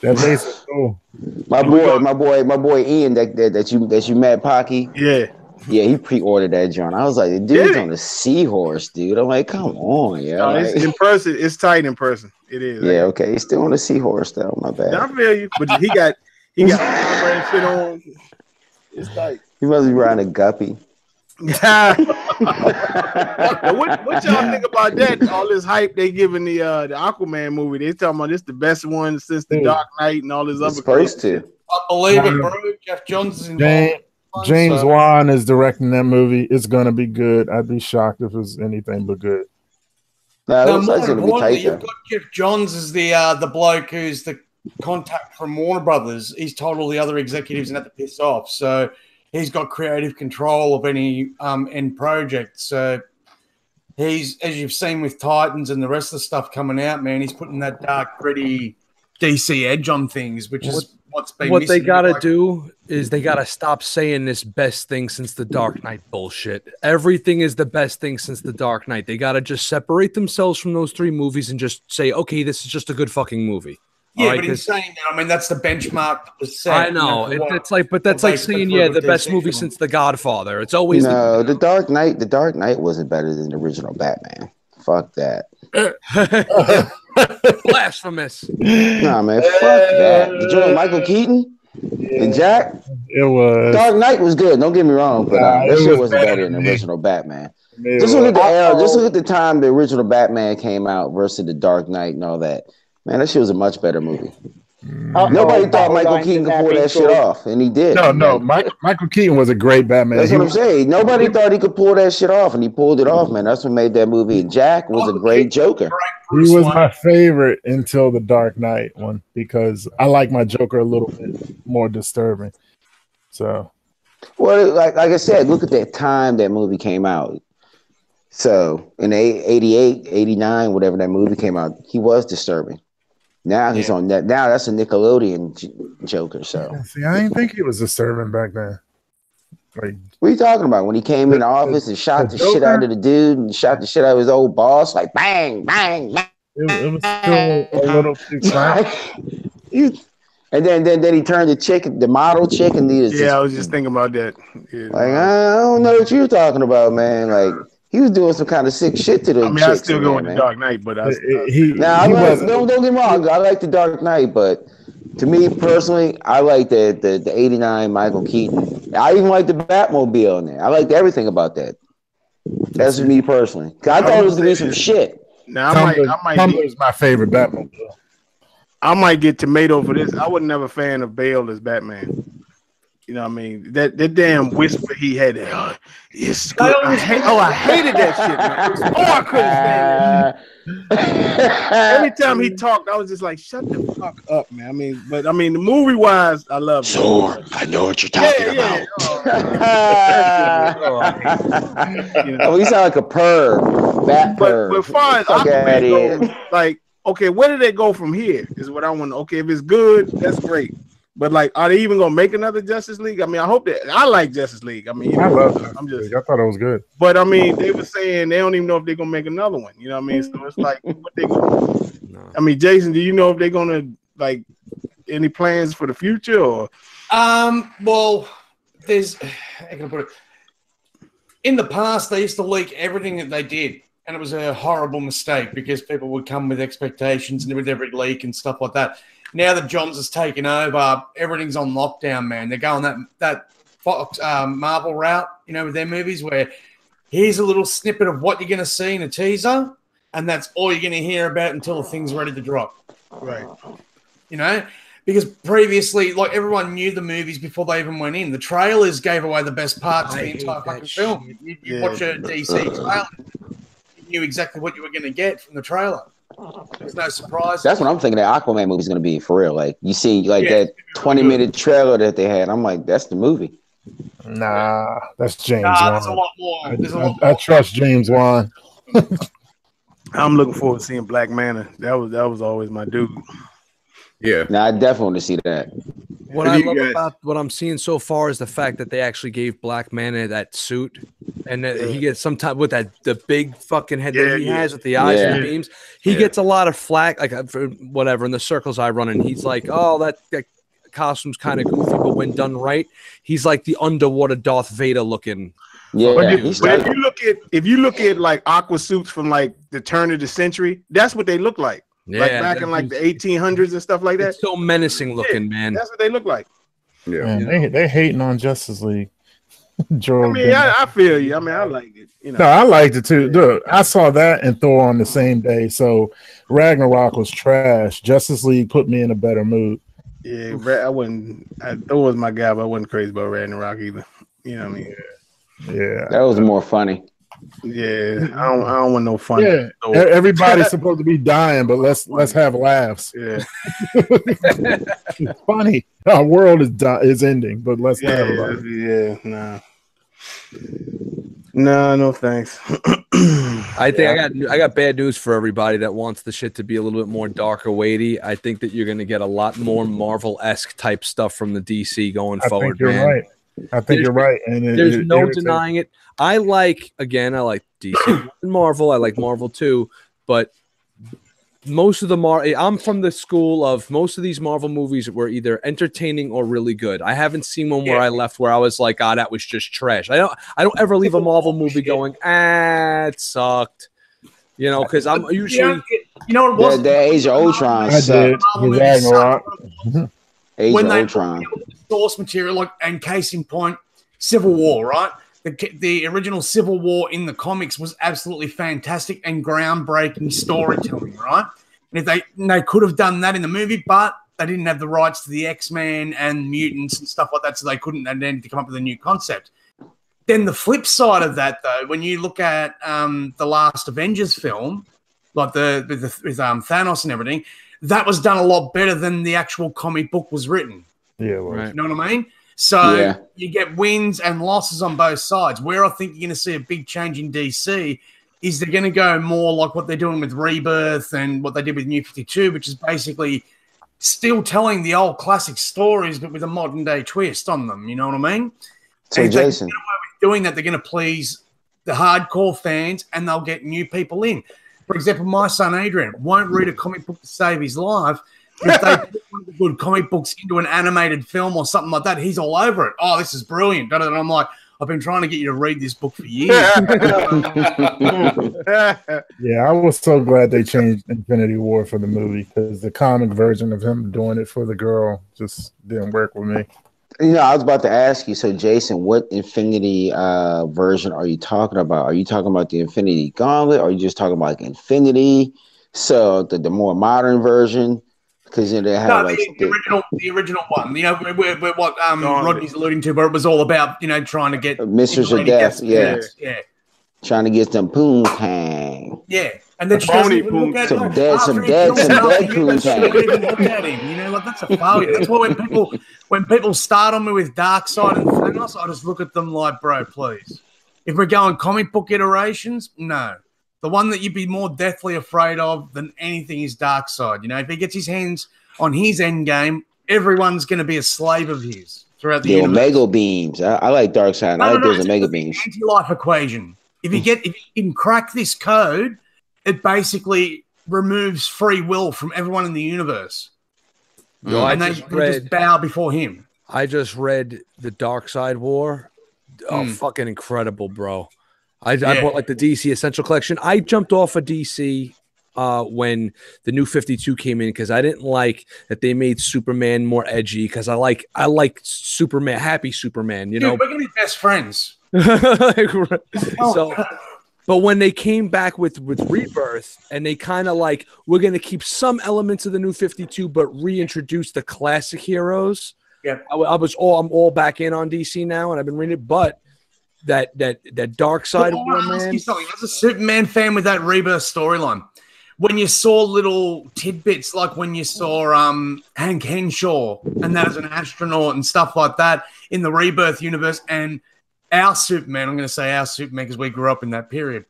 That base is cool. My boy Ian that you met, Pocky. Yeah. Yeah, he pre-ordered that joint. I was like, the dude's on the seahorse, dude. I'm like, come on, yeah. No, like, it's in person. It's tight in person. It is. Yeah, okay. He's still on the seahorse though. My bad. I feel you, but he got armor and shit on. It's tight. He must be riding a guppy. What y'all think about that? All this hype they giving the Aquaman movie. They talking about this the best one since the Dark Knight and all this other. Supposed to. I believe it, bro. Jeff Johns is involved. James Wan is directing that movie. It's gonna be good. I'd be shocked if it's anything but good. No, more importantly, you've got Jeff Johns as the bloke who's the contact from Warner Brothers. He's told all the other executives not to piss off. So he's got creative control of any end project. So he's, as you've seen with Titans and the rest of the stuff coming out, man, he's putting that dark, gritty DC edge on things, which is what's been what missing. they gotta do is they gotta stop saying this best thing since the Dark Knight bullshit. Everything is the best thing since the Dark Knight. They gotta just separate themselves from those three movies and just say, okay, this is just a good fucking movie. Yeah, but in saying that, I mean, that's the benchmark that was set. I know. It's like, but that's like saying, yeah, the best movie since The Godfather. It's always the Dark Knight. The Dark Knight wasn't better than the original Batman. Fuck that. Blasphemous. Nah, man, fuck that. The joint Michael Keaton and Jack. It was Dark Knight was good. Don't get me wrong, but that shit wasn't better than the original Batman. Just look at the era. Just look at the time the original Batman came out versus the Dark Knight and all that. Man, that shit was a much better movie. Nobody thought Michael Keaton could pull that shit off, and he did. No, Michael Keaton was a great Batman. That's what I'm saying. Nobody thought he could pull that shit off, and he pulled it off, man. That's what made that movie. And Jack was a great Joker. He was my favorite until the Dark Knight one because I like my Joker a little bit more disturbing. So, well, like I said, look at that time that movie came out. So in 88, 89, whatever that movie came out, he was disturbing. Now he's on that. Now that's a Nickelodeon Joker. So see, I didn't think he was disturbing back then. Like, what are you talking about? When he came in the office and shot the shit out of the dude and shot the shit out of his old boss, like bang, bang, bang. It was still a little too clown. And then he turned the model chick, and I was just thinking about that. Yeah, like I don't know what you're talking about, man. Like. He was doing some kind of sick shit to those. I mean, I still go with the Dark Knight, but don't get me wrong. I like the Dark Knight, but to me personally, I like the '89 Michael Keaton. I even like the Batmobile in there. I liked everything about that. That's me personally. I thought it was gonna be some shit. Now Tumblr's my favorite Batmobile. I might get tomato for this. I was never a fan of Bale as Batman. You know what I mean? That damn whisper he had. It's good. I hated that shit, man. I couldn't stand that shit. Every time he talked, I was just like, shut the fuck up, man. I mean, the movie wise, I love it. So I know what you're talking about. Oh, he sound like a perv. But as far as Aquaman goes, like, okay, where did they go from here? Is what I want. Okay, if it's good, that's great. But like, are they even gonna make another Justice League? I mean, I hope that. I like Justice League. I mean, I love Justice League. I thought it was good. But I mean, they were saying they don't even know if they're gonna make another one. You know what I mean? So it's like, what they gonna do? No. I mean, Jason, do you know if they're gonna like any plans for the future or? Well, there's. How can I put it? In the past, they used to leak everything that they did, and it was a horrible mistake because people would come with expectations and with every leak and stuff like that. Now that Johns has taken over, everything's on lockdown, man. They're going that Fox Marvel route, you know, with their movies where here's a little snippet of what you're going to see in a teaser, and that's all you're going to hear about until the thing's ready to drop. Right. You know, because previously, like, everyone knew the movies before they even went in. The trailers gave away the best parts of the entire fucking film. You watch a DC trailer, you knew exactly what you were going to get from the trailer. There's no surprise. That's what I'm thinking that Aquaman movie is going to be for real. Like, you see, like that 20-minute trailer that they had. I'm like, that's the movie. Nah, that's James Wan. There's a lot more. I trust James Wan. I'm looking forward to seeing Black Manta. That was always my dude. Yeah. Now I definitely want to see that. What I love about what I'm seeing so far is the fact that they actually gave Black Manta that suit And he gets sometimes with the big fucking head that he has with the eyes and the beams. He gets a lot of flack, like for whatever in the circles I run in. He's like, oh, that costume's kind of goofy, but when done right, he's like the underwater Darth Vader looking. Yeah, but if you look at like aqua suits from like the turn of the century, that's what they look like. Yeah, like back in like the 1800s and stuff like that. It's so menacing looking, man. That's what they look like. Yeah, man, they hating on Justice League. I feel you. I mean, I like it. You know. No, I liked it too. Look, I saw that and Thor on the same day. So Ragnarok was trash. Justice League put me in a better mood. Yeah, I wouldn't. Thor was my guy, but I wasn't crazy about Ragnarok either. You know what I mean? Yeah, that was more funny. Yeah, I don't want no fun. Yeah, everybody's supposed to be dying, but let's have laughs. Yeah, it's funny. Our world is ending, but let's have laughs. Yeah, no, thanks. I think I got bad news for everybody that wants the shit to be a little bit more darker, weighty. I think that you're going to get a lot more Marvel-esque type stuff from the DC going forward. You're right. I think you're right, and there's no denying it. I like DC and Marvel. I like Marvel too, but most of I'm from the school of most of these Marvel movies were either entertaining or really good. I haven't seen one where I left where I was like, that was just trash. I don't ever leave a Marvel movie going, it sucked. You know, because I'm usually what it was? The Age of Ultron. I did. Ragnarok. Age of Ultron. Source material, and case in point, Civil War, right? The original Civil War in the comics was absolutely fantastic and groundbreaking storytelling, right? And if they could have done that in the movie, but they didn't have the rights to the X-Men and mutants and stuff like that, so they couldn't, and then to come up with a new concept. Then the flip side of that, though, when you look at the last Avengers film, like with Thanos and everything, that was done a lot better than the actual comic book was written. Yeah, right. You know what I mean? So you get wins and losses on both sides. Where I think you're going to see a big change in DC is they're going to go more like what they're doing with Rebirth and what they did with New 52, which is basically still telling the old classic stories, but with a modern day twist on them. You know what I mean? So, and Jason, doing that, they're going to please the hardcore fans and they'll get new people in. For example, my son Adrian won't read a comic book to save his life. If they put one of the good comic books into an animated film or something like that, he's all over it. Oh, this is brilliant. And I'm like, I've been trying to get you to read this book for years. Yeah, I was so glad they changed Infinity War for the movie because the comic version of him doing it for the girl just didn't work with me. You know, I was about to ask you, so Jason, what Infinity version are you talking about? Are you talking about the Infinity Gauntlet, or are you just talking about like Infinity? So the more modern version? Because they have the original one, you know, what Rodney's alluding to, where it was all about, you know, trying to get Mistress of Death, yeah, trying to get some poon tang, and then some dead poon tang. Even look at him, you know, like that's a failure. That's why when people start on me with Darkseid and Thanos, I just look at them like, bro, please. If we're going comic book iterations, no. The one that you'd be more deathly afraid of than anything is Darkseid. You know, if he gets his hands on his end game, everyone's going to be a slave of his throughout the universe. Omega beams. I like Darkseid. I like those Omega beams. Anti-life equation. If you can crack this code, it basically removes free will from everyone in the universe. And they just bow before him. I just read the Darkseid War. Oh, fucking incredible, bro. I bought like the DC Essential Collection. I jumped off of DC when the new 52 came in because I didn't like that they made Superman more edgy because I like Superman, happy Superman, you know. We're gonna be best friends. So, but when they came back with Rebirth and they kind of like we're gonna keep some elements of the new 52 but reintroduce the classic heroes. Yeah, I'm all back in on DC now and I've been reading it, but that Darkseid War, man. As a Superman fan with that Rebirth storyline, when you saw little tidbits like when you saw Hank Henshaw and that as an astronaut and stuff like that in the Rebirth universe, and our Superman, I'm going to say our Superman because we grew up in that period.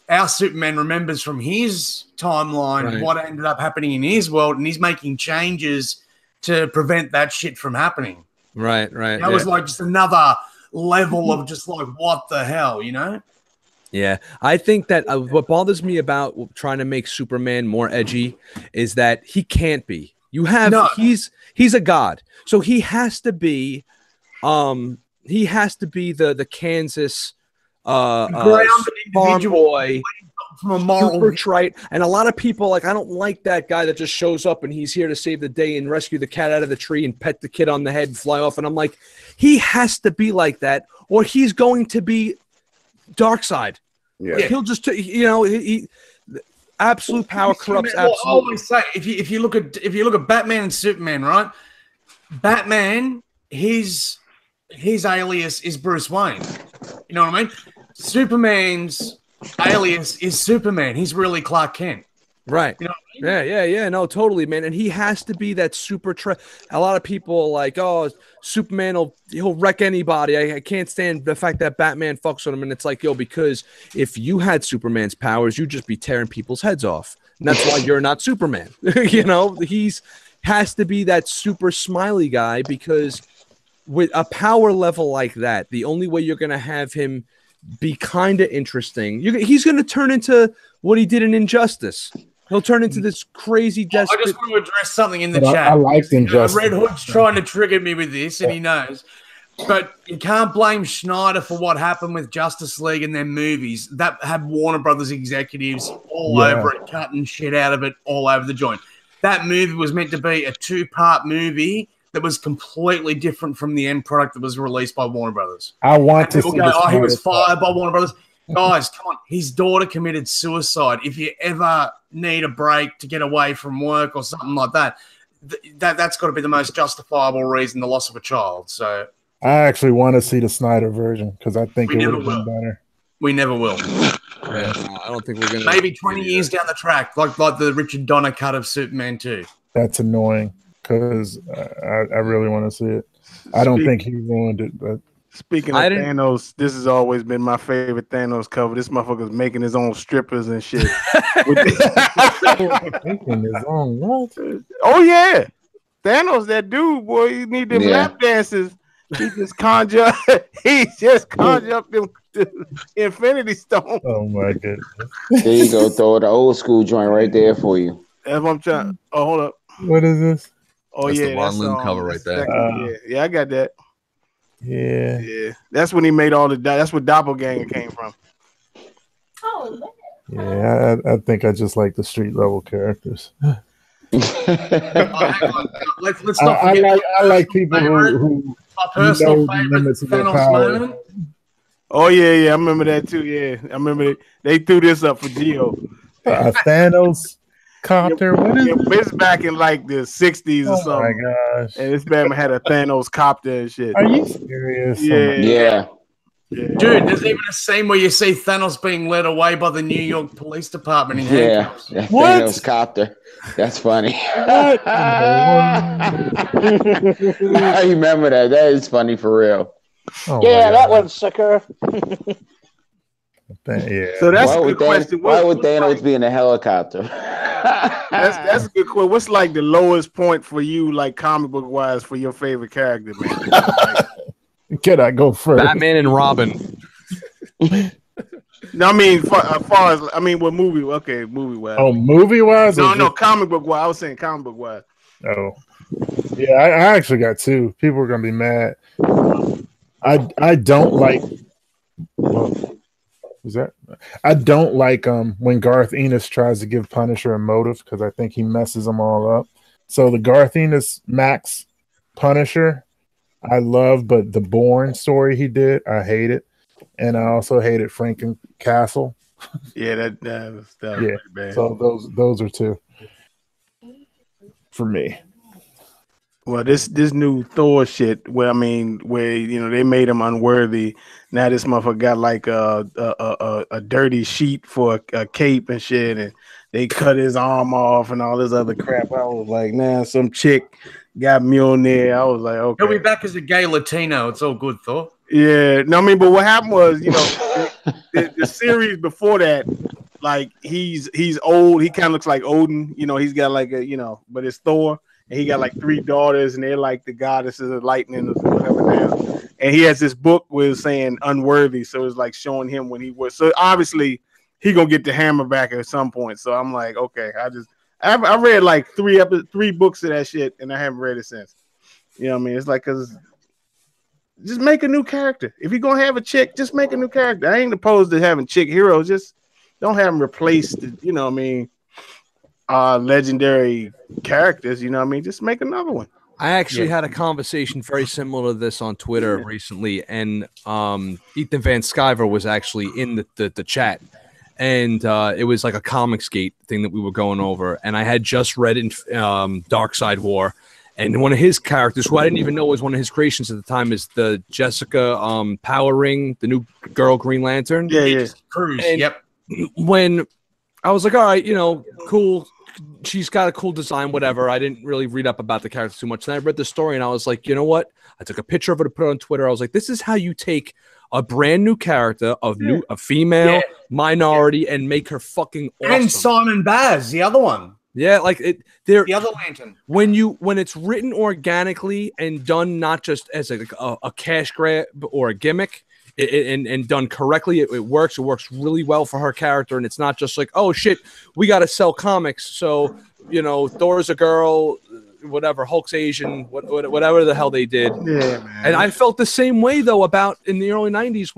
Our Superman remembers from his timeline what ended up happening in his world, and he's making changes to prevent that shit from happening. Right. That was like just another level of just like, what the hell, you know? Yeah, I think that what bothers me about trying to make Superman more edgy is that he can't be. He's a god, so he has to be the Kansas grounded farm individual boy, from a moral super trite. And a lot of people like, I don't like that guy that just shows up and he's here to save the day and rescue the cat out of the tree and pet the kid on the head and fly off. And I'm like, he has to be like that, or he's going to be dark side. Yeah. Like, he'll just, he absolute power corrupts. Well, I Absolute. always say, if you look at Batman and Superman, right? Batman, his alias is Bruce Wayne. You know what I mean? Superman's alias is Superman. He's really Clark Kent. Right. You know what I mean? Yeah. No, totally, man. And he has to be that super. A lot of people are like, oh, Superman he'll wreck anybody. I can't stand the fact that Batman fucks with him. And it's like, yo, because if you had Superman's powers, you'd just be tearing people's heads off. And that's why you're not Superman. He's has to be that super smiley guy, because with a power level like that, the only way you're going to have him be kind of interesting, he's going to turn into what he did in Injustice. He'll turn into this crazy desperate. I just want to address something in the But chat. I liked Injustice. Red Hood's trying to trigger me with this, and he knows. But you can't blame Schneider for what happened with Justice League and their movies. That had Warner Brothers executives all over it, cutting shit out of it all over the joint. That movie was meant to be a 2-part movie that was completely different from the end product that was released by Warner Brothers. I want to see he was fired by Warner Brothers. Guys, come on. His daughter committed suicide. If you ever need a break to get away from work or something like that, that's got to be the most justifiable reason, the loss of a child. So I actually want to see the Snyder version because I think it would have been better. We never will. Yeah, I don't think we're going to. Maybe 20 years down the track, like the Richard Donner cut of Superman 2. That's annoying because I really want to see it. I don't think he ruined it, but. Speaking of Thanos, this has always been my favorite Thanos cover. This motherfucker's making his own strippers and shit. Making his own what? Oh yeah, Thanos, that dude, boy. You need them lap dances. He just conjure up the Infinity Stone. Oh my goodness! There you go. Throw the old school joint right there for you. That's what I'm trying. Oh, hold up. What is this? Oh that's yeah, the Ron Lim cover right there. Yeah, I got that. Yeah. That's when he made all the. That's where Doppelganger came from. Oh, yeah. I think I just like the street level characters. Let's not forget. I like people who my personal favorite Thanos moment. Oh yeah, I remember that too. Yeah, I remember they threw this up for Geo. Thanos copter. What is it? It's back in like the 60s or something. Oh my gosh! And this Batman had a Thanos copter and shit. Are you serious? Yeah. Dude, there's even a scene where you see Thanos being led away by the New York Police Department in handcuffs. Yeah, what? Thanos copter. That's funny. What? I remember that. That is funny for real. Oh that one's sicker. Yeah. So that's a good question. Why would Thanos be in a helicopter? That's a good question. What's like the lowest point for you, like comic book wise, for your favorite character, man? Can I go first? Batman and Robin. No, I mean, as far as what movie? Okay, movie wise. Oh, movie wise? No, comic book wise. I was saying comic book wise. Oh, yeah. I actually got two. People are gonna be mad. I don't like. Well, I don't like when Garth Ennis tries to give Punisher a motive because I think he messes them all up. So the Garth Ennis Max Punisher, I love, but the Bourne story he did, I hate it, and I also hated Franken Castle. Yeah, that was pretty bad. So those are two for me. Well, this new Thor shit, where they made him unworthy. Now this motherfucker got like a dirty sheet for a cape and shit, and they cut his arm off and all this other crap. I was like, nah, some chick got Mjolnir. I was like, okay. He'll be back as a gay Latino. It's all good, Thor. Yeah, no, but what happened was, the series before that, like he's old. He kind of looks like Odin. He's got like but it's Thor. And he got like 3 daughters, and they're like the goddesses of lightning or whatever now. and he has this book with saying unworthy, so it's like showing him when he was. So obviously he gonna get the hammer back at some point. So I'm like, okay, I read like three books of that shit, and I haven't read it since. You know what I mean? It's like, cause just make a new character. If you're gonna have a chick, just make a new character. I ain't opposed to having chick heroes. Just don't have them replace the, you know what I mean, legendary characters. You know what I mean? Just make another one. I actually had a conversation very similar to this on Twitter recently, and Ethan Van Sciver was actually in the chat, and it was like a Comicsgate thing that we were going over, and I had just read in Dark Side War, and one of his characters, who I didn't even know was one of his creations at the time, is the Jessica Power Ring, the new girl Green Lantern. Yeah. Cruz. And Yep. when I was like, all right, you know, cool. She's got a cool design, whatever. I didn't really read up about the character too much. Then I read the story and I was like, you know what? I took a picture of it to put it on Twitter. I was like, this is how you take a brand new character a female minority and make her fucking awesome. And Simon Baz, the other one. Yeah, like the other Lantern. When it's written organically and done not just as a cash grab or a gimmick, and done correctly, it works. It works really well for her character, and it's not just like, oh shit, we got to sell comics, so you know, Thor's a girl, whatever, Hulk's Asian, whatever the hell they did. Yeah, man. And I felt the same way though about in the early '90s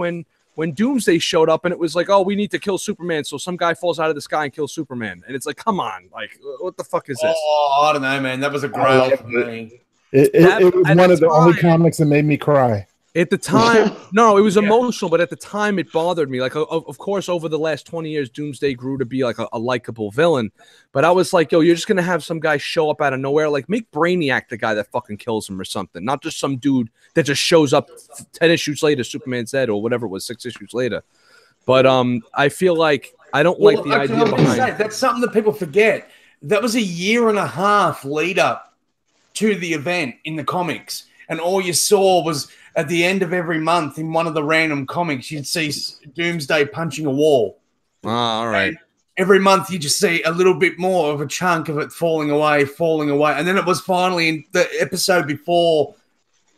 when Doomsday showed up, and it was like, oh, we need to kill Superman, so some guy falls out of the sky and kills Superman, and it's like, come on, like, what the fuck is this? Oh, I don't know, man. That was a grail for me. It was one of the only comics that made me cry. At the time, no, it was emotional, but at the time it bothered me. Like, of course, over the last 20 years, Doomsday grew to be like a likable villain. But I was like, yo, you're just going to have some guy show up out of nowhere. Like, make Brainiac the guy that fucking kills him or something. Not just some dude that just shows up 10 issues later, Superman's dead, or whatever it was, 6 issues later. But I feel like I don't like the idea behind it. That's something that people forget. That was a year and a half lead up to the event in the comics. And all you saw was at the end of every month in one of the random comics, you'd see Doomsday punching a wall. Oh, all right. And every month you just see a little bit more of a chunk of it falling away. And then it was finally in the episode before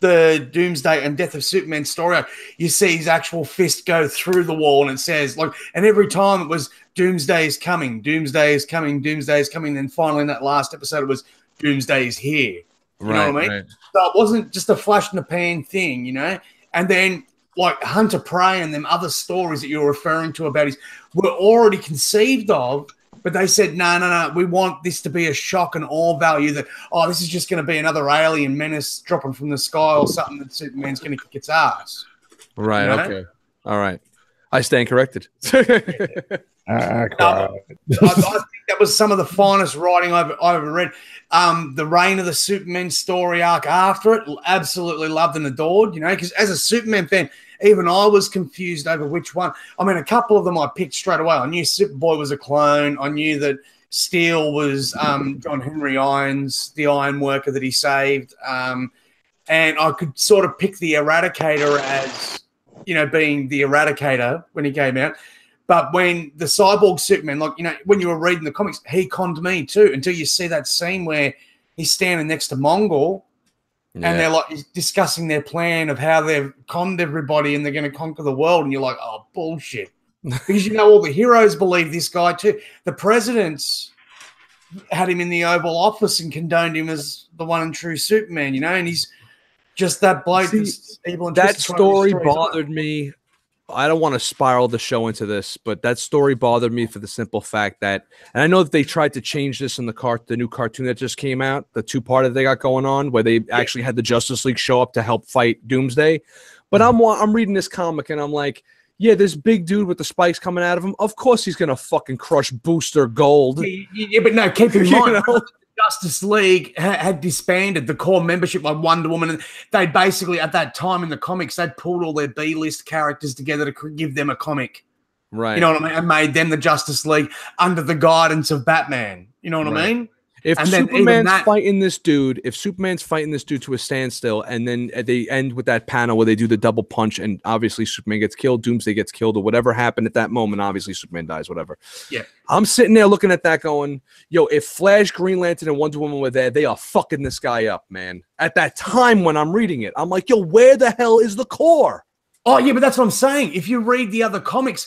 the Doomsday and Death of Superman story, you see his actual fist go through the wall, and it says, like, and every time it was Doomsday is coming, Doomsday is coming, Doomsday is coming. And then finally in that last episode, it was Doomsday is here. You know what I mean? Right. So it wasn't just a flash in the pan thing, you know? And then, like, Hunter Prey and them other stories that you're referring to about were already conceived of, but they said, no, we want this to be a shock and awe value that, oh, this is just going to be another alien menace dropping from the sky or something that Superman's going to kick its ass. Right, you know? Okay. All right. I stand corrected. I cried. I think that was some of the finest writing I've ever read. The Reign of the Superman story arc after it, absolutely loved and adored, you know, because as a Superman fan, even I was confused over which one. I mean, a couple of them I picked straight away. I knew Superboy was a clone. I knew that Steel was John Henry Irons, the iron worker that he saved. And I could sort of pick the Eradicator as, you know, being the Eradicator when he came out. But when the Cyborg Superman, like, you know, when you were reading the comics, he conned me too, until you see that scene where he's standing next to Mongol and they're like discussing their plan of how they've conned everybody and they're going to conquer the world. And you're like, oh, bullshit. Because, you know, all the heroes believe this guy too. The presidents had him in the Oval Office and condoned him as the one and true Superman, you know, and he's just that bloke. That story bothered me. I don't want to spiral the show into this, but that story bothered me for the simple fact that, and I know that they tried to change this in the new cartoon that just came out, the 2-part that they got going on, where they actually had the Justice League show up to help fight Doomsday. But I'm reading this comic and I'm like, yeah, this big dude with the spikes coming out of him, of course he's gonna fucking crush Booster Gold. Yeah, but no, keep in mind, Justice League had disbanded the core membership like Wonder Woman, and they basically at that time in the comics they'd pulled all their B-list characters together to give them a comic, right? You know what I mean? And made them the Justice League under the guidance of Batman. You know what I mean? If And then Superman's even fighting this dude, to a standstill, and then they end with that panel where they do the double punch, and obviously Superman gets killed, Doomsday gets killed, or whatever happened at that moment, obviously Superman dies, whatever. Yeah. I'm sitting there looking at that going, yo, if Flash, Green Lantern, and Wonder Woman were there, they are fucking this guy up, man. At that time when I'm reading it, I'm like, yo, where the hell is the core? Oh, yeah, but that's what I'm saying. If you read the other comics,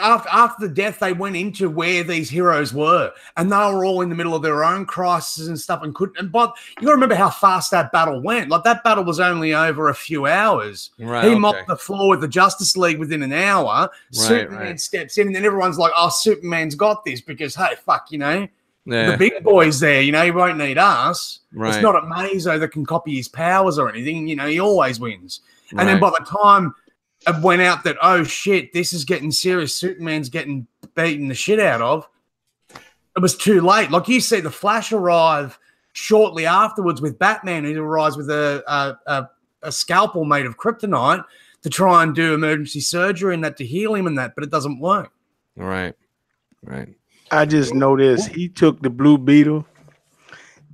after the death, they went into where these heroes were, and they were all in the middle of their own crises and stuff, and couldn't. But you got to remember how fast that battle went. Like, that battle was only over a few hours. Right, he mopped the floor with the Justice League within an hour. Superman steps in, and then everyone's like, "Oh, Superman's got this," because hey, fuck, the big boys there. He won't need us. Right. It's not a Mazo that can copy his powers or anything. He always wins. And then by the time it went out that, oh, shit, this is getting serious, Superman's getting beaten the shit out of, it was too late. Like you see the Flash arrive shortly afterwards with Batman, who arrives with a scalpel made of kryptonite to try and do emergency surgery and that to heal him and that, but it doesn't work. Right. I just noticed he took the Blue Beetle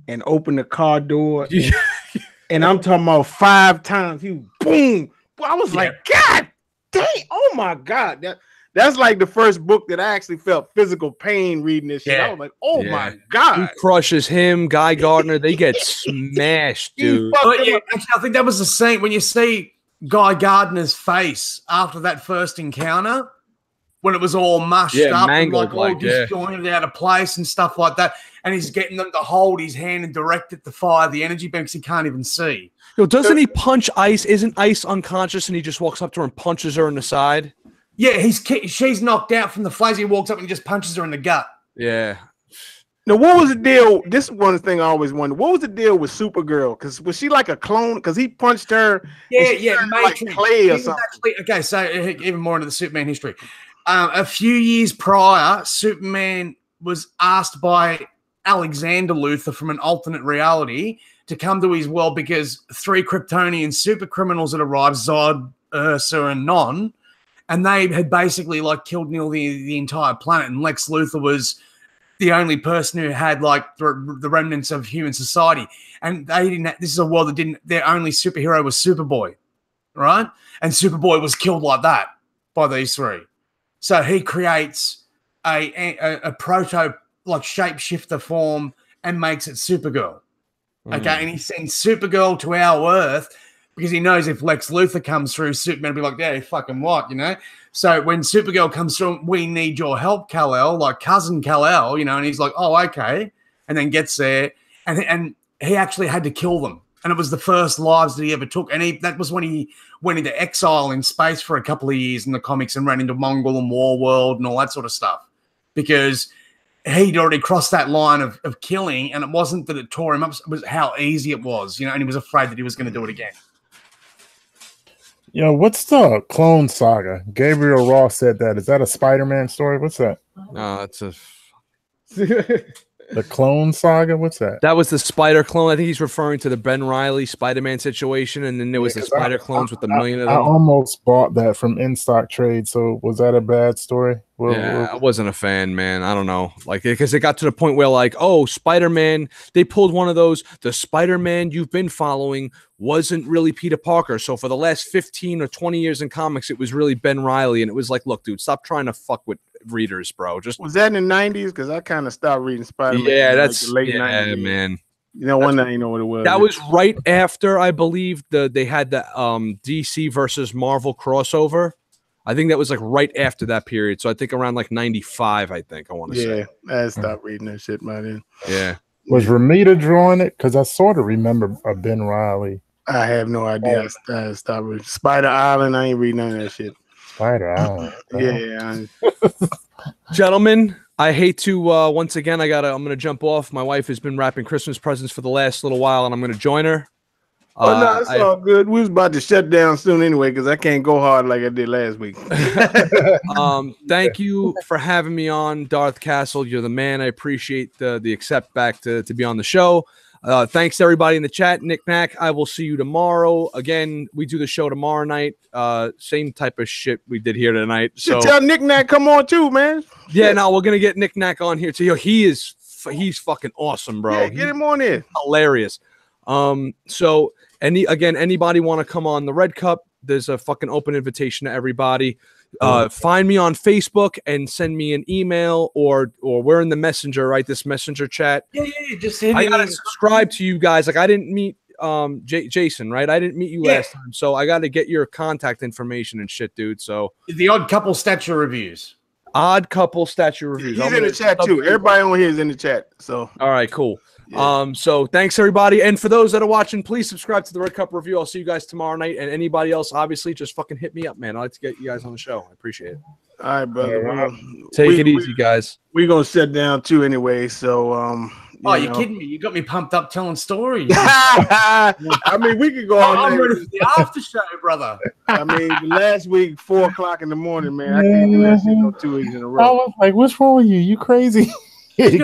and opened the car door. And I'm talking about 5 times. He boom. I was like, God dang! Oh my God! That's like the first book that I actually felt physical pain reading this shit. I was like, oh my God! He crushes him, Guy Gardner. They get smashed, dude. Actually, I think that was the scene when you see Guy Gardner's face after that first encounter, when it was all mushed up mangled, and all disjointed out of place and stuff like that. And he's getting them to hold his hand and direct it to fire the energy beam because he can't even see. Yo, doesn't he punch Ice? Isn't Ice unconscious and he just walks up to her and punches her in the side? Yeah, she's knocked out from the flames. He walks up and just punches her in the gut. Yeah. Now, what was the deal? This is one thing I always wondered. What was the deal with Supergirl? Because was she like a clone? Because he punched her. Yeah, like clay or something. Okay, so even more into the Superman history. A few years prior, Superman was asked by Alexander Luthor from an alternate reality to come to his world because 3 Kryptonian super criminals had arrived, Zod, Ursa, and Non, and they had basically like killed nearly the entire planet, and Lex Luthor was the only person who had like the remnants of human society. And they didn't. This is a world that didn't. Their only superhero was Superboy, right? And Superboy was killed like that by these 3. So he creates a proto like shapeshifter form and makes it Supergirl. Okay, and he sends Supergirl to our Earth because he knows if Lex Luthor comes through, Superman will be like, yeah, fucking what, So when Supergirl comes through, we need your help, Kal-El, like cousin Kal-El, and he's like, oh, okay, and then gets there, and he actually had to kill them, and it was the first lives that he ever took, and that was when he went into exile in space for a couple of years in the comics and ran into Mongol and Warworld and all that sort of stuff, because he'd already crossed that line of killing, and it wasn't that it tore him up, it was how easy it was, and he was afraid that he was going to do it again. What's the Clone Saga? Gabriel Ross said that. Is that a Spider-Man story? What's that? No, it's a... The Clone Saga? What's that? That was the Spider clone. I think he's referring to the Ben Reilly Spider-Man situation, and then there was the Spider clones with the million of them. I almost bought that from In Stock Trade, so was that a bad story? I wasn't a fan, man. I don't know. Like, because it got to the point where, like, oh, Spider-Man, they pulled one of those. The Spider-Man you've been following wasn't really Peter Parker. So for the last 15 or 20 years in comics, it was really Ben Reilly. And it was like, look, dude, stop trying to fuck with readers, bro. Just was that in the 90s? Because I kind of stopped reading Spider-Man. Yeah, that's the late 90s. Man. One I know what it was. That was right after, I believe, they had the DC versus Marvel crossover. I think that was like right after that period. So I think around like 95, I want to say. Yeah, I stopped reading that shit by then. Yeah. Was Ramita drawing it? Because I sort of remember a Ben Reilly. I have no idea. I stopped reading. Spider Island, I ain't reading none of that shit. Spider Island. Yeah. Gentlemen, I hate to once again, I'm gonna jump off. My wife has been wrapping Christmas presents for the last little while, and I'm gonna join her. No, it's all good. We was about to shut down soon anyway because I can't go hard like I did last week. Thank you for having me on, Darth Castle. You're the man. I appreciate the accept back to be on the show. Thanks to everybody in the chat. Nick Nack, I will see you tomorrow. Again, we do the show tomorrow night. Same type of shit we did here tonight. So tell Nick Nack come on too, man. Yeah, no, we're gonna get Nick Nack on here too. He is he's fucking awesome, bro. Yeah, get him on in. Hilarious. So anybody want to come on the Red Cup? There's a fucking open invitation to everybody. Find me on Facebook and send me an email or we're in the messenger, right? This messenger chat. Yeah. Just hit I gotta subscribe to you guys. Like I didn't meet Jason, right? I didn't meet you last time, so I got to get your contact information and shit, dude. So the Odd Couple statue reviews. Odd Couple statue reviews. He's in the chat too. Everybody on here is in the chat. So all right, cool. Yeah. So thanks everybody, and for those that are watching, please subscribe to the Red Cup Review. I'll see you guys tomorrow night, and anybody else, obviously, just fucking hit me up, man. I'd like to get you guys on the show. I appreciate it. All right, brother. Well, take it easy, guys. We're gonna sit down too, anyway. So, you're kidding me? You got me pumped up telling stories. I mean, we could go on. I'm ready for the after show, brother. I mean, last week, 4 o'clock in the morning, man. I can't do that shit no 2 weeks in a row. I was like, "What's wrong with you? You crazy?" It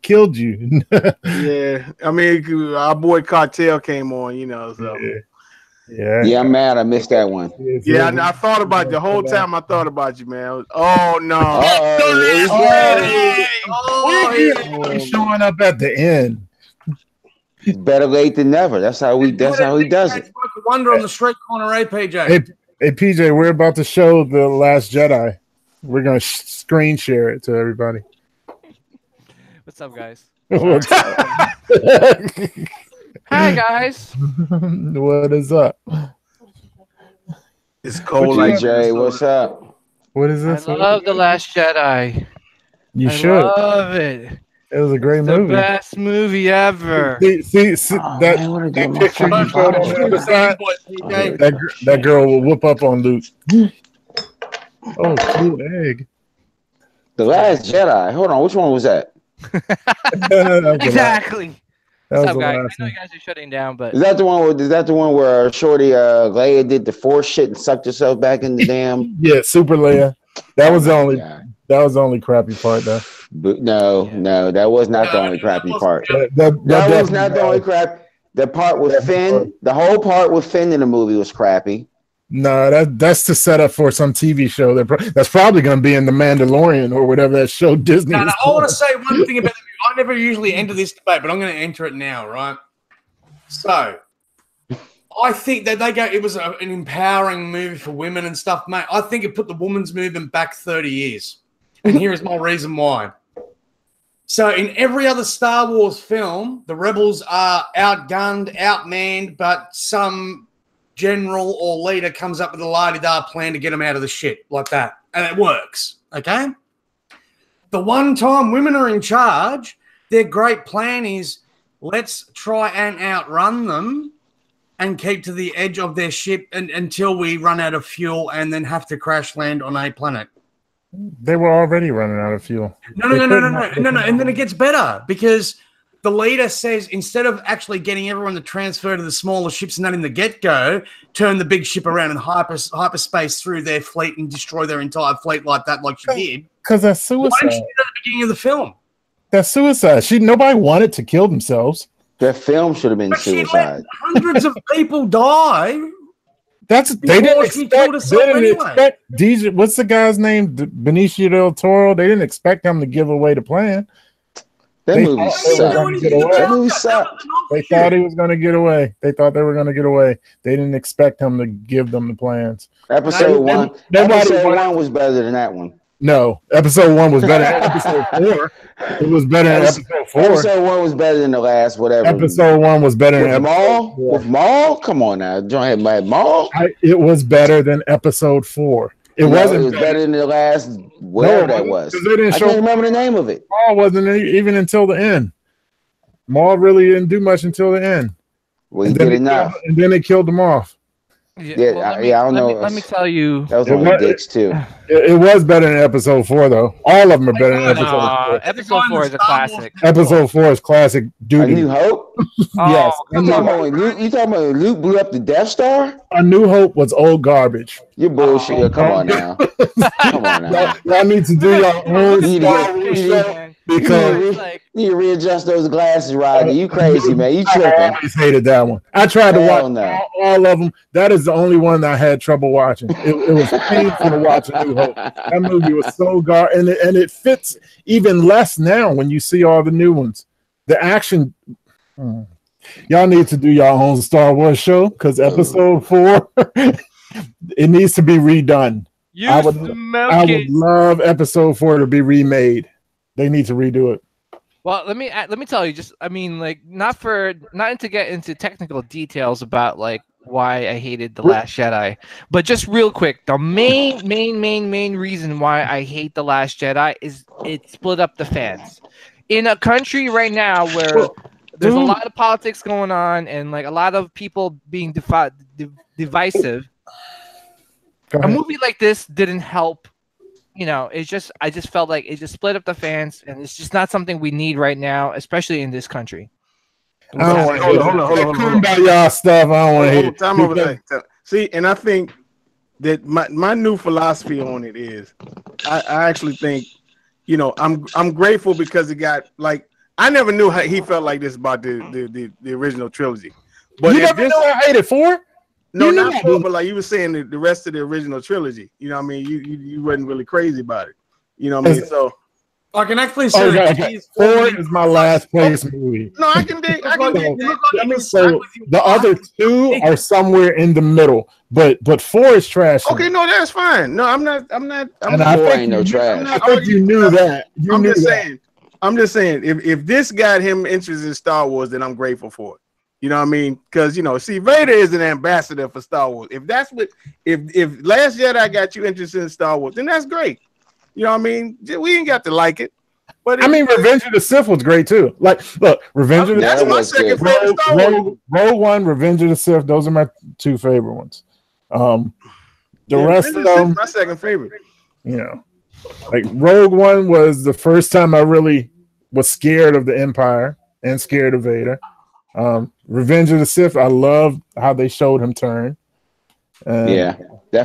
killed you. Yeah, I mean, our boy Cartel came on, you know. So yeah, I'm mad. I missed that one. Yeah, I thought about the whole time. I thought about you, man. Oh no! He's showing up at the end. Better late than never. That's how he does it. Wonder on the straight corner, PJ. Hey, PJ, we're about to show The Last Jedi. We're gonna screen share it to everybody. What's up, guys? What's up? Hi, guys. What is up? It's cold, PJ. What's up? What is this? I love The Last Jedi. You should love it. It was a great the movie. Best movie ever. See that picture you showed on the other side? That girl will whoop up on Luke. Oh, cool egg. The Last Jedi. Hold on, which one was that? Exactly. What's up, guys? I know one. you guys are shutting down, but Is that the one where Shorty Leia did the Force shit and sucked herself back in the damn? Yeah, Super Leia. That was the only crappy part, though. But no, that was not the only crappy part. That was not the only crap. The part with Finn, the whole part with Finn in the movie was crappy. No, that's to set up for some TV show that's probably going to be in The Mandalorian or whatever that show Disney. I want to say one thing about I never usually enter this debate, but I'm going to enter it now, right? So, I think that it was an empowering movie for women and stuff, mate. I think it put the women's movement back 30 years. And here is my reason why. So, in every other Star Wars film, the rebels are outgunned, outmanned, but some general or leader comes up with a la-di-da plan to get them out of the shit like that. And it works, okay? The one time women are in charge, their great plan is let's try and outrun them and keep to the edge of their ship until we run out of fuel and then have to crash land on a planet. They were already running out of fuel. No. And then it gets better because the leader says instead of actually getting everyone to transfer to the smaller ships and that in the get-go, turn the big ship around and hyperspace through their fleet and destroy their entire fleet like that, like she did. Because that's suicide. Why didn't she do that at the beginning of the film? That's suicide. Nobody wanted to kill themselves. That film should have been suicide. Hundreds of people die. They didn't expect DJ. What's the guy's name? Benicio del Toro. They didn't expect him to give away the plan. That movie sucked. They thought he was going to get away. They thought they were going to get away. They didn't expect him to give them the plans. Episode one was better than that one. No, episode 1 was better than episode 4. It was better than episode 4. Episode 1 was better than the last whatever. Episode 1 was better than Maul. With Maul, come on now, John had Maul. It was better than episode 4. It was better than the last whatever that was. I can't remember the name of it. Maul wasn't even until the end. Maul really didn't do much until the end. Well, he did enough. And then they killed him off. I don't know. Let me tell you. That was only dicks too. It was better than episode 4, though. All of them are better than episode 4. Episode 4 is a classic. Episode 4 is classic. A New Hope? Yes. You talking about Luke blew up the Death Star? A New Hope was old garbage. You're bullshit. Come on now. Come on now. Y'all need to do your own Star Wars show. because you readjust those glasses, Rodney. You crazy, man. You I tripping. always hated that one. I tried to watch all of them. That is the only one that I had trouble watching. It was painful to watch A New Hope. That movie was so and it fits even less now when you see all the new ones. The action. Y'all need to do your own Star Wars show because Episode 4 it needs to be redone. I would love Episode 4 to be remade. They need to redo it. Well, let me tell you. Just I mean, like not to get into technical details about like why I hated The Last Jedi, but just real quick, the main reason why I hate The Last Jedi is it split up the fans. In a country right now where there's a lot of politics going on and like a lot of people being divisive, a movie like this didn't help. I just felt like it just split up the fans, and it's just not something we need right now, especially in this country. Hold on. About y'all stuff, I don't want to hear time over there. See, and I think that my new philosophy on it is, I actually think, I'm grateful because it got like I never knew how he felt like this about the original trilogy. But you never know I hated 4? No, not 4, but like you were saying the rest of the original trilogy. You know what I mean? You wasn't really crazy about it. You know what I mean? So I can actually say 4 is my last place movie. No, I can dig. So the other 2 are somewhere in the middle, but 4 is trash. Okay, no, that's fine. No, I'm not. I ain't no trash. I think you knew that. I'm just saying. If this got him interested in Star Wars, then I'm grateful for it. You know what I mean? Because see, Vader is an ambassador for Star Wars. If that's if Last Jedi got you interested in Star Wars, then that's great. You know what I mean? We ain't got to like it. But I mean, Revenge of the Sith was great too. Like, look, Revenge of the Sith. That's my second favorite Star Wars. Rogue One, Revenge of the Sith. Those are my 2 favorite ones. The rest of them, my second favorite. Like Rogue One was the first time I really was scared of the Empire and scared of Vader. Revenge of the Sith, I love how they showed him turn. That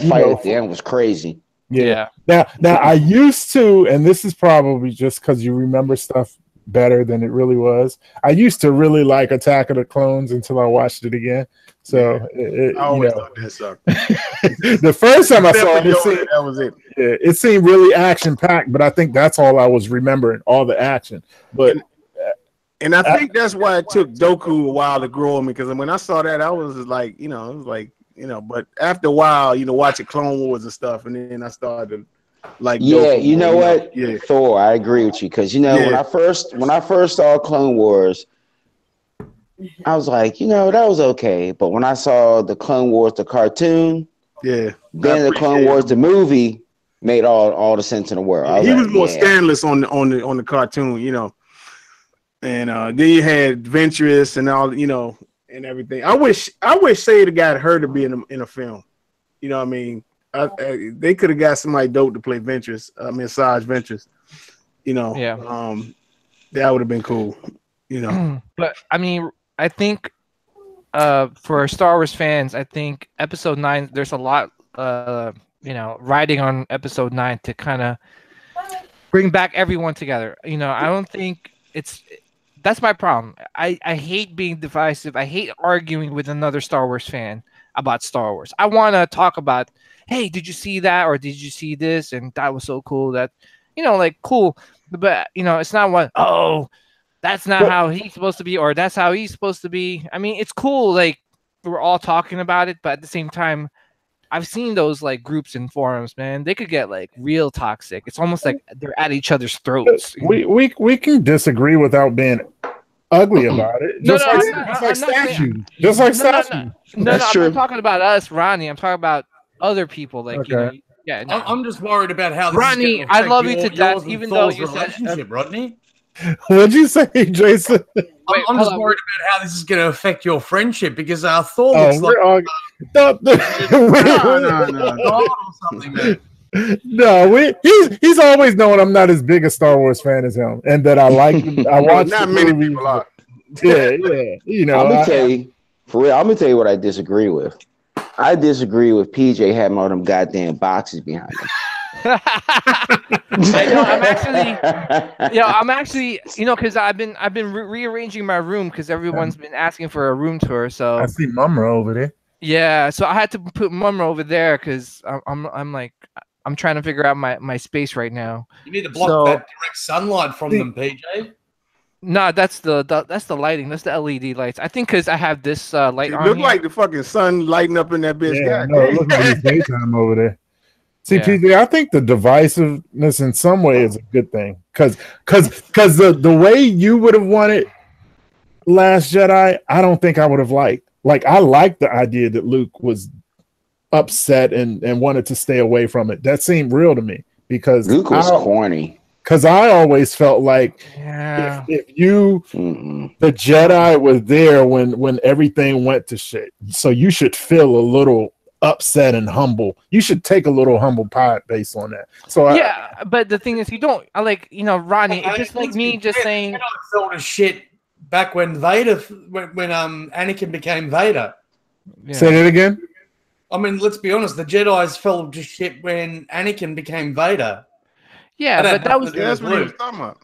fight at the end was crazy. Yeah. Now I used to, and this is probably just because you remember stuff better than it really was. I used to really like Attack of the Clones until I watched it again. So I always thought that sucked. The first time I saw it, that was it. It seemed really action packed, but I think that's all I was remembering, all the action. But and I think that's why it took Dooku a while to grow on me, because when I saw that, I was like, but after a while, watching Clone Wars and stuff, and then I started like, Dooku, you know what? Yeah. Thor, I agree with you, because when I first saw Clone Wars, I was like, that was okay, but when I saw the Clone Wars, the cartoon, then the Clone Wars, the movie, made all the sense in the world. He was more scandalous on the cartoon, and then you had Ventress and all, and everything. I wish Seder got her to be in a film. You know what I mean? They could have got somebody dope to play Ventress. Sarge Ventress. That would have been cool. But I mean, I think for Star Wars fans, I think Episode 9. There's a lot, riding on Episode 9 to kind of bring back everyone together. I don't think that's my problem. I hate being divisive. I hate arguing with another Star Wars fan about Star Wars. I want to talk about, hey, did you see that? Or did you see this? And that was so cool that, cool. But, it's not that's not how he's supposed to be, or that's how he's supposed to be. I mean, it's cool. Like, we're all talking about it, but at the same time, I've seen those like groups and forums, man. They could get like real toxic. It's almost like they're at each other's throats. We can disagree without being ugly about it. Just like statue. No, I'm not talking about us, Ronnie. I'm talking about other people. Like, I'm just worried about how this Ronnie, I love you to death, even though you said Rodney. What'd you say, Jason? I'm just worried about how this is going to affect your friendship, because our Thor looks like No, he's always known I'm not as big a Star Wars fan as him, and that I like. I watch. Not many people are. Yeah. I'm gonna tell you for real. I'm gonna tell you what I disagree with. I disagree with PJ having all them goddamn boxes behind him. I'm actually, because I've been rearranging my room because everyone's been asking for a room tour. So I see Mumra over there. Yeah, so I had to put Mumra over there because I'm like I'm trying to figure out my space right now. You need to block that direct sunlight from them, PJ. No, that's the lighting. That's the LED lights. I think because I have this light on. Look like the fucking sun lighting up in that bitch. Yeah, no, it looks like it's daytime over there. See, PJ, I think the divisiveness in some way is a good thing because the way you would have wanted Last Jedi, I don't think I would have liked. Like, I liked the idea that Luke was upset and wanted to stay away from it. That seemed real to me because Luke was corny. Because I always felt like if the Jedi was there when everything went to shit, so you should feel a little upset and humble. You should take a little humble pie based on that. So but the thing is, you don't. I like Rodney. It's just like me just saying. I felt as shit back when Vader, when Anakin became Vader. Yeah. Say that again. I mean, let's be honest. The Jedi's felt to shit when Anakin became Vader. Yeah, but that's what he was talking about.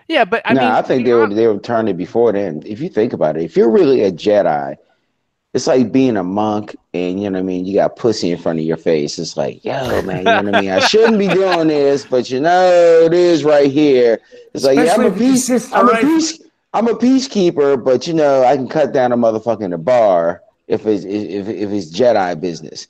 Yeah, but I mean, I think they were turning it before then. If you think about it, if you're really a Jedi, it's like being a monk, and you know what I mean. You got pussy in front of your face. It's like, yo, man, you know what I mean. I shouldn't be doing this, but it is right here. It's like, yeah, I'm a peacekeeper, but I can cut down a motherfucker in a bar if it's Jedi business.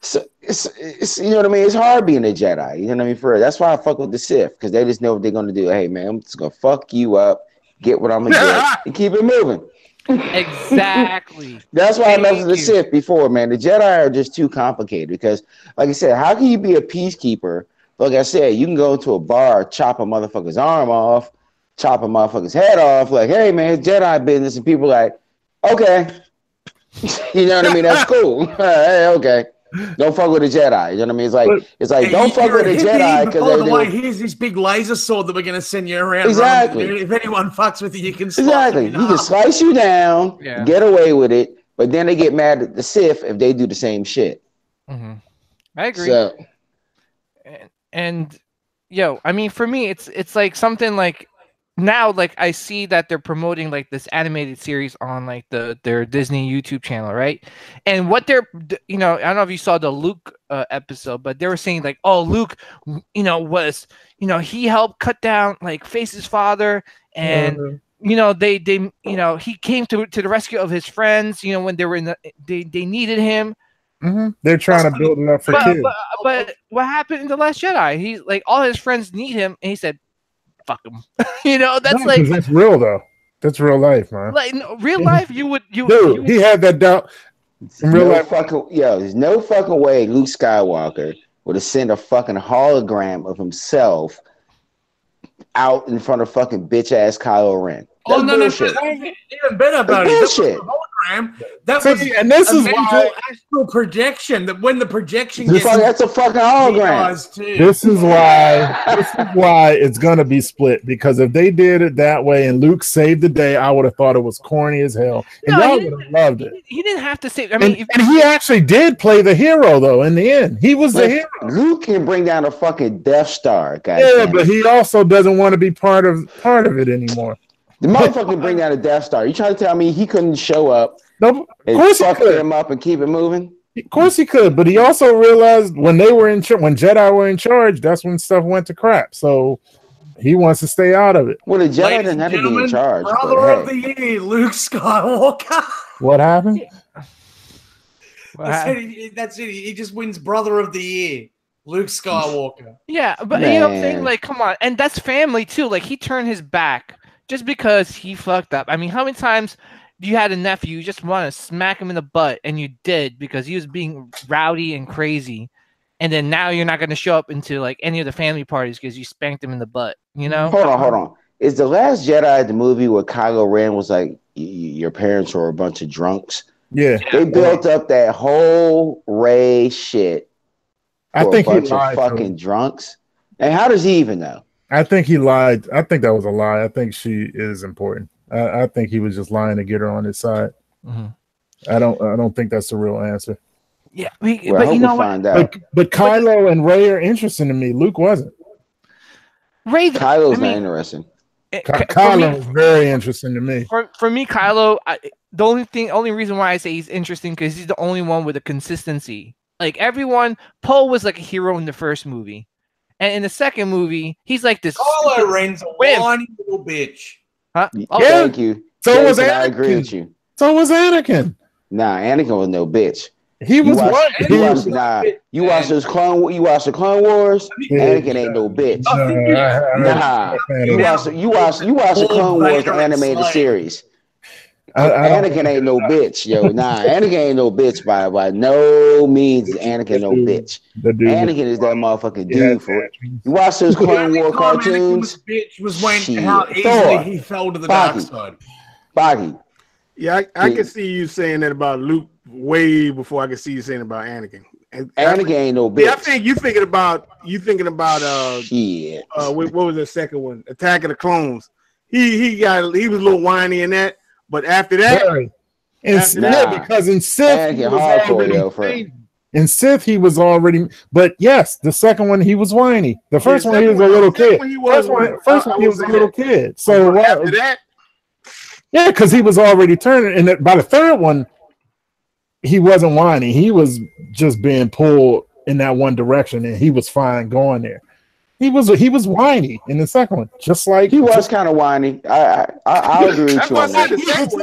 So it's you know what I mean. It's hard being a Jedi. You know what I mean. For real. That's why I fuck with the Sith, because they just know what they're gonna do. Hey man, I'm just gonna fuck you up, get what I'm gonna get, and keep it moving. Exactly. That's why I messed with the Sith before, man. The Jedi are just too complicated because, like I said, how can you be a peacekeeper? Like I said, you can go to a bar, chop a motherfucker's arm off, chop a motherfucker's head off. Like, hey man, it's Jedi business, and people like, okay, you know what I mean? That's cool. Hey, okay. Don't fuck with a Jedi. You know what I mean? It's like don't fuck with a Jedi because here's this big laser sword that we're gonna send you around. Exactly. If anyone fucks with you, you can slice exactly. You can slice you down, get away with it, but then they get mad at the Sith if they do the same shit. Mm-hmm. I agree. So, and I mean, for me, it's like something like. Now, like I see that they're promoting like this animated series on like their Disney YouTube channel, right? And what they're, I don't know if you saw the Luke episode, but they were saying like, oh, Luke, was, he helped cut down like Face's father, and they he came to the rescue of his friends, when they were they needed him. Mm-hmm. They're trying to build it up for kids. But what happened in The Last Jedi? He like all his friends need him, and he said, fuck him. That's real though. That's real life, man. Like real life, he had that doubt in real life. There's no fucking way Luke Skywalker would have sent a fucking hologram of himself out in front of fucking bitch ass Kylo Ren. That's bullshit. Even better about it. Bullshit. That was and this is why astral projection. That when the projection that's a fucking hologram. This is why it's gonna be split, because if they did it that way and Luke saved the day, I would have thought it was corny as hell, and y'all would have loved it. He didn't have to save. I mean, and he actually did play the hero though. In the end, he was the hero. Luke can bring down a fucking Death Star, guys. Yeah, but he also doesn't want to be part of it anymore. The motherfucker bring down a Death Star. You trying to tell me he couldn't show up? No, of course he could. Him up and keep it moving. Of course he could, but he also realized when they were when Jedi were in charge, that's when stuff went to crap. So he wants to stay out of it. Well, the Jedi doesn't have to be in charge. Brother of the year, Luke Skywalker. What happened? That's it. He just wins Brother of the Year. Luke Skywalker. Yeah, but you know what I'm saying? Like, come on. And that's family too. Like, he turned his back just because he fucked up. I mean, how many times you had a nephew, you just want to smack him in the butt, and you did because he was being rowdy and crazy, and then now you're not going to show up into like any of the family parties because you spanked him in the butt, Hold on. Is The Last Jedi the movie where Kylo Ren was like, your parents were a bunch of drunks? Yeah. They built up that whole Rey shit for a bunch of fucking drunks. And how does he even know? I think he lied. I think that was a lie. I think she is important. I think he was just lying to get her on his side. Mm-hmm. I don't think that's the real answer. Yeah, but you know what? But Kylo and Rey are interesting to me. Luke wasn't. Kylo's not interesting. Kylo is very interesting to me. For me, Kylo, the only reason why I say he's interesting because he's the only one with a consistency. Like everyone, Poe was like a hero in the first movie, and in the second movie, he's like this. Kylo Ren's a whiny little bitch. Huh? Oh, yeah. Thank you. So was Anakin. I agree with you. So was Anakin. Nah, Anakin was no bitch. He was what? You watch those Clone. You watch the Clone Wars. Anakin ain't no bitch. Nah, you watch the Clone Wars animated series. Anakin ain't no bitch, yo. Nah, Anakin ain't no bitch by no means. Anakin no bitch. Anakin is that motherfucking dude for it. You watch those Clone War cartoons. Bitch was when how easily he fell to the dark side. Boggy. Yeah, I can see you saying that about Luke way before I can see you saying about Anakin. Anakin ain't no bitch. Yeah, I think you thinking about shit. What was the second one? Attack of the Clones. He was a little whiny in that, but after that, because in Sith he was already in Sith he was already. But yes, the second one he was whiny. The first one he was a little kid. First one he was a little kid. So after that. Yeah, because he was already turning, and by the third one, he wasn't whiny. He was just being pulled in that one direction, and he was fine going there. He was whiny in the second one, just like he was kind of whiny. I agree with you on that.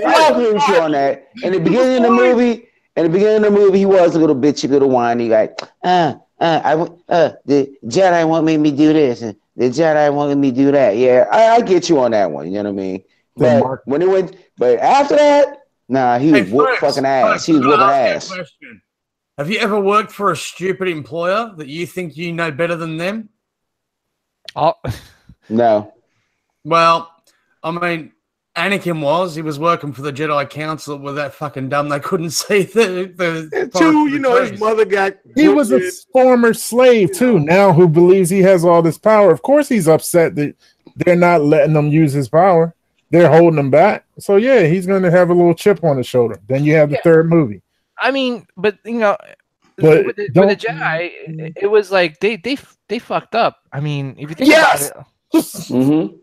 I agree with you on that. In the beginning of the movie, he was a little bitchy, little whiny, like the Jedi won't make me do this, and the Jedi won't let me do that. Yeah, I get you on that one. You know what I mean? But after that, nah, he was whooping fucking ass. He was whooping ass. Have you ever worked for a stupid employer that you think you know better than them? Oh, no. Well, I mean, Anakin was working for the Jedi Council. Were that fucking dumb? They couldn't see the two. You know, his mother got. He was a former slave too. Now, who believes he has all this power? Of course, he's upset that they're not letting him use his power. They're holding him back. So yeah, he's going to have a little chip on his shoulder. Then you have the third movie. I mean, but you know, with the Jedi, it was like they fucked up. I mean, if you think about it. Mm-hmm.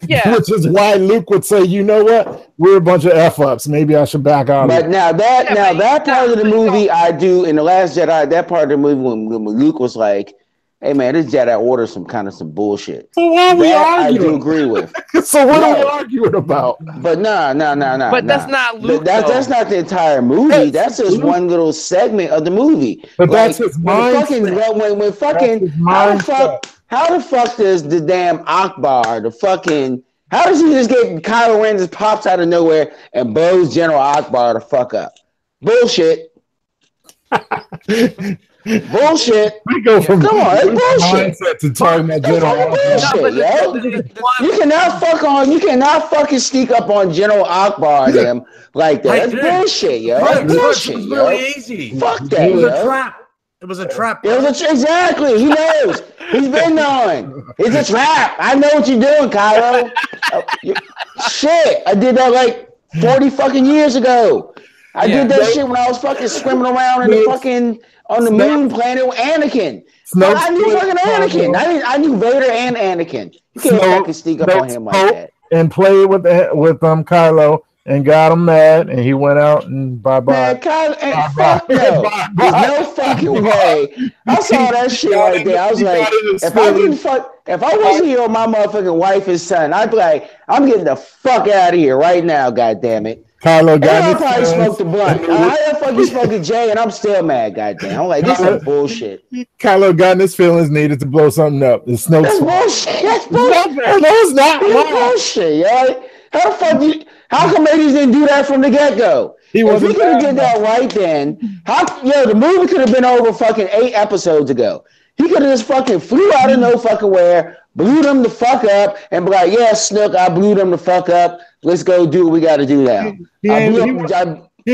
Yeah, which is why Luke would say, "You know what? We're a bunch of f-ups. Maybe I should back out." But that part of the movie, I do in the Last Jedi. That part of the movie when Luke was like, "Hey man, this Jedi ordered some bullshit." So why are we arguing? I do agree with. So what are we arguing about? But no. But that's not Luke. That's not the entire movie. That's just one little segment of the movie. But like, that's his mindset. How the fuck does the damn Akbar, how does he just get Kylo Ren just pops out of nowhere and blows General Akbar the fuck up? Bullshit. Bullshit. We go from bullshit to talking about General bullshit, yo. You cannot fucking sneak up on General Akbar and them like that. That's bullshit, yo. That's bullshit, yo. Really easy. Fuck that, It was a trap. It was a trap. Exactly. He knows. He's been knowing. It's a trap. I know what you're doing, Kylo. Shit. I did that like 40 fucking years ago. I did that shit when I was fucking swimming around in the fucking on the moon planet with Anakin. I knew fucking Anakin. I knew Vader and Anakin. You can't fucking sneak up on him like that. And play with Kylo. And got him mad, and he went out and bye-bye. Man, fuck no. There's no fucking way. I saw that shit right there. I was like, if I wasn't here with my motherfucking wife and son, I'd be like, I'm getting the fuck out of here right now, goddammit. Kylo got I probably smoked the blunt. How the fuck you smoking J and I'm still mad, goddamn. I'm like, this is bullshit. Kylo got in his feelings, needed to blow something up. That's bullshit. That's bullshit. That's not bullshit, yo. How come ladies didn't do that from the get-go? If he could have did that right then, the movie could have been over fucking 8 episodes ago. He could have just fucking flew out of no fucking where, blew them the fuck up, and be like, yeah, Snook, I blew them the fuck up. Let's go do what we got to do now. He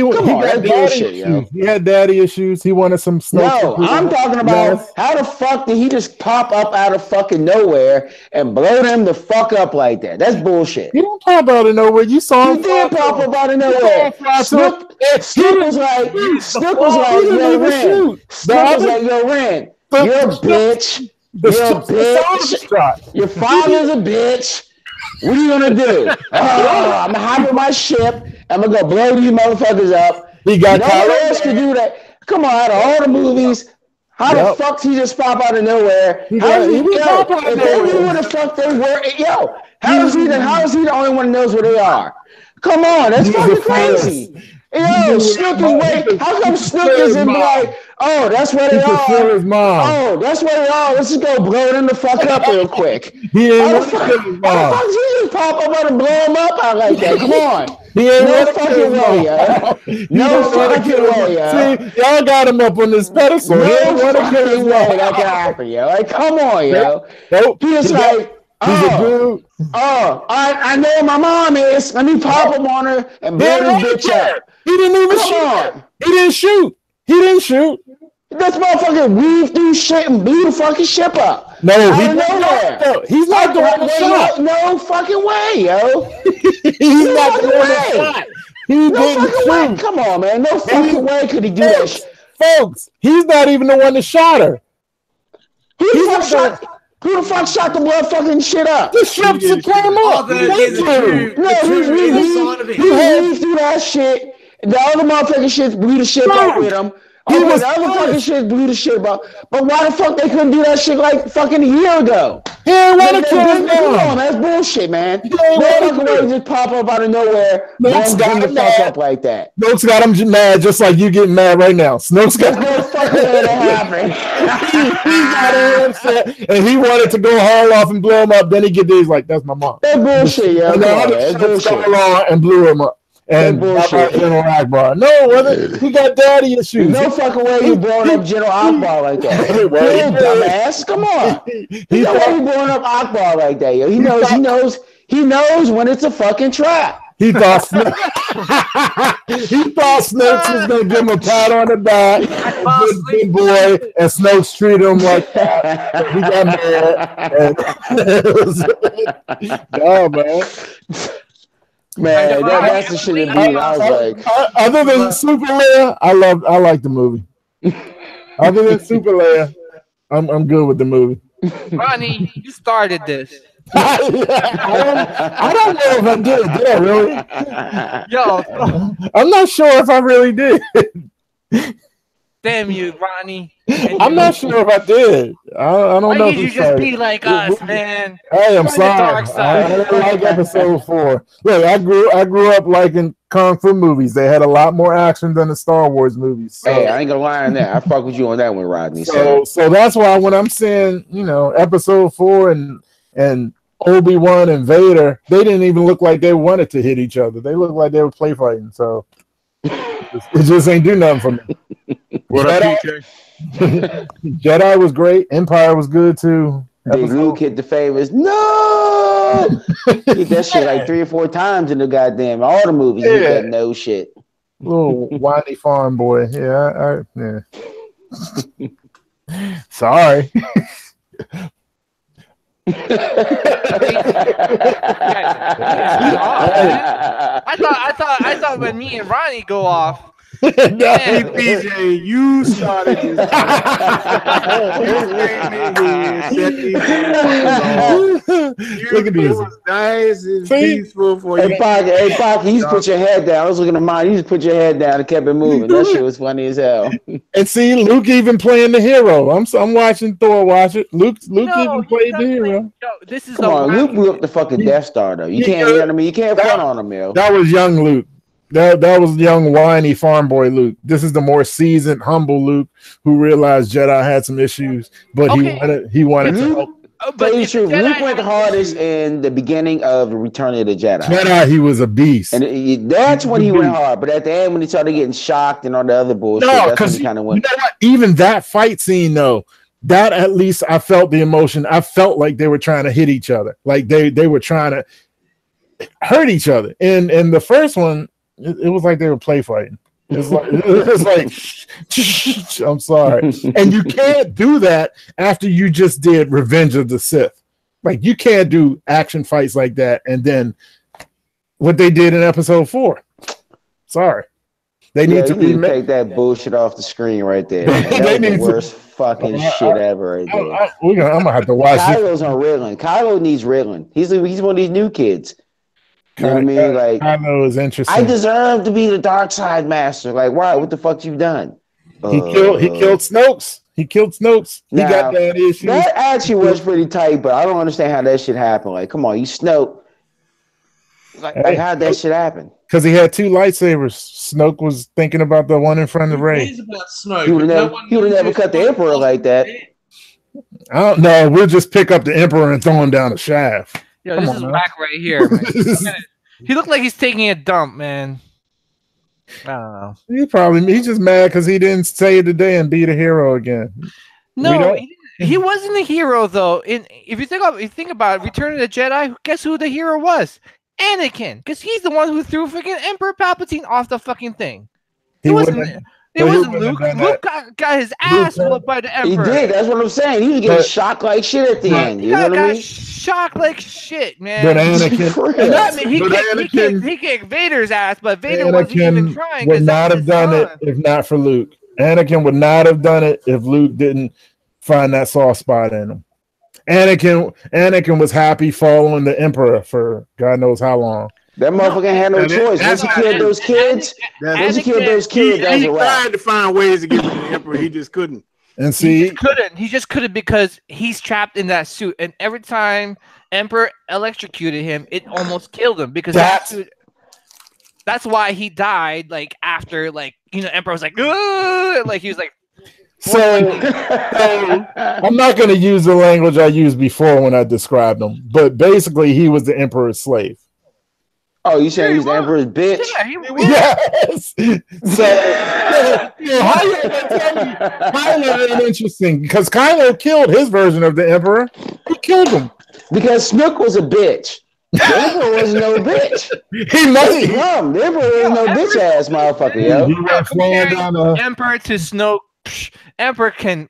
had daddy issues. He wanted some snow. No, I'm talking about how the fuck did he just pop up out of fucking nowhere and blow them the fuck up like that? That's bullshit. He didn't pop out of nowhere. You saw him. He did pop up out of nowhere. Snook was like, yo, Ren. Snook was like, yo, Ren, you're a bitch. You're a bitch. Your father's a bitch. What are you gonna do? Oh, I'm gonna hop on my ship. I'm gonna go blow these motherfuckers up. He got no one else can do that. Come on, out of all the movies, how the fuck he just pop out of nowhere? How does he pop out of nowhere? If they knew where the fuck they were, how is he the only one who knows where they are? Come on, that's fucking crazy. Yo, Snook is way. How come Snook isn't like, oh, that's where they are. Oh, that's where they are. Let's just go blow them the fuck up real quick. How the fuck did he just pop up and blow him up out like that? Come on. No fucking way, yo. No fucking way, yo. See, y'all got him up on this pedestal. No fucking way that can happen, yo. Like, come on, yo. He just like, I know where my mom is. Let me pop him on her and blow this bitch up. He didn't even shoot. He didn't shoot. This motherfucker weaved through shit and blew the fucking ship up. No, he's not the one that shot. No fucking way, yo. He's not the one that shot. He didn't shoot. Come on, man. No fucking way could he do that shit. Folks, he's not even the one that shot her. Who the fuck shot the motherfucking shit up? The ships that came up. He weaved through that shit. The other motherfucking shit blew the shit up with him. The other fucking shit blew the shit up. But why the fuck they couldn't do that shit like fucking a year ago? He ain't want to kill him. Come on, that's bullshit, man. No fucking way just pop up out of nowhere. Snooks got him the fuck up like that. Snooks got him mad just like you getting mad right now. Snooks got no fucking way that happened. He got upset and he wanted to go haul off and blow him up. Then he get there, he's like, that's my mom. That's bullshit, yo. And the other ships come along and blew him up. And General Akbar. No, he got daddy issues. No fucking way you blowing up General Akbar like that. Dumbass. Come on. He no way you blowing up Akbar like that, yo. He knows when it's a fucking trap. He thought Snakes was gonna give him a pat on the back. Good boy, and Snakes treated him like that. He got mad. Oh man. Man, that's the shit that beat. I was like, other than Super Leia, I like the movie. Other than Super Leia, I'm good with the movie. Ronnie, you started this. I don't know if I did. Did I really? Yo, I'm not sure if I really did. Damn you, Ronnie. I'm not sure if I did. I don't know. Why did you just be like us, man? Hey, I'm sorry. I didn't like episode 4. Look, I grew up liking Kung Fu movies. They had a lot more action than the Star Wars movies. So. Hey, I ain't gonna lie on that. I fuck with you on that one, Rodney. So that's why when I'm saying, episode 4 and Obi-Wan and Vader, they didn't even look like they wanted to hit each other. They looked like they were play fighting. So it just ain't do nothing for me. What up, PK? Jedi was great. Empire was good too. Luke hit the favors. No, hit that shit like 3 or 4 times in the goddamn all the movies. He got no shit. Little whiny farm boy. Yeah, Sorry. I thought when me and Ronnie go off. Hey, PJ, you started this. Look at this. It was nice and peaceful for you. Hey, Pac, you just put your head down. I was looking at mine. You just put your head down and kept it moving. That shit was funny as hell. And see, Luke even playing the hero. I'm watching Thor watch it. Luke even played the hero. This is Come on, Luke blew up the fucking Death Star though. You can't, you know what I mean? You can't front on him, yo. That was young Luke. That was young whiny farm boy Luke. This is the more seasoned, humble Luke who realized Jedi had some issues, but he wanted to help. But it's true. Luke went the hardest in the beginning of Return of the Jedi. Jedi, he was a beast, and that's when he went hard. But at the end, when he started getting shocked and all the other bullshit, that's when he kind of went. Even that fight scene, though, that at least I felt the emotion. I felt like they were trying to hit each other, like they were trying to hurt each other. And in the first one. It was like they were play fighting. It's like I'm sorry. And you can't do that after you just did Revenge of the Sith. Like you can't do action fights like that and then what they did in episode 4. Sorry. They need to take that bullshit off the screen right there. They need the worst fucking shit ever right there. I'm gonna have to watch. Kylo's on Ritalin. Kylo needs Ritalin. He's one of these new kids. You know what I mean? Like, Kylo is interesting. I deserve to be the dark side master. Like, why? What the fuck you done? He killed Snokes. He killed Snokes. He got that issue. That actually was pretty tight, but I don't understand how that shit happened. Like, come on, you Snoke. Like how'd that shit happen? Because he had 2 lightsabers. Snoke was thinking about the one in front of Rey. He would never cut the Emperor like that. I don't know. We'll just pick up the Emperor and throw him down the shaft. Yo, this is whack right here, man. He looked like he's taking a dump, man. I don't know. He's just mad because he didn't save the day and be the hero again. No, he wasn't a hero though. If you think about it, Return of the Jedi, guess who the hero was? Anakin, because he's the one who threw freaking Emperor Palpatine off the fucking thing. It wasn't Luke. Luke got his ass whooped by the Emperor. He did. That's what I'm saying. He was getting shocked like shit at the end. You know what I mean? Shocked like shit, man. But Anakin, he kicked Vader's ass, but Vader wasn't even trying. Would not have done it if not for Luke. Anakin would not have done it if Luke didn't find that soft spot in him. Anakin was happy following the Emperor for God knows how long. That motherfucker had no choice. Once he killed those kids, he tried to find ways to get to the Emperor. He just couldn't. And see, he just couldn't because he's trapped in that suit. And every time Emperor electrocuted him, it almost killed him because that's why he died. Like after, Emperor was like, ugh! Like he was like. So I'm not going to use the language I used before when I described him, but basically he was the Emperor's slave. Oh, you saying he's the Emperor's bitch? Yeah, he was. Yes. So Kylo is interesting because Kylo killed his version of the Emperor. Who killed him? Because Snook was a bitch. The Emperor was no bitch. He must be dumb. The Emperor was no bitch ass motherfucker, yo. He went flying down Emperor to Snoke. Emperor can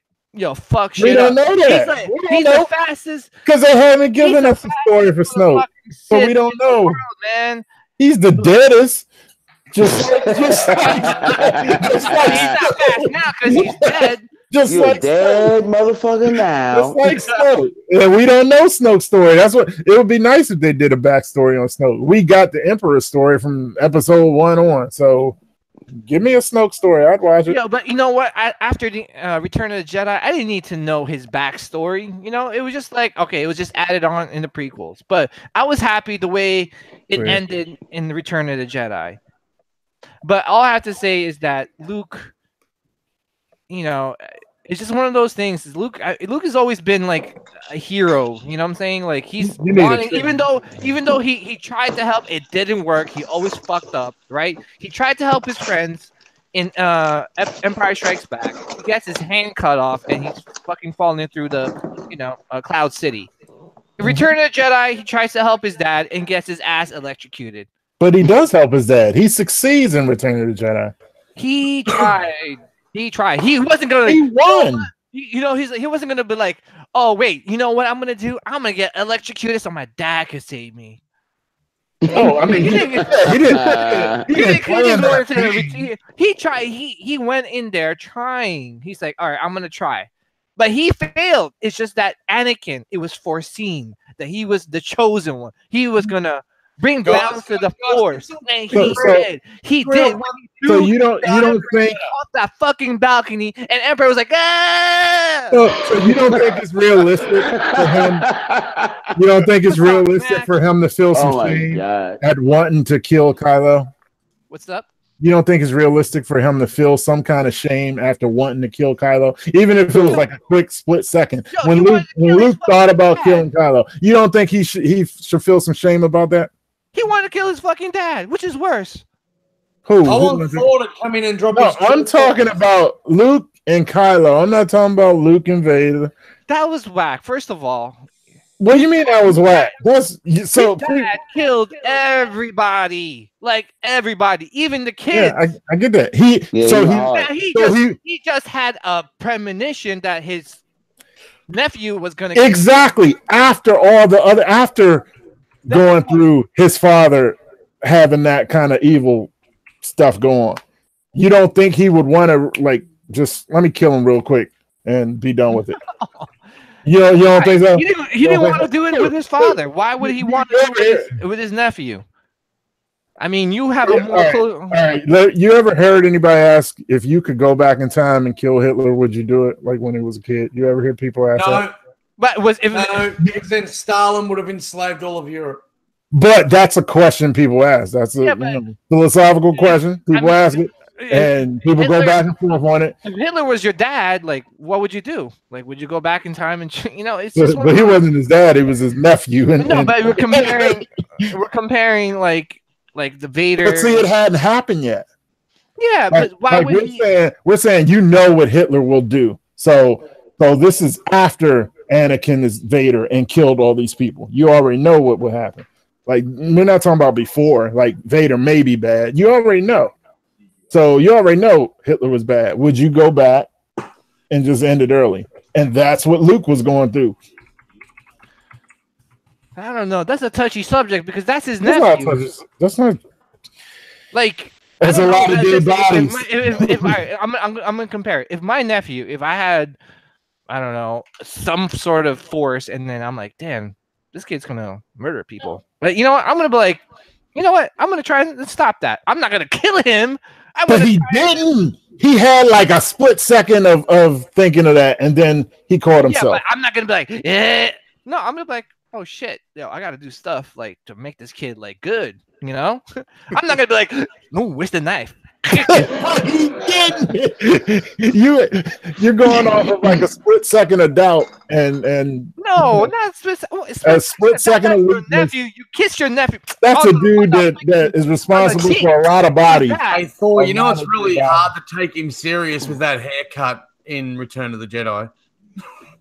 fuck shit. We don't know that. He's the fastest because they haven't given us a story for Snoke, so we don't know. World, man, he's the deadest. Just he's not fast now because he's dead. You're dead motherfucker now. Just like Snoke. And we don't know Snoke's story. That's what it would be nice if they did a backstory on Snoke. We got the Emperor story from episode 1 on, so. Give me a Snoke story. I'd watch it. But you know what? After the Return of the Jedi, I didn't need to know his backstory. It was just like, okay, it was just added on in the prequels. But I was happy the way it ended in the Return of the Jedi. But all I have to say is that Luke, it's just one of those things. Luke has always been like a hero. You know what I'm saying? Like he's wanting, even though he tried to help, it didn't work. He always fucked up, right? He tried to help his friends in Empire Strikes Back. He gets his hand cut off and he's fucking falling through the Cloud City. In Return of the Jedi, he tries to help his dad and gets his ass electrocuted. But he does help his dad. He succeeds in Return of the Jedi. He tried. He wasn't gonna. He won. He wasn't gonna be like, oh wait, you know what I'm gonna do? I'm gonna get electrocuted so my dad could save me. Oh, I mean, he didn't go into the. He tried. He went in there trying. He's like, all right, I'm gonna try, but he failed. It's just that Anakin. It was foreseen that he was the chosen one. He was gonna bring balance to the Force, and he did. He did. So you don't think off that fucking balcony, and Emperor was like, ah. So you don't think it's realistic for him? You don't think it's realistic for him to feel some shame at wanting to kill Kylo? What's up? You don't think it's realistic for him to feel some kind of shame after wanting to kill Kylo, even if it was like a quick split second? When Luke thought about killing Kylo, you don't think he should feel some shame about that? He wanted to kill his fucking dad, which is worse. Who? I want Thor to come in and drop his. I'm talking about Luke and Kylo. I'm not talking about Luke and Vader. That was whack. First of all, what do you mean that was whack? So dad killed everybody, like everybody, even the kids. Yeah, I get that. He just had a premonition that his nephew was going to after going through his father having that kind of evil stuff going. You don't think he would want to just let me kill him real quick and be done with it. You don't think so? He didn't want to do it with his father. Why would he want to do it with his nephew? I mean, you have a more close. All right. You ever heard anybody ask if you could go back in time and kill Hitler? Would you do it? Like when he was a kid? You ever hear people ask that? But because then Stalin would have enslaved all of Europe. But that's a question people ask. That's a philosophical question. People ask it, and people go back and forth on it. If Hitler was your dad, like, what would you do? Like, would you go back in time and it's just? But he wasn't his dad; he was his nephew. But we're comparing like the Vader. But see, it hadn't happened yet. Yeah, but why would we're saying what Hitler will do. So this is after Anakin is Vader and killed all these people. You already know what will happen. Like, we're not talking about before. Like, Vader may be bad. You already know. So you already know Hitler was bad. Would you go back and just end it early? And that's what Luke was going through. I don't know. That's a touchy subject because that's his nephew. That's not like. There's a lot of dead bodies. I'm gonna compare it. If my nephew, if I had, I don't know, some sort of force, and then I'm like, damn, this kid's gonna murder people. But you know what? I'm gonna be like, you know what? I'm gonna try and stop that. I'm not gonna kill him. But he didn't. He had like a split second of thinking of that, and then he caught himself. Yeah, but I'm not gonna be like, yeah. No, I'm gonna be like, oh shit, I gotta do stuff like to make this kid like good. You know, I'm not gonna be like, no, where's the knife? You're going off of like a split second of doubt and no, not a split second of your nephew. You kiss your nephew. That's a dude that is responsible for a lot of bodies. Hey Thor, you know it's really hard to take him serious with that haircut in Return of the Jedi.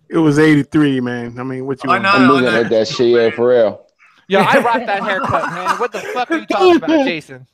It was 83, man. I mean, what you? I'm looking at that shit for real. Yo, I rock that haircut, man. What the fuck are you talking about, Jason?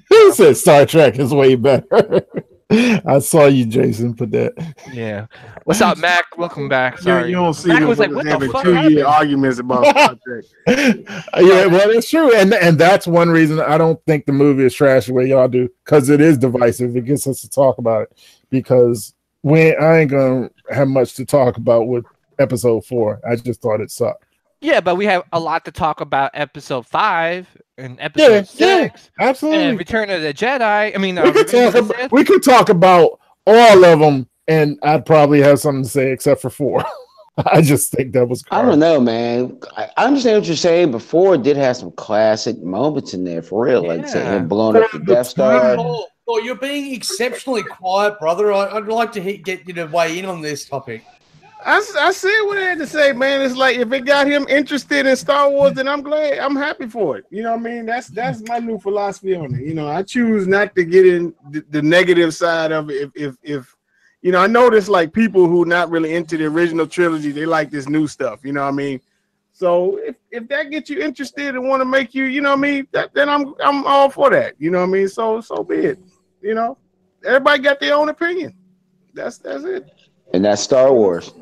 He said Star Trek is way better. I saw you, Jason, put that. Yeah. What's up, Mac? Welcome back. Sorry. You don't see Mac them was like, what the fuck 2-year arguments about Star Trek. Yeah, well, it's true. And that's one reason I don't think the movie is trash the way y'all do, because it is divisive. It gets us to talk about it. Because I ain't going to have much to talk about with episode 4. I just thought it sucked. Yeah, but we have a lot to talk about episode 5 and episode 6. Yeah, absolutely. And Return of the Jedi. I mean, we could talk about all of them, and I'd probably have something to say except for 4. I just think that was I don't know, man. I understand what you're saying. Before it did have some classic moments in there, for real. Like say him blowing up the Death Star. Oh, you're being exceptionally quiet, brother. I'd like to get you to weigh in on this topic. I said what I had to say, man. It's like if it got him interested in Star Wars, then I'm glad. I'm happy for it. You know what I mean? That's my new philosophy on it. You know, I choose not to get in the negative side of it. If you know, I notice like people who not really into the original trilogy, they like this new stuff. You know what I mean? So if that gets you interested and want to make you, you know what I mean, then I'm all for that. You know what I mean? So be it. You know, everybody got their own opinion. That's it. And that's Star Wars.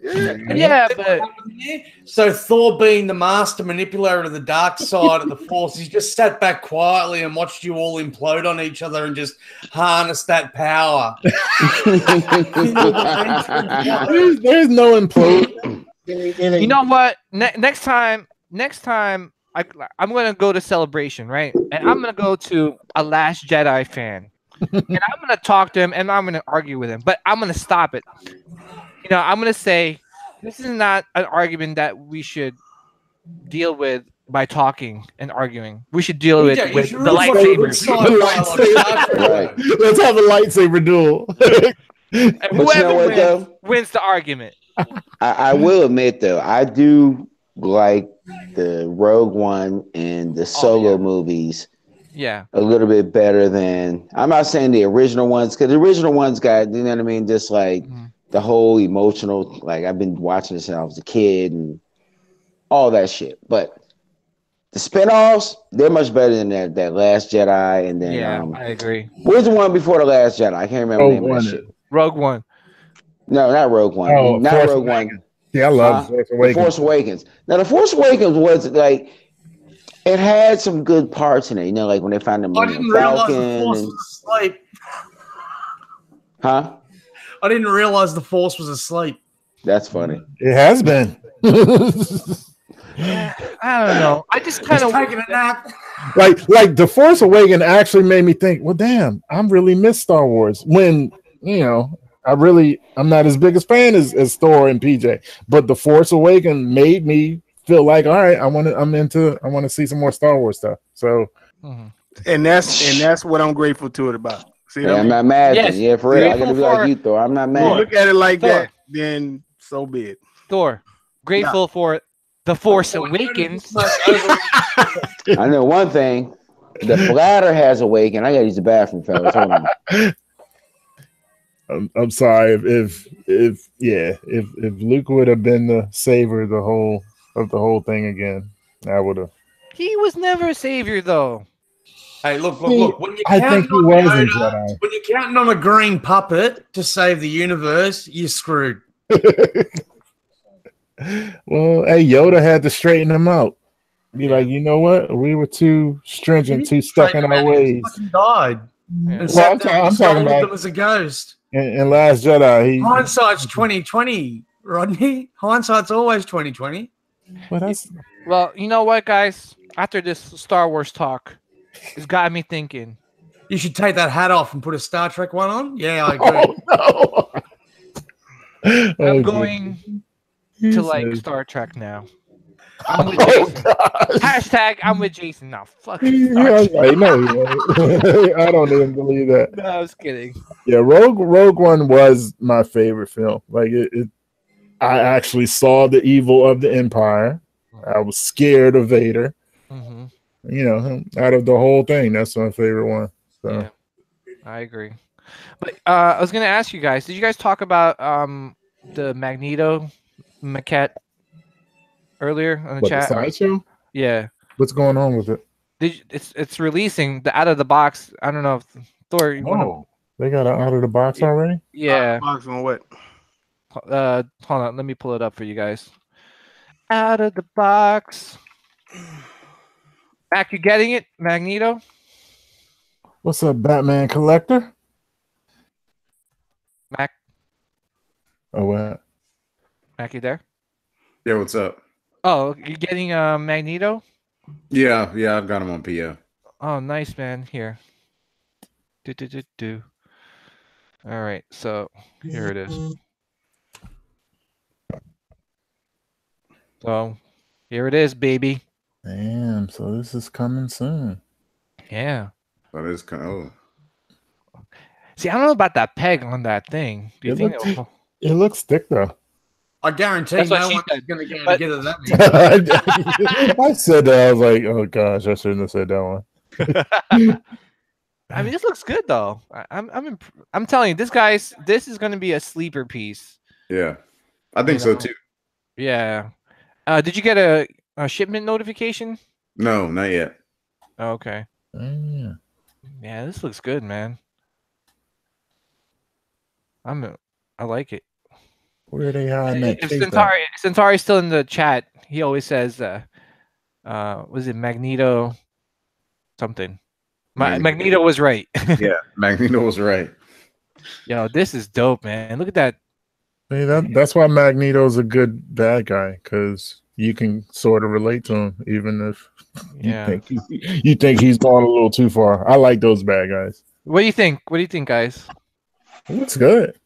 Yeah, but so Thor, being the master manipulator of the dark side of the Force, he just sat back quietly and watched you all implode on each other and just harness that power. There's no implode. You know what? Next time, I'm gonna go to Celebration, right? And I'm gonna go to a Last Jedi fan, and I'm gonna talk to him and I'm gonna argue with him, but I'm gonna stop it. You know, I'm gonna say this is not an argument that we should deal with by talking and arguing. We should deal with the lightsabers. Let's have a lightsaber duel. And whoever wins the argument. I will admit, though, I do like the Rogue One and the Solo movies. Yeah, a little bit better than. I'm not saying the original ones, because the original ones got, you know what I mean, just like. The whole emotional, like I've been watching this since I was a kid and all that shit. But the spinoffs, they're much better than that Last Jedi. And then I agree. Where's the one before the Last Jedi? I can't remember the name of that shit. Rogue One. No, not Rogue One. Oh, not Force Rogue Awakens. One. Yeah, I love Force Awakens. Force Awakens. Now the Force Awakens was like it had some good parts in it. You know, like when they found the Millennium Falcon. Huh? I didn't realize the Force was asleep. That's funny. It has been. I don't know. I just kind of taking a nap. like the Force Awakens actually made me think, well, damn, I'm really miss Star Wars. When I'm not as big a fan as Thor and PJ, but the Force Awakens made me feel like, all right, I want to see some more Star Wars stuff. So, and that's what I'm grateful to it about. See, yeah, I'm not mad. Yes, Yeah, for real. I gotta be like you, Thor. I'm not you mad. look at it like Thor. that, then so be it. Thor, grateful for the Force Awakens. I know one thing. The bladder has awakened. I gotta use the bathroom, fellas. Hold on. I'm sorry if Luke would have been the savior of the whole thing again, I would have. He was never a savior, though. Hey, look. When you're I think he was in Yoda, Jedi. when you're counting on a green puppet to save the universe, you're screwed. Well, hey, Yoda had to straighten him out. Be like, you know what? We were too stringent, too stuck in our ways. He died. Yeah. And Well, I'm talking with about them as a ghost. in Last Jedi. Hindsight's 2020, Rodney. Hindsight's always 2020. Well, you know what, guys? After this Star Wars talk, it's got me thinking. You should take that hat off and put a Star Trek one on. Yeah, I agree. I'm going to like Star Trek now. I'm with Jason. Hashtag I'm with Jason now. Fuck it. I don't even believe that. No, I was kidding. Yeah, Rogue One was my favorite film. Like I actually saw the evil of the Empire. I was scared of Vader. Out of the whole thing, that's my favorite one. So. Yeah, I agree. But I was gonna ask you guys. Did you guys talk about the Magneto maquette earlier on the chat? The sideshow? Yeah. What's going on with it? It's releasing the out of the box. I don't know if Thor. You want they got it out of the box already? Yeah. Box on what? Hold on. Let me pull it up for you guys. Out of the box. Mac, you getting it, Magneto? What's up, Batman Collector? Mac. Oh, what? Mac, you there? Yeah, what's up? Oh, you getting Magneto? Yeah, I've got him on PO. Oh, nice, man. Here. All right, so here it is. So here it is, baby. Damn, so this is coming soon. Yeah. That is kind of. See, I don't know about that peg on that thing. Do you think it looks thick though? I guarantee That's what no she one's said, going to go but- together that. I said that. I was like, oh gosh, I shouldn't have said that one. I mean, this looks good though. I'm telling you, this is going to be a sleeper piece. Yeah, I think so too. Yeah. Did you get a shipment notification? No, not yet. Oh, okay. Yeah. Yeah, this looks good, man. I like it. Where are they hiding that? If Centauri's still in the chat, he always says, was it Magneto something? Magneto was right. Yeah, Magneto was right. Yo, this is dope, man. Look at that. Hey, that's why Magneto's a good bad guy, because you can sort of relate to him, even if you think he's gone a little too far. I like those bad guys. What do you think? What do you think, guys? It looks good.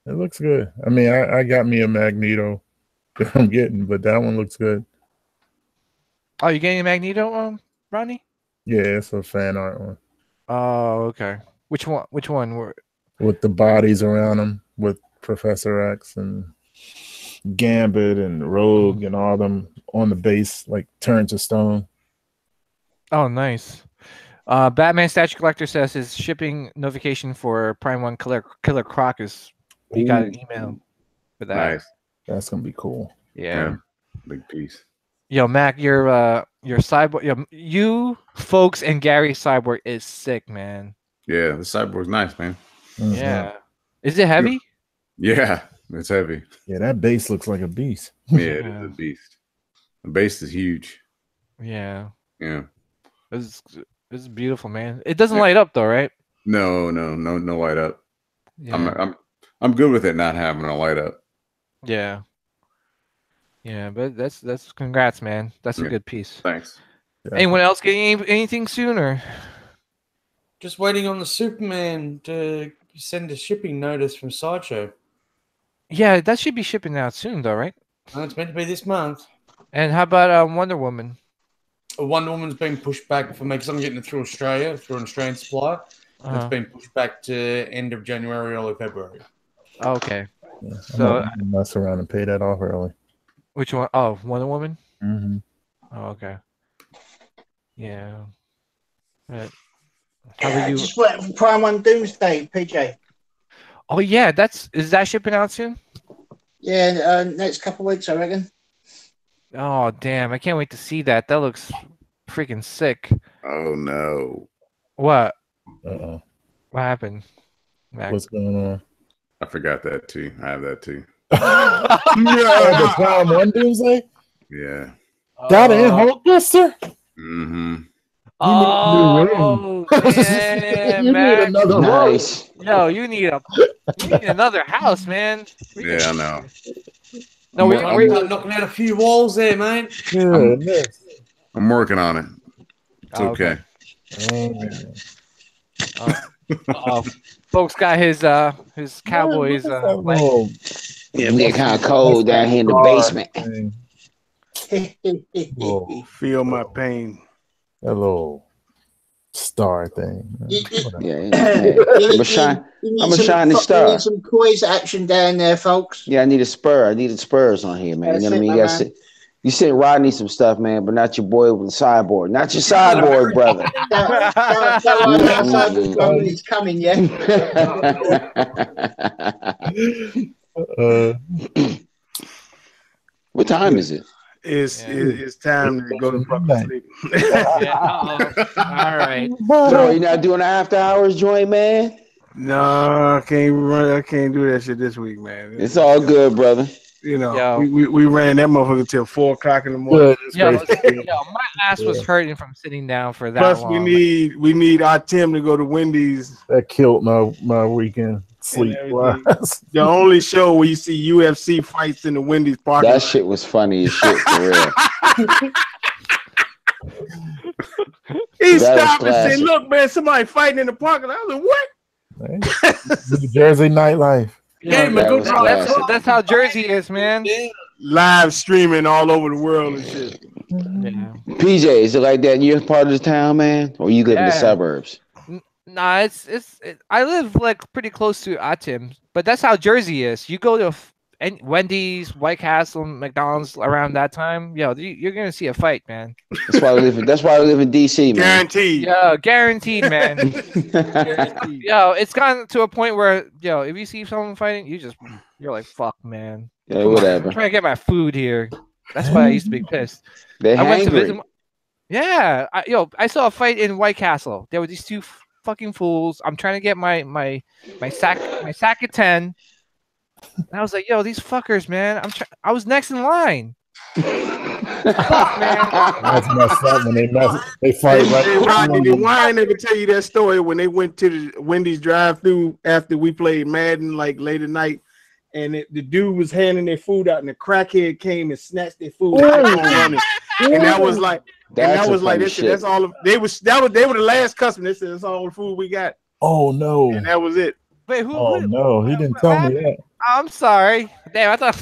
It looks good. I mean, I got me a Magneto that I'm getting, but that one looks good. Oh, you getting a Magneto, Ronnie? Yeah, it's a fan art one. Oh, okay. Which one? Which one? With the bodies around him, with Professor X and Gambit and Rogue and all them on the base, like turned to stone. Oh, nice. Batman Statue Collector says his shipping notification for Prime 1 Killer Croc is he got an email for that. Nice. That's gonna be cool. Yeah. Big piece. Yo, Mac, your cyborg, you folks and Gary cyborg is sick, man. Yeah, the cyborg's nice, man. Mm-hmm. Yeah. Is it heavy? Yeah, it's heavy. Yeah, that base looks like a beast. Yeah, it is a beast. The base is huge. Yeah. Yeah. This is beautiful, man. It doesn't light up though, right? No light up. Yeah. I'm good with it not having a light up. Yeah. Yeah, but that's congrats, man. That's a Yeah. good piece. Thanks. Anyone else getting anything sooner? Just waiting on the Superman to send a shipping notice from Sideshow. Yeah, that should be shipping out soon, though, right? It's meant to be this month. And how about Wonder Woman? Wonder Woman's been pushed back for me because I'm getting it through Australia, through an Australian supplier. And it's been pushed back to end of January, early February. Okay. Yeah, So I'm gonna mess around and pay that off early. which one? Oh, Wonder Woman. Mm-hmm. Oh, okay. Yeah. But how about you? Just wait for Prime One Doomsday, PJ. Oh yeah, is that shipping out soon? Yeah, next couple of weeks, I reckon. Oh damn! I can't wait to see that. That looks freaking sick. Oh no! What? Uh-oh. What happened? Mac? What's going on? I forgot that too. I have that too. The Prime One Doomsday? Yeah. That and Hulkbuster? Mm-hmm. Oh, man, you Mac. need another Nice. No, you need another house, man. Yeah, I know. No, I'm knocking out a few walls there, mate. I'm working on it. It's Oh, okay. Folks got his Cowboys. Yeah, we get kind of cold down here in the basement. Feel my pain. That little star thing. Yeah. I'm a shining star. You need some quiz action down there, folks. Yeah, I need a spur. I needed spurs on here, man. You know what I mean? You sent Rodney some stuff, man, but not your boy with the sideboard. Not your sideboard, brother. He's coming, yeah. What time is it? It's time to go to fucking sleep. All right. So you're not doing an after hours joint, man? No, I can't do that shit this week, man. It's all good, brother. You know, we ran that motherfucker till 4 o'clock in the morning. My ass was hurting from sitting down for that Plus, long. we need our Tim to go to Wendy's. That killed my weekend sleep. The only show where you see UFC fights in the Wendy's parking lot. That shit was funny as shit for real. He stopped and said, "Look, man, somebody fighting in the parking lot." I was like, "What?" New Jersey nightlife. Yeah, that's how Jersey is, man. Live streaming all over the world and shit. Yeah. PJ, is it like that? You're part of the town, man, or you live in the suburbs? Nah, it's I live like pretty close to Atim, but that's how Jersey is. You go to Wendy's, White Castle, McDonald's around that time, you're gonna see a fight, man. That's why I live in DC, man. Guaranteed. Yeah, guaranteed, man. Guaranteed. It's gotten to a point where if you see someone fighting, you're like, fuck, man. Yeah, whatever. I'm trying to get my food here. That's why I used to be pissed. They're I went to hangry. visit. I saw a fight in White Castle. There were these two fucking fools. I'm trying to get my sack of 10. And I was like, these fuckers, man. I was next in line. Fuck, man. That's messed up when they fight Rodney, did Wine ever tell you that story when they went to the Wendy's drive-thru after we played Madden like late at night, and the dude was handing their food out, and the crackhead came and snatched their food out and that was like, that's all. They were the last customer. They said that's all the food we got. Oh no! And that was it. Wait, who? Oh no, he didn't tell me that. I'm sorry. Damn, I thought.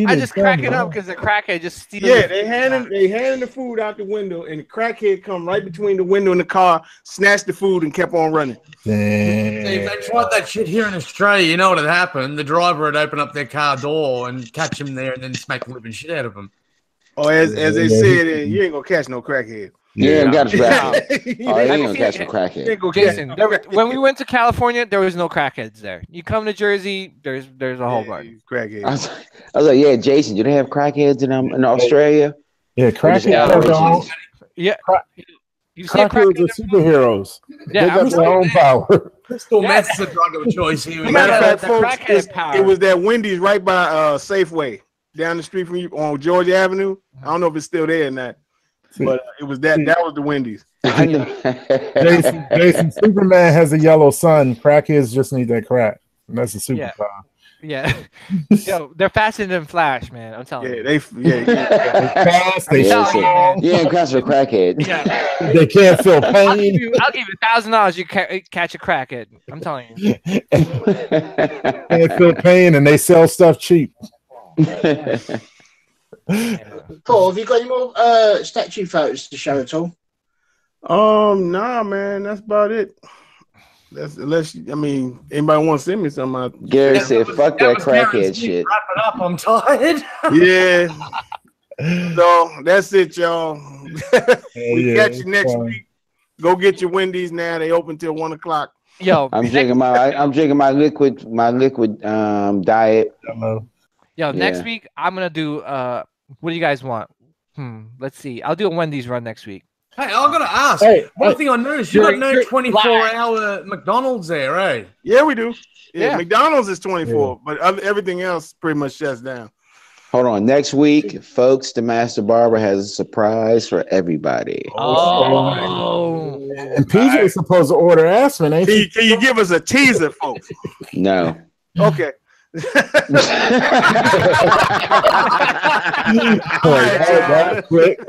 I just crack it up because the crackhead just steals. Yeah, they handing the food out the window, and the crackhead come right between the window and the car, snatched the food, and kept on running. Damn. See, if they tried that shit here in Australia, you know what had happened? The driver would open up their car door and catch him there, and then smack the living shit out of him. Oh, as they said, you ain't gonna catch no crackhead. Yeah, got a crackhead. You ain't gonna catch no crackhead. Jason, when we went to California, there was no crackheads there. You come to Jersey, there's a whole bunch. Crackheads. I was like, yeah, Jason, do they have crackheads in Australia? Yeah, crackheads. Yeah. You see crackheads are superheroes. Yeah, they got their own power. Crystal meth is a drug of choice here. Matter of fact, folks, it was that Wendy's right by Safeway down the street from you on Georgia Avenue. I don't know if it's still there or not. But it was that was the Wendy's. Jason, Superman has a yellow sun. Crackheads just need that crack. And that's a superpower. Yeah. Yo, they're faster than Flash, man. I'm telling you. They're fast. They strong. Yeah, crackers are crackhead. Yeah. They can't feel pain. I'll give you $1,000. You catch a crackhead. I'm telling you. Can't feel pain, and they sell stuff cheap. Paul, have you got any more statue photos to show at all? Nah, man, that's about it. Unless anybody want to send me something. Gary said, "Fuck that crackhead shit." Wrap it up. I'm tired. Yeah. So that's it, y'all. We catch you next week. Go get your Wendy's now. They open till 1 o'clock. Yo, I'm drinking my liquid diet. Yo, next week I'm gonna do. What do you guys want? Let's see. I'll do a Wendy's run next week. Hey, I'm gonna ask. One thing I noticed, you got no 24-hour McDonald's there, eh? Yeah, we do. Yeah. McDonald's is 24, but everything else pretty much shuts down. Hold on. Next week, folks, the Master Barber has a surprise for everybody. Oh. And PJ is supposed to order Aspen, ain't he? Can you give us a teaser, folks? No. Okay. Quick.